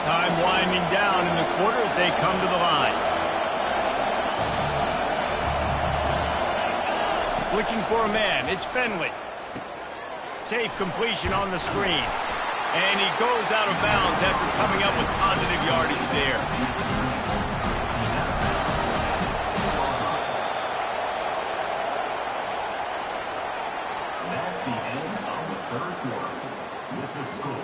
Time winding down in the quarter as they come to the line. Looking for a man. It's Finley. Safe completion on the screen. And he goes out of bounds after coming up with positive yardage there. That's the end of the third quarter. With the score,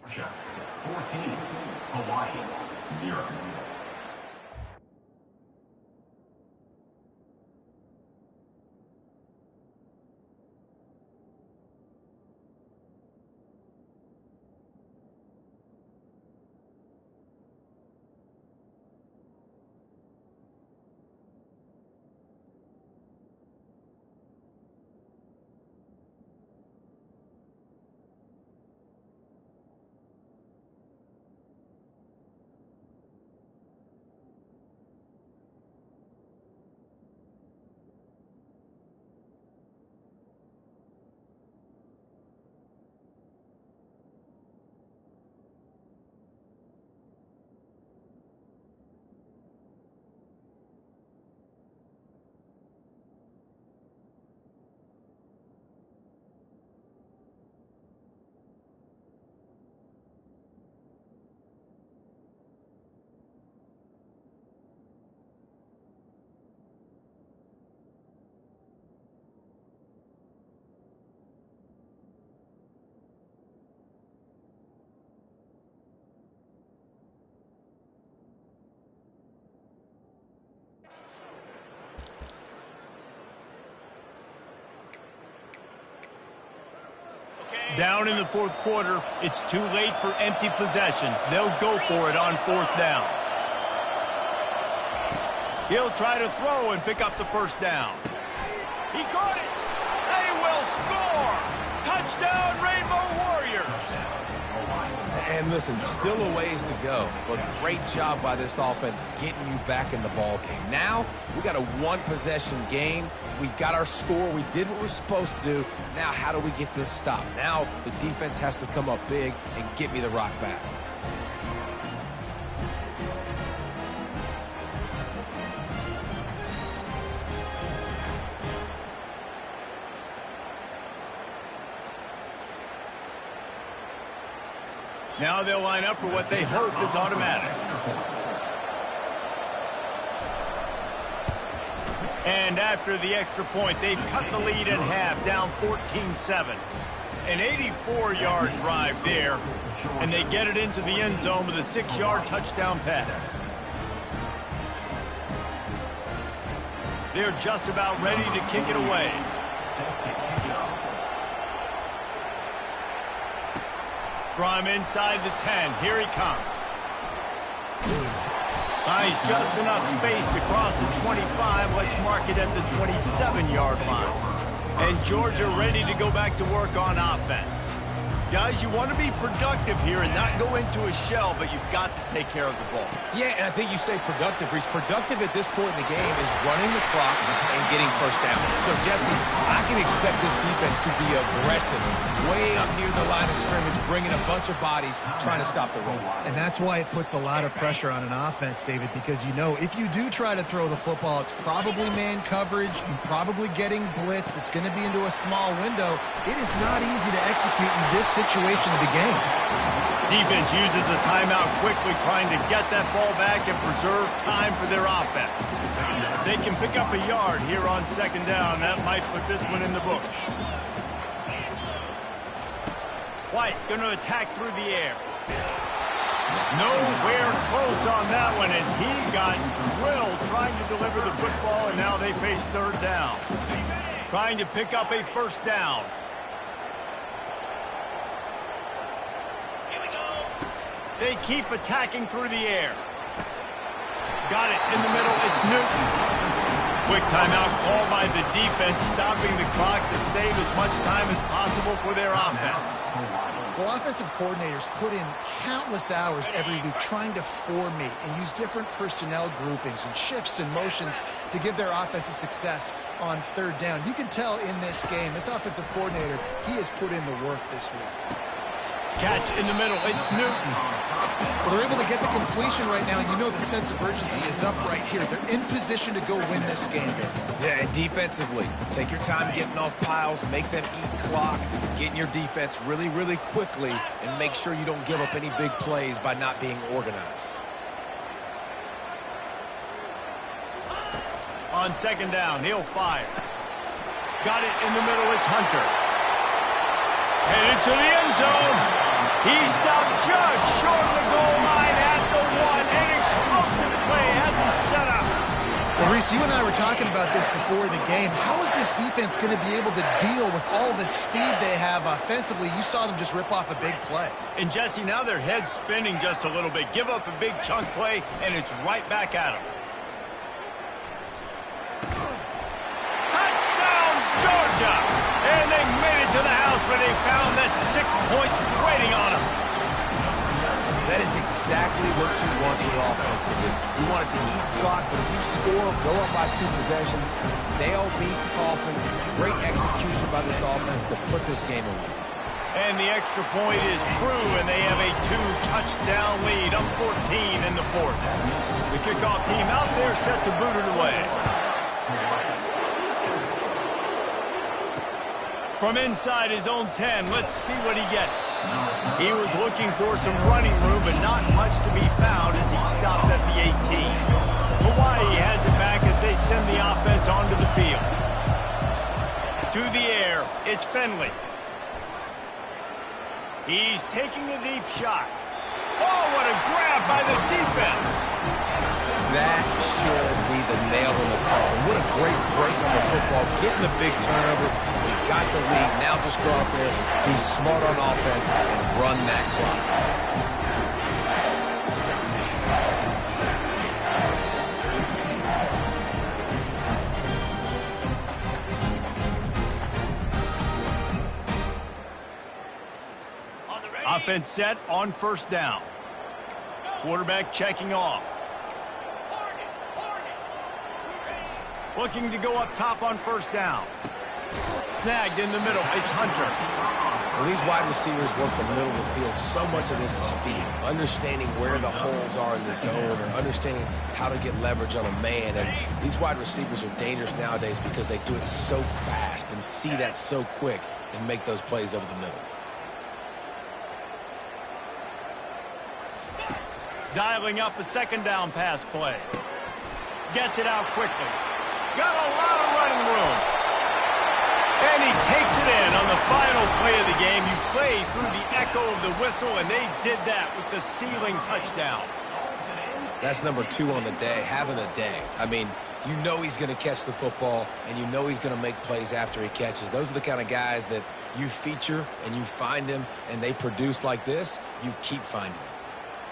Georgia 14, Hawaii 0. Down in the fourth quarter, it's too late for empty possessions. They'll go for it on fourth down. He'll try to throw and pick up the first down. He caught it. They will score. Touchdown, Rainbow Warriors. And listen, still a ways to go, but great job by this offense getting you back in the ball game. Now, we got a one-possession game. We got our score. We did what we're supposed to do. Now, how do we get this stopped? Now, the defense has to come up big and get me the rock back. Now they'll line up for what they hope is automatic. And after the extra point, they've cut the lead in half, down 14-7. An 84-yard drive there, and they get it into the end zone with a 6-yard touchdown pass. They're just about ready to kick it away. From inside the 10, here he comes. Buys just enough space to cross the 25. Let's mark it at the 27-yard line. And Georgia ready to go back to work on offense. Guys, you want to be productive here and not go into a shell, but you've got to take care of the ball. Yeah, and I think you say productive, Reese. Productive at this point in the game is running the clock and getting first down. So, Jesse, I can expect this defense to be aggressive, way up near the line of scrimmage, bringing a bunch of bodies, trying to stop the run. And that's why it puts a lot of pressure on an offense, David, because you know if you do try to throw the football, it's probably man coverage, you're probably getting blitz that's going to be into a small window. It is not easy to execute in this situation of the game. Defense uses a timeout quickly, trying to get that ball back and preserve time for their offense. If they can pick up a yard here on second down, that might put this one in the books. White going to attack through the air. Nowhere close on that one as he got drilled trying to deliver the football, and now they face third down. Trying to pick up a first down. They keep attacking through the air. Got it in the middle. It's Newton. Quick timeout call by the defense, stopping the clock to save as much time as possible for their offense. Well, offensive coordinators put in countless hours every week trying to formate and use different personnel groupings and shifts and motions to give their offense a success on third down. You can tell in this game, this offensive coordinator, he has put in the work this week. Catch in the middle. It's Newton. Well, they're able to get the completion right now, and you know the sense of urgency is up right here. They're in position to go win this game. Yeah, and defensively, take your time getting off piles, make them eat clock, get in your defense really, really quickly, and make sure you don't give up any big plays by not being organized. On second down, he'll fire. Got it in the middle. It's Hunter. Headed to the end zone. He stopped just short of the goal line at the one. An explosive play has him set up. Well, Reese, you and I were talking about this before the game. How is this defense going to be able to deal with all the speed they have offensively? You saw them just rip off a big play. And, Jesse, now their head's spinning just a little bit. Give up a big chunk play, and it's right back at them. Touchdown, Georgia! And they made it to the house where they found that 6 points waiting on them. That is exactly what you want your offense to do. You want it to eat clock, but if you score, go up by 2 possessions, nail, beat, coffin. Great execution by this offense to put this game away. And the extra point is true, and they have a 2-touchdown lead, up 14 in the fourth. The kickoff team out there set to boot it away. From inside his own 10, let's see what he gets. He was looking for some running room, but not much to be found as he stopped at the 18. Hawaii has it back as they send the offense onto the field. To the air, it's Finley. He's taking a deep shot. Oh, what a grab by the defense. That should be the nail in the coffin. What a great break on the football. Getting the big turnover. We got the lead. Now just go out there, be smart on offense, and run that clock. Offense set on first down. Quarterback checking off. Looking to go up top on first down. Snagged in the middle. It's Hunter. When these wide receivers work the middle of the field, so much of this is feet. Understanding where the holes are in the zone or understanding how to get leverage on a man. And these wide receivers are dangerous nowadays because they do it so fast and see that so quick and make those plays over the middle. Dialing up a second down pass play. Gets it out quickly. Got a lot of running room. And he takes it in on the final play of the game. You play through the echo of the whistle, and they did that with the ceiling touchdown. That's number 2 on the day, having a day. I mean, you know he's going to catch the football, and you know he's going to make plays after he catches. Those are the kind of guys that you feature, and you find them, and they produce like this, you keep finding them.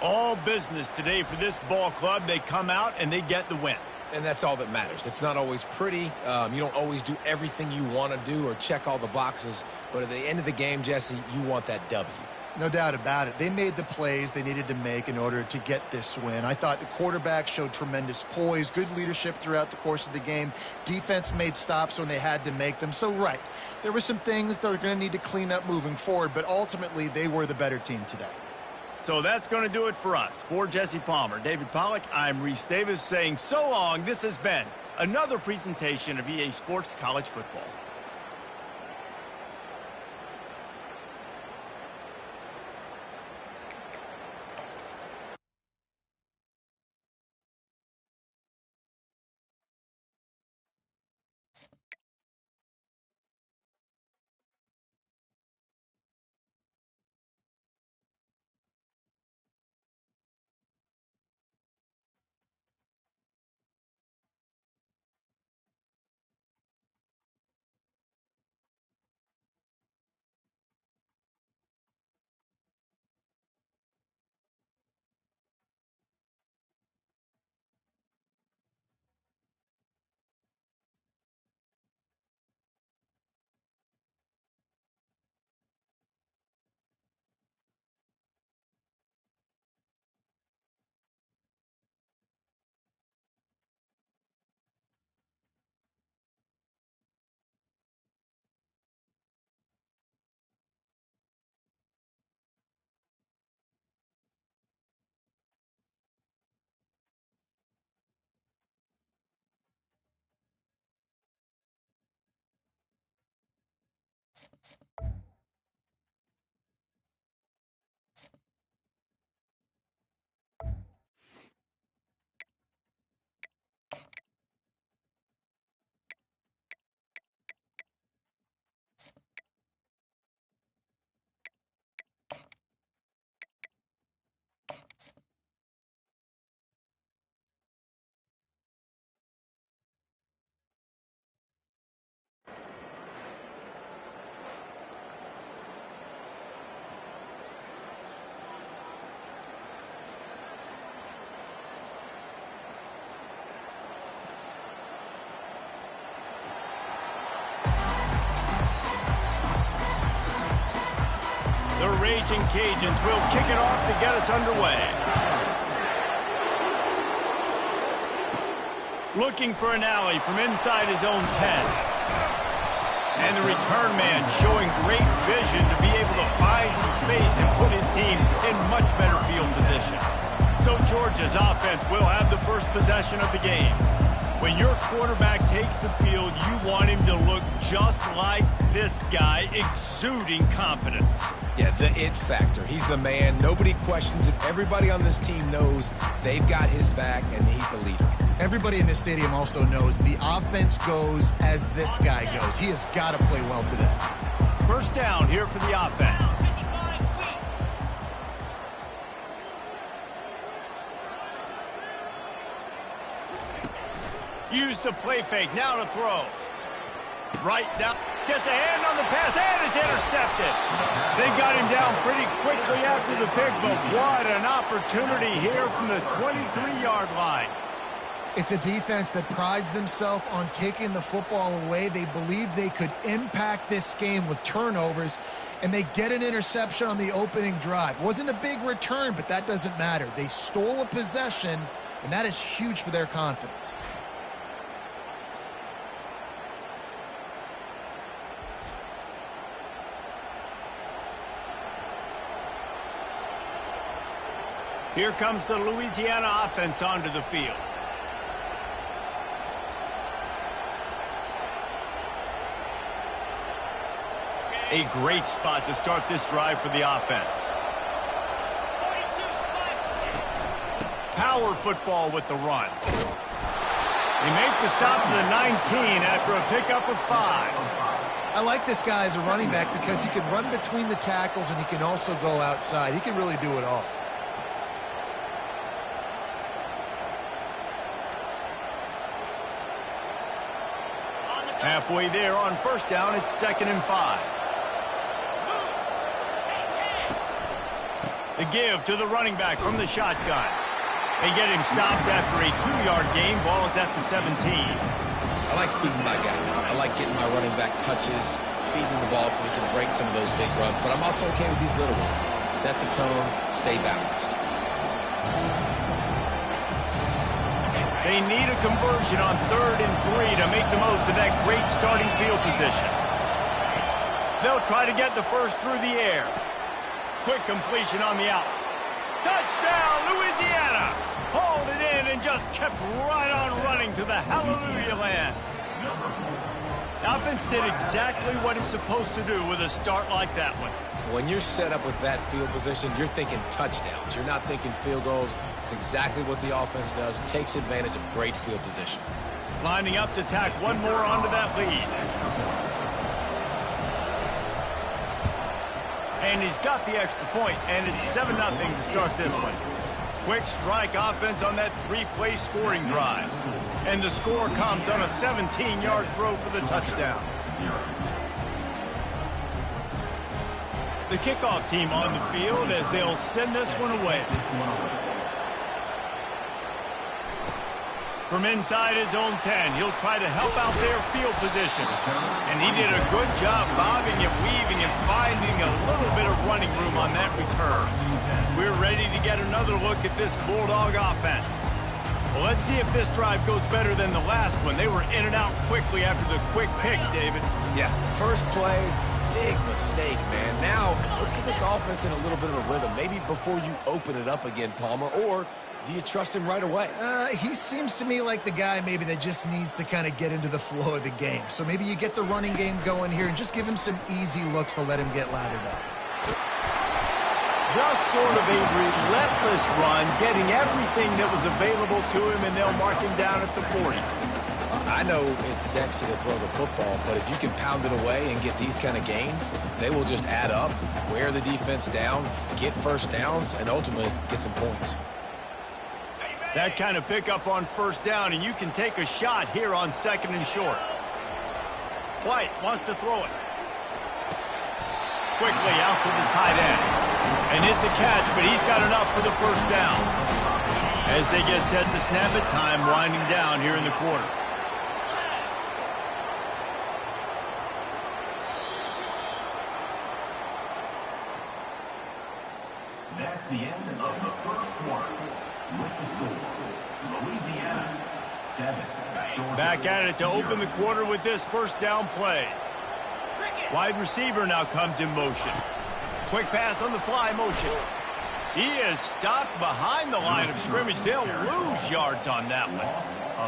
All business today for this ball club. They come out, and they get the win. And that's all that matters. It's not always pretty. You don't always do everything you want to do or check all the boxes. But at the end of the game, Jesse, you want that W. No doubt about it. They made the plays they needed to make in order to get this win. I thought the quarterback showed tremendous poise, good leadership throughout the course of the game. Defense made stops when they had to make them. So, right, there were some things that are going to need to clean up moving forward, but ultimately they were the better team today. So that's going to do it for us. For Jesse Palmer, David Pollack, I'm Reese Davis saying so long. This has been another presentation of EA Sports College Football. The Raging Cajuns will kick it off to get us underway. Looking for an alley from inside his own 10. And the return man showing great vision to be able to find some space and put his team in much better field position. So Georgia's offense will have the first possession of the game. When your quarterback takes the field, you want him to look just like this guy, exuding confidence. Yeah, the it factor. He's the man. Nobody questions it. Everybody on this team knows they've got his back, and he's the leader. Everybody in this stadium also knows the offense goes as this guy goes. He has got to play well today. First down here for the offense. Use the play fake, now to throw. Right now, gets a hand on the pass, and it's intercepted. They got him down pretty quickly after the pick, but what an opportunity here from the 23-yard line. It's a defense that prides themselves on taking the football away. They believe they could impact this game with turnovers, and they get an interception on the opening drive. Wasn't a big return, but that doesn't matter. They stole a possession, and that is huge for their confidence. Here comes the Louisiana offense onto the field. A great spot to start this drive for the offense. Power football with the run. They make the stop to the 19 after a pickup of 5. I like this guy as a running back because he can run between the tackles and he can also go outside. He can really do it all. Halfway there on first down, it's 2nd and 5. The give to the running back from the shotgun. They get him stopped after a 2-yard gain. Ball is at the 17. I like feeding my guy. I like getting my running back touches, feeding the ball so he can break some of those big runs. But I'm also okay with these little ones. Set the tone, stay balanced. They need a conversion on 3rd and 3 to make the most of that great starting field position. They'll try to get the first through the air. Quick completion on the out. Touchdown, Louisiana! Hauled it in and just kept right on running to the hallelujah land. The offense did exactly what it's supposed to do with a start like that one. When you're set up with that field position, you're thinking touchdowns. You're not thinking field goals. It's exactly what the offense does. Takes advantage of great field position. Lining up to tack one more onto that lead. And he's got the extra point, and it's 7-0 to start this one. Quick strike offense on that 3-play scoring drive. And the score comes on a 17-yard throw for the touchdown. The kickoff team on the field as they'll send this one away. From inside his own 10, he'll try to help out their field position. And he did a good job bobbing and weaving and finding a little bit of running room on that return. We're ready to get another look at this Bulldog offense. Well, let's see if this drive goes better than the last one. They were in and out quickly after the quick pick, David. Yeah, first play, big mistake, man. Now, let's get this offense in a little bit of a rhythm. Maybe before you open it up again, Palmer, or do you trust him right away? He seems to me like the guy maybe that just needs to kind of get into the flow of the game. So maybe you get the running game going here and just give him some easy looks to let him get lathered up. Just sort of a relentless run, getting everything that was available to him, and they'll mark him down at the 40. I know it's sexy to throw the football, but if you can pound it away and get these kind of gains, they will just add up, wear the defense down, get first downs, and ultimately get some points. That kind of pickup on first down, and you can take a shot here on 2nd and short. White wants to throw it. Quickly out to the tight end. And it's a catch, but he's got enough for the first down. As they get set to snap it, time winding down here in the quarter. That's the end of the first quarter. With the score, Louisiana 7. Georgia Back at it to open the quarter with this first down play. Wide receiver now comes in motion. Quick pass on the fly motion. He is stopped behind the line of scrimmage. They'll lose yards on that one.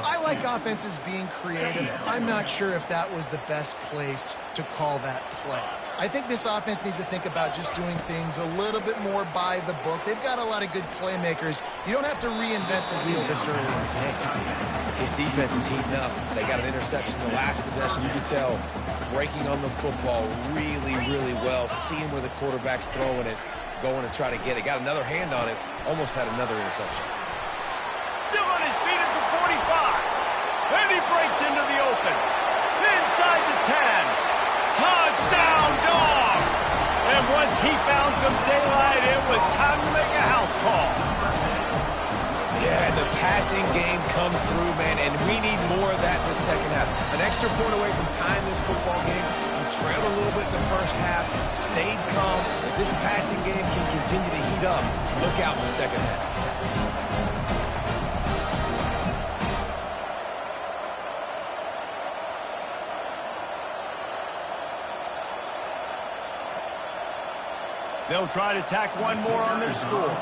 I like offenses being creative. I'm not sure if that was the best place to call that play. I think this offense needs to think about just doing things a little bit more by the book. They've got a lot of good playmakers. You don't have to reinvent the wheel this early in the game. This defense is heating up. They got an interception the last possession. You could tell breaking on the football really, really well, seeing where the quarterback's throwing it, going to try to get it. Got another hand on it, almost had another interception. Still on his feet at the 45. And he breaks into the open. Inside the 10. Touchdown, Dogs! And once he found some daylight, it was time to make a house call. Yeah, and the passing game comes through, man, and we need more of that in the second half. An extra point away from tying this football game. You trailed a little bit in the first half, stayed calm. If this passing game can continue to heat up, look out in the second half. They'll try to tack one more on their score.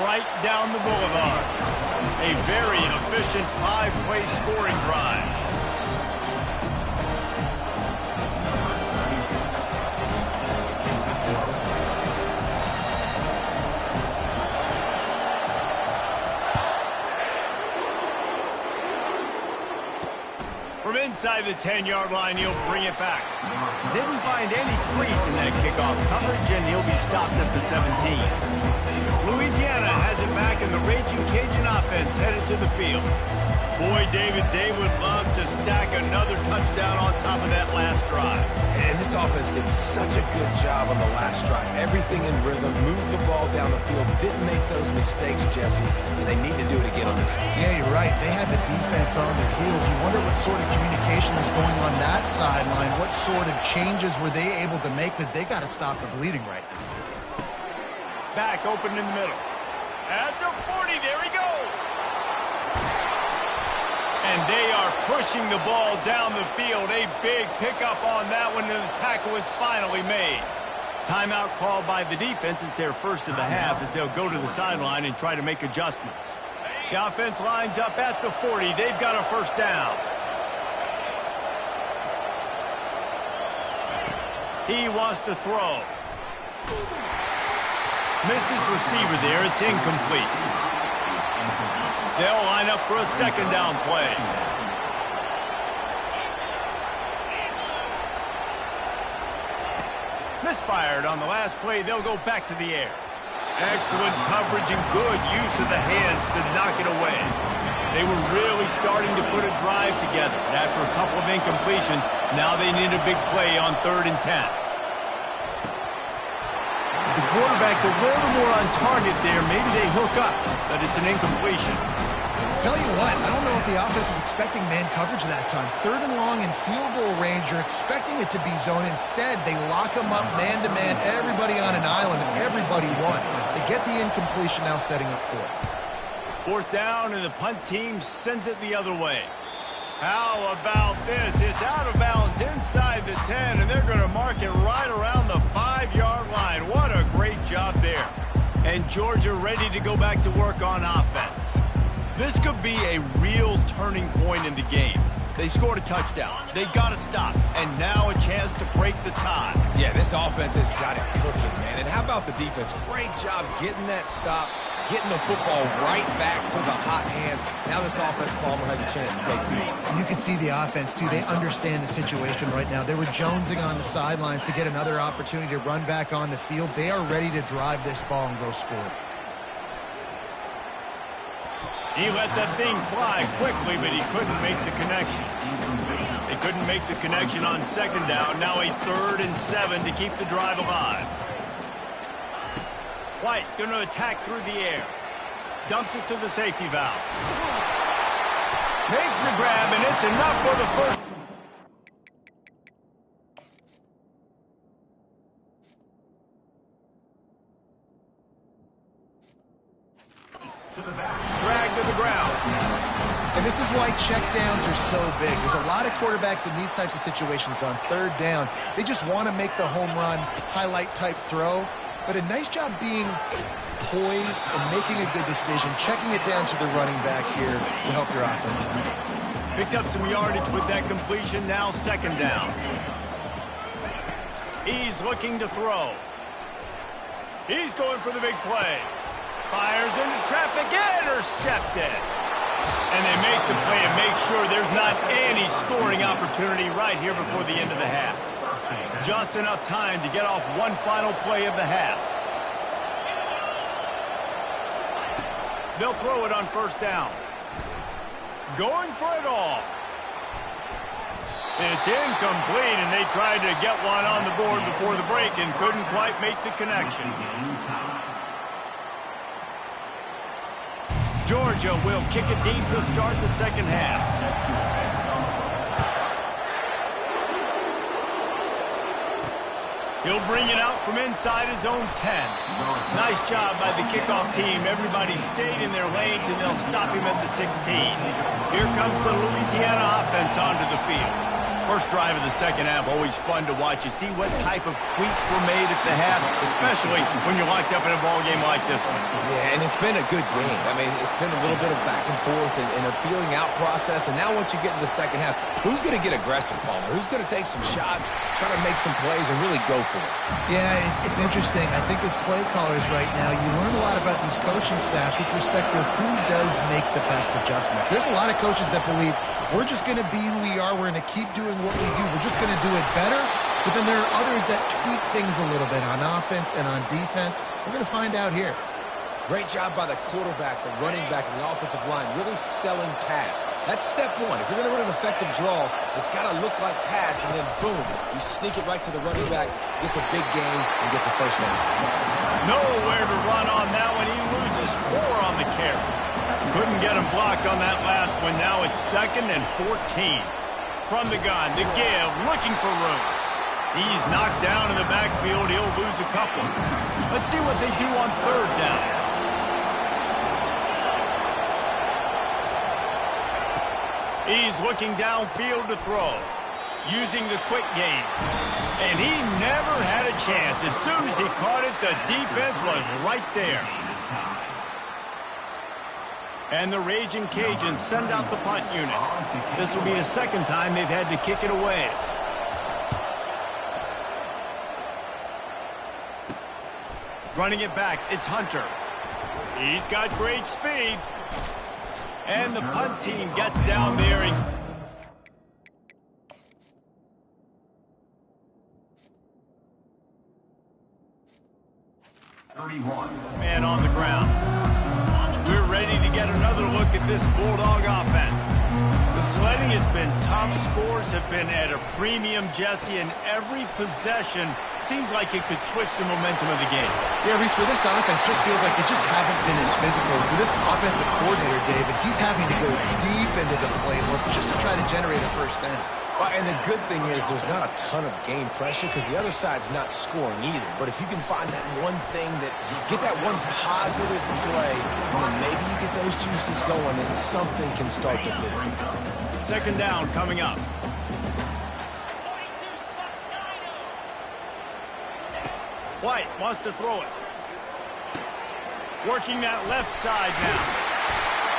Right down the boulevard. A very efficient 5-play scoring drive. From inside the 10-yard line, he'll bring it back. Didn't find any crease in that kickoff coverage, and he'll be stopped at the 17. Louisiana has it back, and the Raging Cajun offense headed to the field. Boy, David, they would love to stack another touchdown on top of that last drive. And this offense did such a good job on the last drive. Everything in rhythm, moved the ball down the field, didn't make those mistakes, Jesse, and they need to do it again on this one. Yeah, you're right. They had the defense on their heels. You wonder what sort of communication was going on that sideline. What sort of changes were they able to make, because they got to stop the bleeding right now. Back open in the middle. At the 40, there he goes. And they are pushing the ball down the field. A big pickup on that one, and the tackle is finally made. Timeout called by the defense. It's their first of the half as they'll go to the sideline and try to make adjustments. The offense lines up at the 40. They've got a first down. He wants to throw. Missed his receiver there. It's incomplete. They'll line up for a second down play. Misfired on the last play. They'll go back to the air. Excellent coverage and good use of the hands to knock it away. They were really starting to put a drive together. And after a couple of incompletions, now they need a big play on 3rd and 10. The quarterback's a little more on target there. Maybe they hook up, but it's an incompletion. Tell you what, I don't know if the offense was expecting man coverage that time. 3rd and long in field goal range, you're expecting it to be zone. Instead, they lock them up man-to-man, everybody on an island, and everybody won. They get the incompletion, now setting up 4th. 4th down, and the punt team sends it the other way. How about this? It's out of bounds inside the 10, and they're going to mark it right around the 5-yard line. What a great job there. And Georgia ready to go back to work on offense. This could be a real turning point in the game. They scored a touchdown. They got to stop. And now a chance to break the tie. Yeah, this offense has got it cooking, man. And how about the defense? Great job getting that stop, getting the football right back to the hot hand. Now this offense, Palmer, has a chance to take the lead. You can see the offense, too. They understand the situation right now. They were jonesing on the sidelines to get another opportunity to run back on the field. They are ready to drive this ball and go score. He let that thing fly quickly, but he couldn't make the connection. They couldn't make the connection on 2nd down. Now a 3rd and 7 to keep the drive alive. White going to attack through the air. Dumps it to the safety valve. Makes the grab, and it's enough for the first. Dragged to the ground. And this is why checkdowns are so big. There's a lot of quarterbacks in these types of situations on 3rd down. They just want to make the home run, highlight-type throw. But a nice job being poised and making a good decision, checking it down to the running back here to help your offense out. Picked up some yardage with that completion. Now 2nd down. He's looking to throw. He's going for the big play. Fires into traffic, intercepted. And they make the play and make sure there's not any scoring opportunity right here before the end of the half. Just enough time to get off one final play of the half. They'll throw it on 1st down. Going for it all. It's incomplete, and they tried to get one on the board before the break and couldn't quite make the connection. Georgia will kick it deep to start the 2nd half. He'll bring it out from inside his own 10. Nice job by the kickoff team. Everybody stayed in their lanes, and they'll stop him at the 16. Here comes the Louisiana offense onto the field. First drive of the 2nd half, always fun to watch. You see what type of tweaks were made at the half, especially when you're locked up in a ball game like this one. Yeah, and it's been a good game. I mean, it's been a little bit of back and forth and a feeling out process. And now once you get in the 2nd half, who's going to get aggressive, Palmer? Who's going to take some shots, try to make some plays, and really go for it? Yeah, it's interesting. I think as play callers right now, you learn a lot about these coaching staffs with respect to who does make the best adjustments. There's a lot of coaches that believe we're just going to be who we are. We're going to keep doing what we do. We're just going to do it better. But then there are others that tweak things a little bit on offense and on defense. We're going to find out here. Great job by the quarterback, the running back, and the offensive line, really selling pass. That's step one. If you're going to run an effective draw, it's got to look like pass, and then boom, you sneak it right to the running back, gets a big gain, and gets a first down. Nowhere to run on that one. He loses 4 on the carry. Couldn't get him blocked on that last one. Now it's 2nd and 14. From the gun, the give, looking for room. He's knocked down in the backfield. He'll lose a couple. Let's see what they do on 3rd down. He's looking downfield to throw, using the quick game. And he never had a chance. As soon as he caught it, the defense was right there. And the Raging Cajuns send out the punt unit. This will be the 2nd time they've had to kick it away. Running it back, it's Hunter. He's got great speed. And the punt team gets down there and... Man on the ground. We're ready to get another look at this Bulldog offense. The sledding has been tough. Scores have been at a premium, Jesse, and every possession seems like it could switch the momentum of the game. Yeah, Reese, for this offense, just feels like they just haven't been as physical. For this offensive coordinator, David, he's having to go deep into the playbook just to try to generate a first down. Well, and the good thing is there's not a ton of game pressure because the other side's not scoring either. But if you can find that one thing get that one positive play, and then maybe you get those juices going and something can start to build. 2nd down coming up. White wants to throw it. Working that left side now.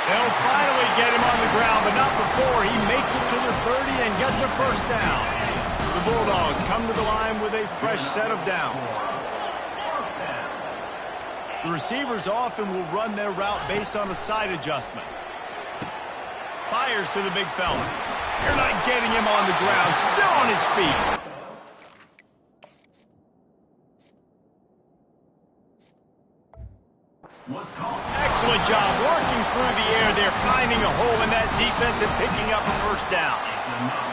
They'll finally get him on the ground, but not before he makes it to the 30 and gets a first down. The Bulldogs come to the line with a fresh set of downs. The receivers often will run their route based on a side adjustment. Fires to the big fella. You're not getting him on the ground, still on his feet. Excellent job working through the air there, finding a hole in that defense and picking up a first down.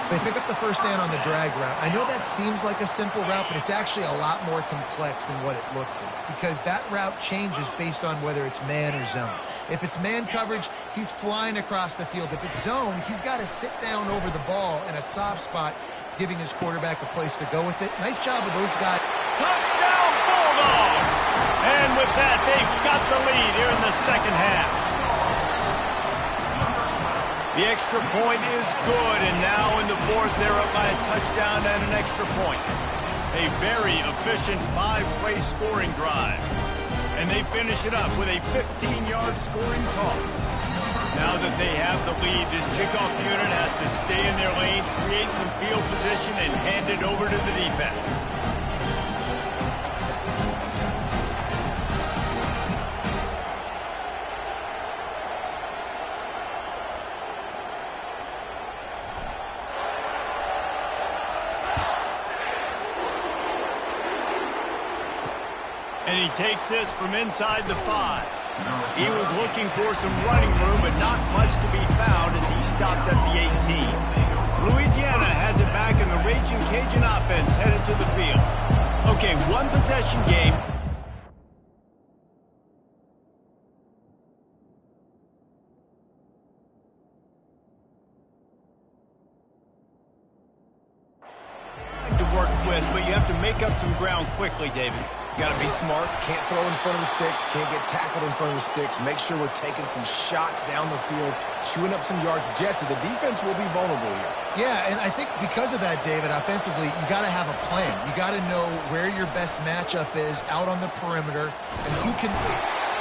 They pick up the first down on the drag route. I know that seems like a simple route, but it's actually a lot more complex than what it looks like because that route changes based on whether it's man or zone. If it's man coverage, he's flying across the field. If it's zone, he's got to sit down over the ball in a soft spot, giving his quarterback a place to go with it. Nice job of those guys. Touchdown, Bulldogs! And with that, they've got the lead here in the 2nd half. The extra point is good, and now in the 4th, they're up by a touchdown and an extra point. A very efficient 5-play scoring drive. And they finish it up with a 15-yard scoring toss. Now that they have the lead, this kickoff unit has to stay in their lane, create some field position, and hand it over to the defense. And he takes this from inside the 5. He was looking for some running room, but not much to be found as he stopped at the 18. Louisiana has it back, and the Raging Cajun offense headed to the field. Okay, 1 possession game. To work with, but you have to make up some ground quickly, David. Got to be smart. Can't throw in front of the sticks. Can't get tackled in front of the sticks. Make sure we're taking some shots down the field, chewing up some yards. Jesse, the defense will be vulnerable here. Yeah, and I think because of that, David, offensively, you got to have a plan. You got to know where your best matchup is out on the perimeter and who can...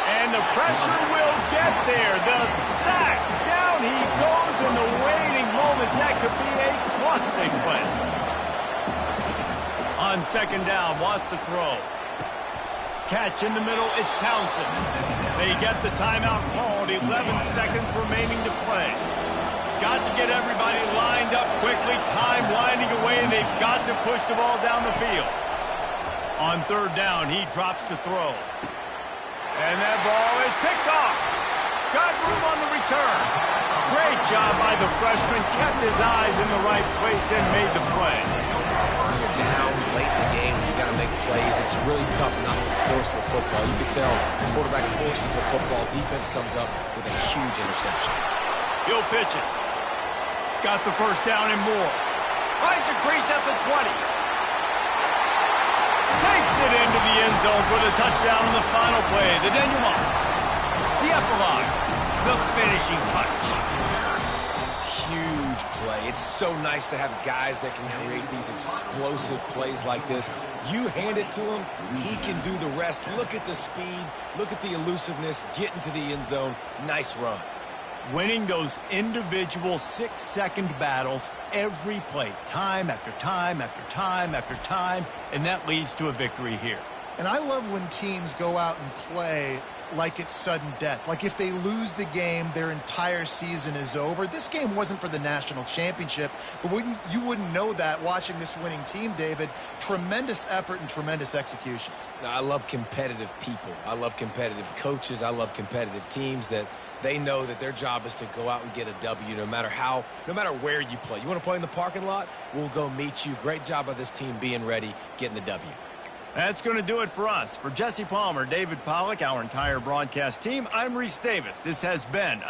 And the pressure will get there. The sack. Down he goes in the waiting moments. That could be a costly play. On 2nd down, wants to throw. Catch in the middle, it's Townsend. They get the timeout called, 11 seconds remaining to play. Got to get everybody lined up quickly, time winding away, and they've got to push the ball down the field. On 3rd down, he drops to throw. And that ball is picked off. Got room on the return. Great job by the freshman. Kept his eyes in the right place and made the play. When you're down late in the game, you got to make plays. It's really tough not to force the football. You can tell the quarterback forces the football. Defense comes up with a huge interception. He'll pitch it. Got the first down and more. Finds a crease at the 20. Takes it into the end zone for the touchdown on the final play. The denouement. The epilogue. The finishing touch. Huge play. It's so nice to have guys that can create these explosive plays like this. You hand it to him, he can do the rest. Look at the speed. Look at the elusiveness. Get into the end zone. Nice run. Winning those individual 6-second battles every play, time after time after time after time, and that leads to a victory here. And I love when teams go out and play like it's sudden death. Like if they lose the game, their entire season is over. This game wasn't for the national championship, but you wouldn't know that watching this winning team, David. Tremendous effort and tremendous execution. I love competitive people. I love competitive coaches. I love competitive teams that they know that their job is to go out and get a W no matter where you play. You want to play in the parking lot? We'll go meet you. Great job by this team being ready, getting the W. That's going to do it for us. For Jesse Palmer, David Pollack, our entire broadcast team, I'm Reese Davis. This has been